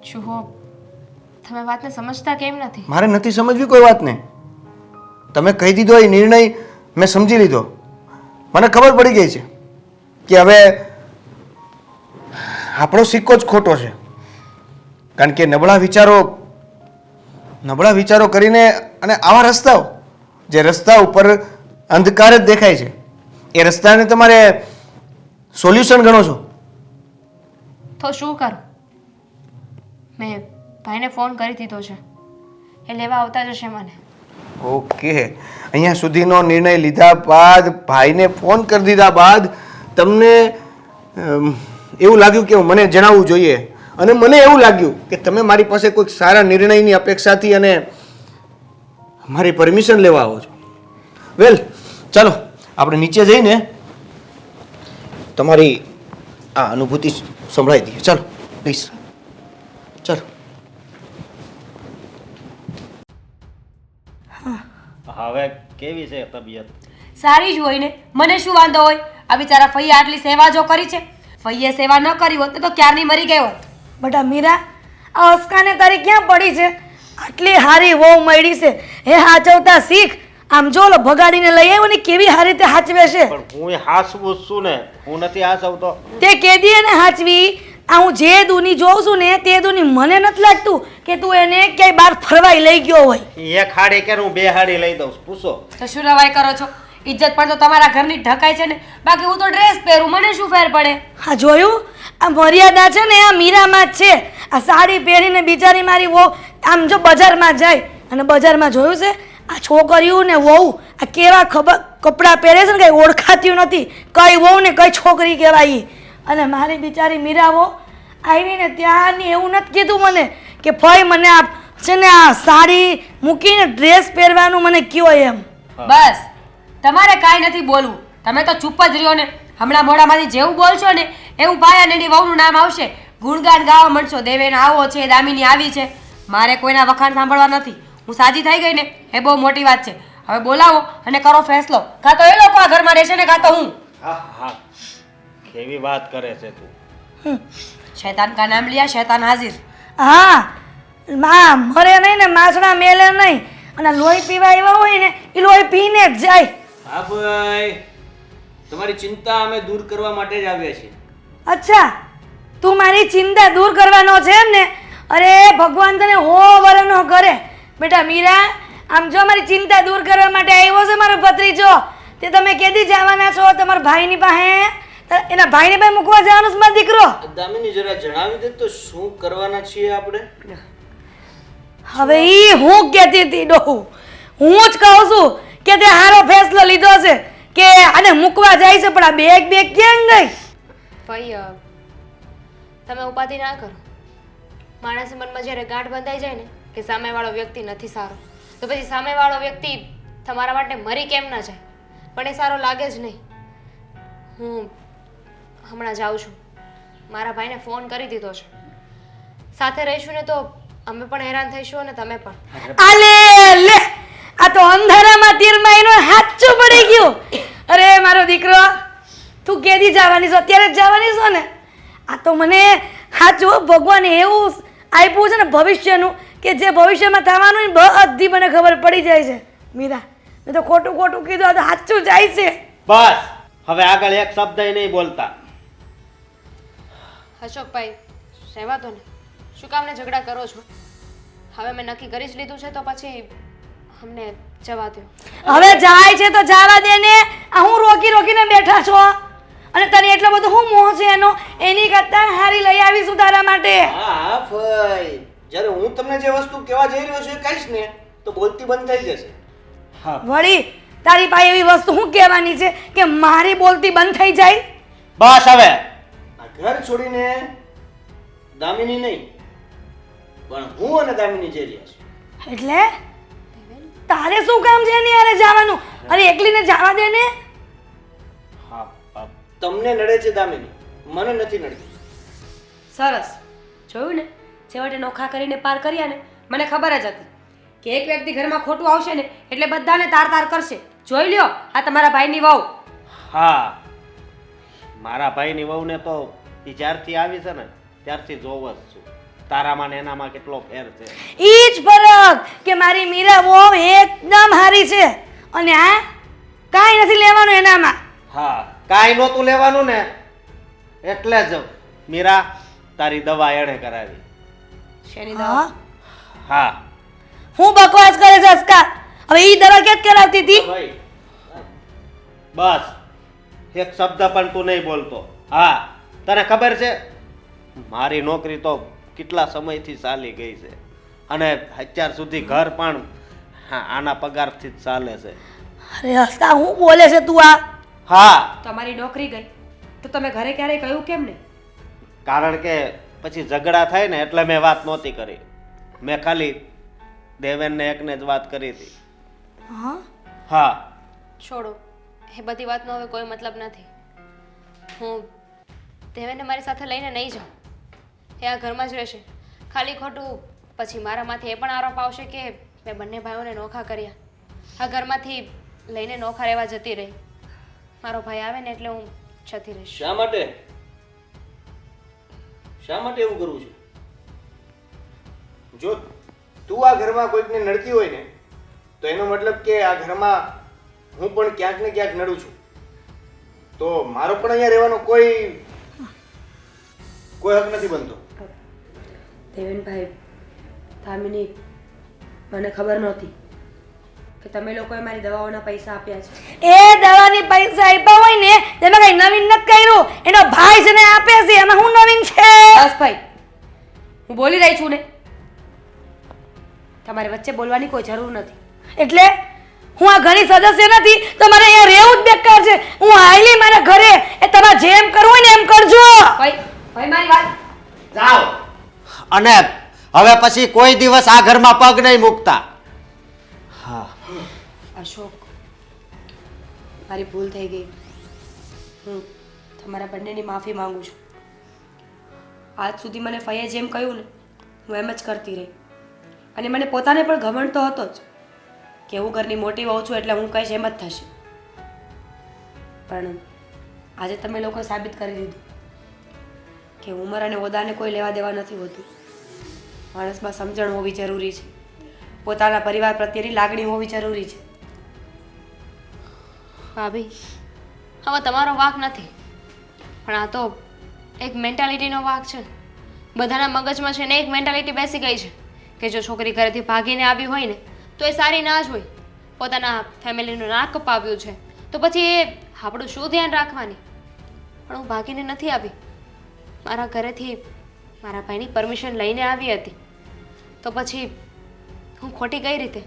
જુઓ, તમે વાતને સમજતા કેમ નથી? મારે નથી સમજવી કોઈ વાતને. તમે કહી દીધો એ નિર્ણય મેં સમજી લીધો. મને ખબર પડી ગઈ છે કે હવે આપણો સિક્કો જ ખોટો છે. કારણ કે નબળા વિચારો કરીને અને આવા રસ્તાઓ, જે રસ્તા ઉપર અંધકાર જ દેખાય છે, એ રસ્તાને તમારે સોલ્યુશન ગણો છો. તો શું કરું? મેં ભાઈને ફોન કરી દીધો છે, એ લેવા આવતા જશે મને. ઓકે, અહીંયા સુધીનો નિર્ણય લીધા બાદ, ભાઈને ફોન કરી દીધા બાદ તમને એવું લાગ્યું કે મને જણાવવું જોઈએ, અને મને એવું લાગ્યું કે તમે મારી પાસે કોઈક સારા નિર્ણયની અપેક્ષાથી અને મારી પરમિશન લેવા આવો છો. વેલ, ચાલો આપણે નીચે જઈને તમારી આ અનુભૂતિ સંભળાવી દઈએ. ચાલો પ્લીઝ, ચાલો. હવે કેવી છે તબિયત? સારી જ હોય ને, મને શું વાંધો હોય? આ બિચારા ફઈએ આટલી સેવા જો કરી છે, ફઈએ સેવા ન કરી હોત તો ક્યારની મરી ગઈ હોત. બટા મીરા, આ અસ્કાને તારી ક્યાં પડી છે? આટલી હારી વહુ મળી છે, હે હાચવતા શીખ. આમ જો લો ભગાડીને લઈ આવ્યો ને કેવી હારી રીતે હાચવે છે. પણ હું હાસવું જ છું ને, હું નથી હાસવતો. તે કેદી એને હાચવી. આ હું જે દૂની જોઉં છું ને તે દૂની મને નથી લાગતું કે તું એને ક્યાંય બહાર ફરવાઈ લઈ ગયો હોય. એક હાડી કે હું બે હાડી લઈ દઉં, પૂછો. તો શું રવાઈ કરો છો? ઇજ્જત પણ તો તમારા ઘરની ઢકાય છે ને, બાકી હું તો ડ્રેસ પહેરું, મને શું ફેર પડે? હા જોયું, આ મર્યાદા છે ને આ મીરામાં જ છે. આ સાડી પહેરીને બિચારી મારી વહુ આમ જો બજારમાં જાય, અને બજારમાં જોયું છે આ છોકરીઓ ને વહુ આ કેવા કપડાં પહેરે છે ને કઈ ઓળખાતી નથી, કઈ વહુ ને કઈ છોકરી કહેવાય. અને મારી બિચારી મીરાવો આવીને ત્યાંની એવું નથી કીધું મને કે ભાઈ મને આ છે ને આ સાડી મૂકીને ડ્રેસ પહેરવાનું મને કયો એમ. બસ, તમારે કાંઈ નથી બોલવું, તમે તો ચૂપ જ રહ્યો ને. હમણાં મોઢામાંથી જેવું બોલશો ને એવું ભાઈ અને એની વહુનું નામ આવશે, ગુણગાન ગાવા માંડશો. દેવેન આવો છે, દામિની આવી છે. મારે કોઈના વખાણ સાંભળવા નથી. હું સાજી થઈ ગઈ ને એ બહુ મોટી વાત છે. હવે બોલાવો અને કરો ફેસલો. કાં તો એ લોકો આ ઘરમાં રહેશે ને કાં તો હું. હા હા, કેવી વાત કરે છે તું? શૈતાન કા નામ લિયા શૈતાન હાજિર. હા, મરે નહીં ને માસણા મેલે નહીં, અને લોહી પીવા એવા હોય ને એ લોહી પીને જ જાય. હા ભાઈ, તમારી ચિંતા અમે દૂર કરવા માટે જ આવ્યા છીએ. અચ્છા, તું મારી ચિંતા દૂર કરવાનો છે એમ ને? અરે ભગવાન તને હો વરનો કરે. બેટા મીરા, આમ જો મારી ચિંતા દૂર કરવા માટે આવ્યો છે મારો ભત્રીજો. તે તમે કેદી જવાના છો તમારા ભાઈની પાસે? એના ભાઈને પાસે મૂકવા જવાનો છે મારો દીકરો? દામિની જરા જણાવી દે તો શું કરવાના છીએ આપણે? હવે ઈ હું કહેતી હતી ડોહુ, હું જ કહું છું કે તે હારો ફેસલો લીધો છે કે આને મૂકવા જાય છે, પણ આ બેગ ક્યાં ગઈ? ભાઈ, તમે ઉપાધિ ના કરો. માણસ મનમાં જ્યારે ગાંઠ બંધાઈ જાય ને કે સામેવાળો વ્યક્તિ નથી સારો, તો પછી સામેવાળો વ્યક્તિ તમારા માટે મરી કેમ ના જાય, પણ એ સારો લાગે જ નહીં. હું હમણાં જાઉં છું, મારા ભાઈને ફોન કરી દીધો છે. સાથે રહીશું ને તો અમે પણ હેરાન થઈશું અને તમે પણ. આલે લે, આ તો અંધારામાં તીર માર્યો હાચું પડી ગયું. અરે મારો દીકરો, તું કેદી જવાની છો? અત્યારે જ જવાની છો ને? આ તો મને હાચું ભગવાને એવું આપ્યું છે ને ભવિષ્યનું કે જે ભવિષ્યમાં થવાનું ને બધી મને ખબર પડી જાય છે. મીરા, મેં તો ખોટું કીધું, આ તો સાચું જાય છે. બસ, હવે આગળ એક શબ્દ નહીં બોલતા. અશોકભાઈ, રહેવા દો ને, શું કામને ઝઘડા કરો છો? હવે મેં નક્કી કરી જ લીધું છે તો પછી અમને જવા દો. હવે જાય છે તો જવા દે ને. આ હું રોકીને બેઠા છો? અને તને એટલો બધો શું મોહ છે એનો? એની કરતાં હારી લઈ આવીશું તારા માટે. હા હા ભાઈ, જ્યારે હું તમને જે વસ્તુ કહેવા જઈ રહ્યો છું એ કહીશ ને તો બોલતી બંધ થઈ જશે. હા વળી તારી પાસે એવી વસ્તુ શું કહેવાની છે કે મારી બોલતી બંધ થઈ જાય? બસ હવે આ ઘર છોડીને દામિની નહીં, પણ હું અને દામિની જઈ રહ્યા છું. એટલે તારે શું કામ છે એની હારે જવાનું? અરે એકલીને જવા દે ને. હા તમને નડે છે દામિની, મને નથી નડતી. સરસ જોયું ને, છેવટે નોખા કરીને પાર કર્યા ને. મને ખબર જ હતી કે એક વ્યક્તિ ઘરમાં ખોટું આવશે ને એટલે બધાને તાર તાર કરશે. જોઈ લ્યો આ તમારા ભાઈની વહુ. હા, મારા ભાઈની વહુને તો ઈ જ્યારથી આવી છે ને ત્યારથી જોવ જ છું. તારામાં ને એનામાં કેટલો ફેર છે. ઈ જ ફરક કે મારી મીરા બહુ એકદમ હારી છે અને આ કાંઈ નથી લેવાનું એનામાં. હા, કાંઈ નહોતું લેવાનું ને એટલે જ મીરા તારી દવા એણે કરાવી. શેની હા દવા? હા, હું બકવાસ કરે છે અસ્કા? હવે ઈ દવા કેત કરાવતી હતી? ભાઈ બસ એક શબ્દ પણ તું નહીં બોલતો. હા, તને ખબર છે મારી નોકરી તો કેટલા સમયથી ચાલી ગઈ છે અને અત્યાર સુધી ઘર પણ આના પગારથી જ ચાલે છે. અરે અસ્કા હું બોલે છે તું આ? હા, તમારી નોકરી ગઈ તો તમે ઘરે ક્યારેય કહ્યું કેમ નહીં? કારણ કે પછી ઝઘડા થાય ને એટલે મેં વાત નહોતી કરી. મેં ખાલી દેવેનને એકને જ વાત કરી હતી. હા હા, છોડો એ બધી વાતનો હવે કોઈ મતલબ નથી. હું દેવેનને મારી સાથે લઈને નહીં જાઉં. એ આ ઘરમાં જ રહેશે. ખાલી ખોટું પછી મારામાંથી એ પણ આરોપ આવશે કે મેં બંને ભાઈઓને નોખા કર્યા. આ ઘરમાંથી લઈને નોખા રહેવા જતી રહી. મારો ભાઈ આવે ને એટલે હું જતી રહીશ. શા માટે? શા માટે એવું કરવું છે? જો તું આ ઘરમાં કોઈકને નડતી હોય ને તો એનો મતલબ કે આ ઘરમાં હું પણ ક્યાંક ને ક્યાંક નડું છું. તો મારો પણ અહીંયા રહેવાનો કોઈ હક નથી બનતો. દેવેનભાઈ, દામિની, મને ખબર નહોતી કે તમે લોકોએ મારી દવાઓના પૈસા આપ્યા છે. એ દવાની પૈસા આપ્યા હોય ને તેમાં કઈ નવીન નથી કર્યું. એનો ભાઈ છે ને આપે છે, એમાં હું નવીન છે? બસ ભાઈ, હું બોલી રહી છું ને, તમારે વચ્ચે બોલવાની કોઈ જરૂર નથી. એટલે હું આ ઘરની સદસ્ય નથી તો મારે અહીંયા રહેવું જ બેકાર છે. હું આયલી મારા ઘરે, એ તમારે જેમ કરવું હોય ને એમ કરજો. ભાઈ ભાઈ મારી વાત જાઓ. અને હવે પછી કોઈ દિવસ આ ઘરમાં પગ નહીં મૂકતા. હા, અશોક, મારી ભૂલ થઈ ગઈ. હું તમારા બંનેની માફી માંગુ છું. આજ સુધી મને ફઈએ જેમ કહ્યું ને હું એમ જ કરતી રહી અને મને પોતાને પણ ઘમંડ તો હતો જ કે હું ઘરની મોટી વહુ છું એટલે હું કહીશ એમ જ થશે. પણ આજે તમે લોકોએ સાબિત કરી દીધું કે ઉંમર અને હોદ્દાને કોઈ લેવા દેવા નથી હોતું. માણસમાં સમજણ હોવી જરૂરી છે. પોતાના પરિવાર પ્રત્યેની લાગણી હોવી જરૂરી છે. ભાભી, હવે તમારો વાંક નથી, પણ આ તો એક મેન્ટાલિટીનો વાંક છે. બધાના મગજમાં છે ને એક મેન્ટાલિટી બેસી ગઈ છે કે જો છોકરી ઘરેથી ભાગીને આવી હોય ને તો એ સારી ના જ હોય. પોતાના ફેમિલીનું નાક કપાવ્યું છે તો પછી એ આપણું શું ધ્યાન રાખવાની? પણ હું ભાગીને નથી આવી. મારા ઘરેથી મારા ભાઈની પરમિશન લઈને આવી હતી. તો પછી હું ખોટી કઈ રીતે?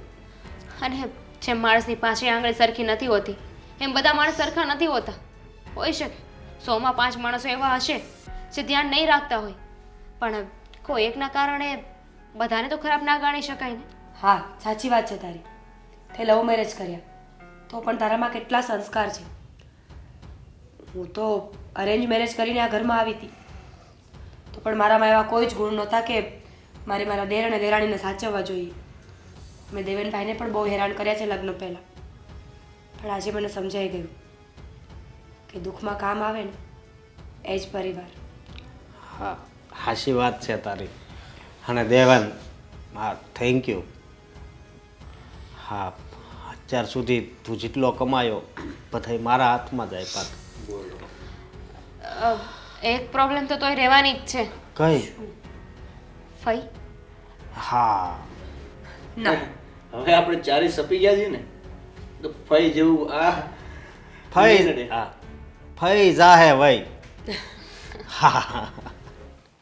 અને જેમ માણસની પાછી આંગળી સરખી નથી હોતી એમ બધા માણસ સરખા નથી હોતા. હોઈ શકે 100માં 5 માણસો એવા હશે જે ધ્યાન નહીં રાખતા હોય, પણ કોઈ એકના કારણે બધાને તો ખરાબ ના ગણી શકાય ને. હા, સાચી વાત છે તારી. તે લવ મેરેજ કર્યા તો પણ તારામાં કેટલા સંસ્કાર છે. હું તો અરેન્જ મેરેજ કરીને આ ઘરમાં આવી હતી તો પણ મારામાં એવા કોઈ જ ગુણ નહોતા કે મારે મારા દેર અને દેરાણીને સાચવવા જોઈએ. મેં દેવેનભાઈને પણ બહુ હેરાન કર્યા છે લગ્ન પહેલાં, પણ આજે મને સમજાઈ ગયું કે દુઃખમાં કામ આવે ને એ જ પરિવાર. હા, હાચી વાત છે તારી. અને દેવન, હા થેન્ક યુ. હા, અત્યાર સુધી તું જેટલો કમાયો બધાય મારા હાથમાં જ આપ્યા. એક પ્રોબ્લેમ તો તોય રહેવાની જ છે. કઈ? ફઈ, હા, ના, હવે આપણે ચારી સપી ગયા છીએ ને તો ફઈ જેવું આ થઈ નડે. હા, ફઈ જાહે ભાઈ હા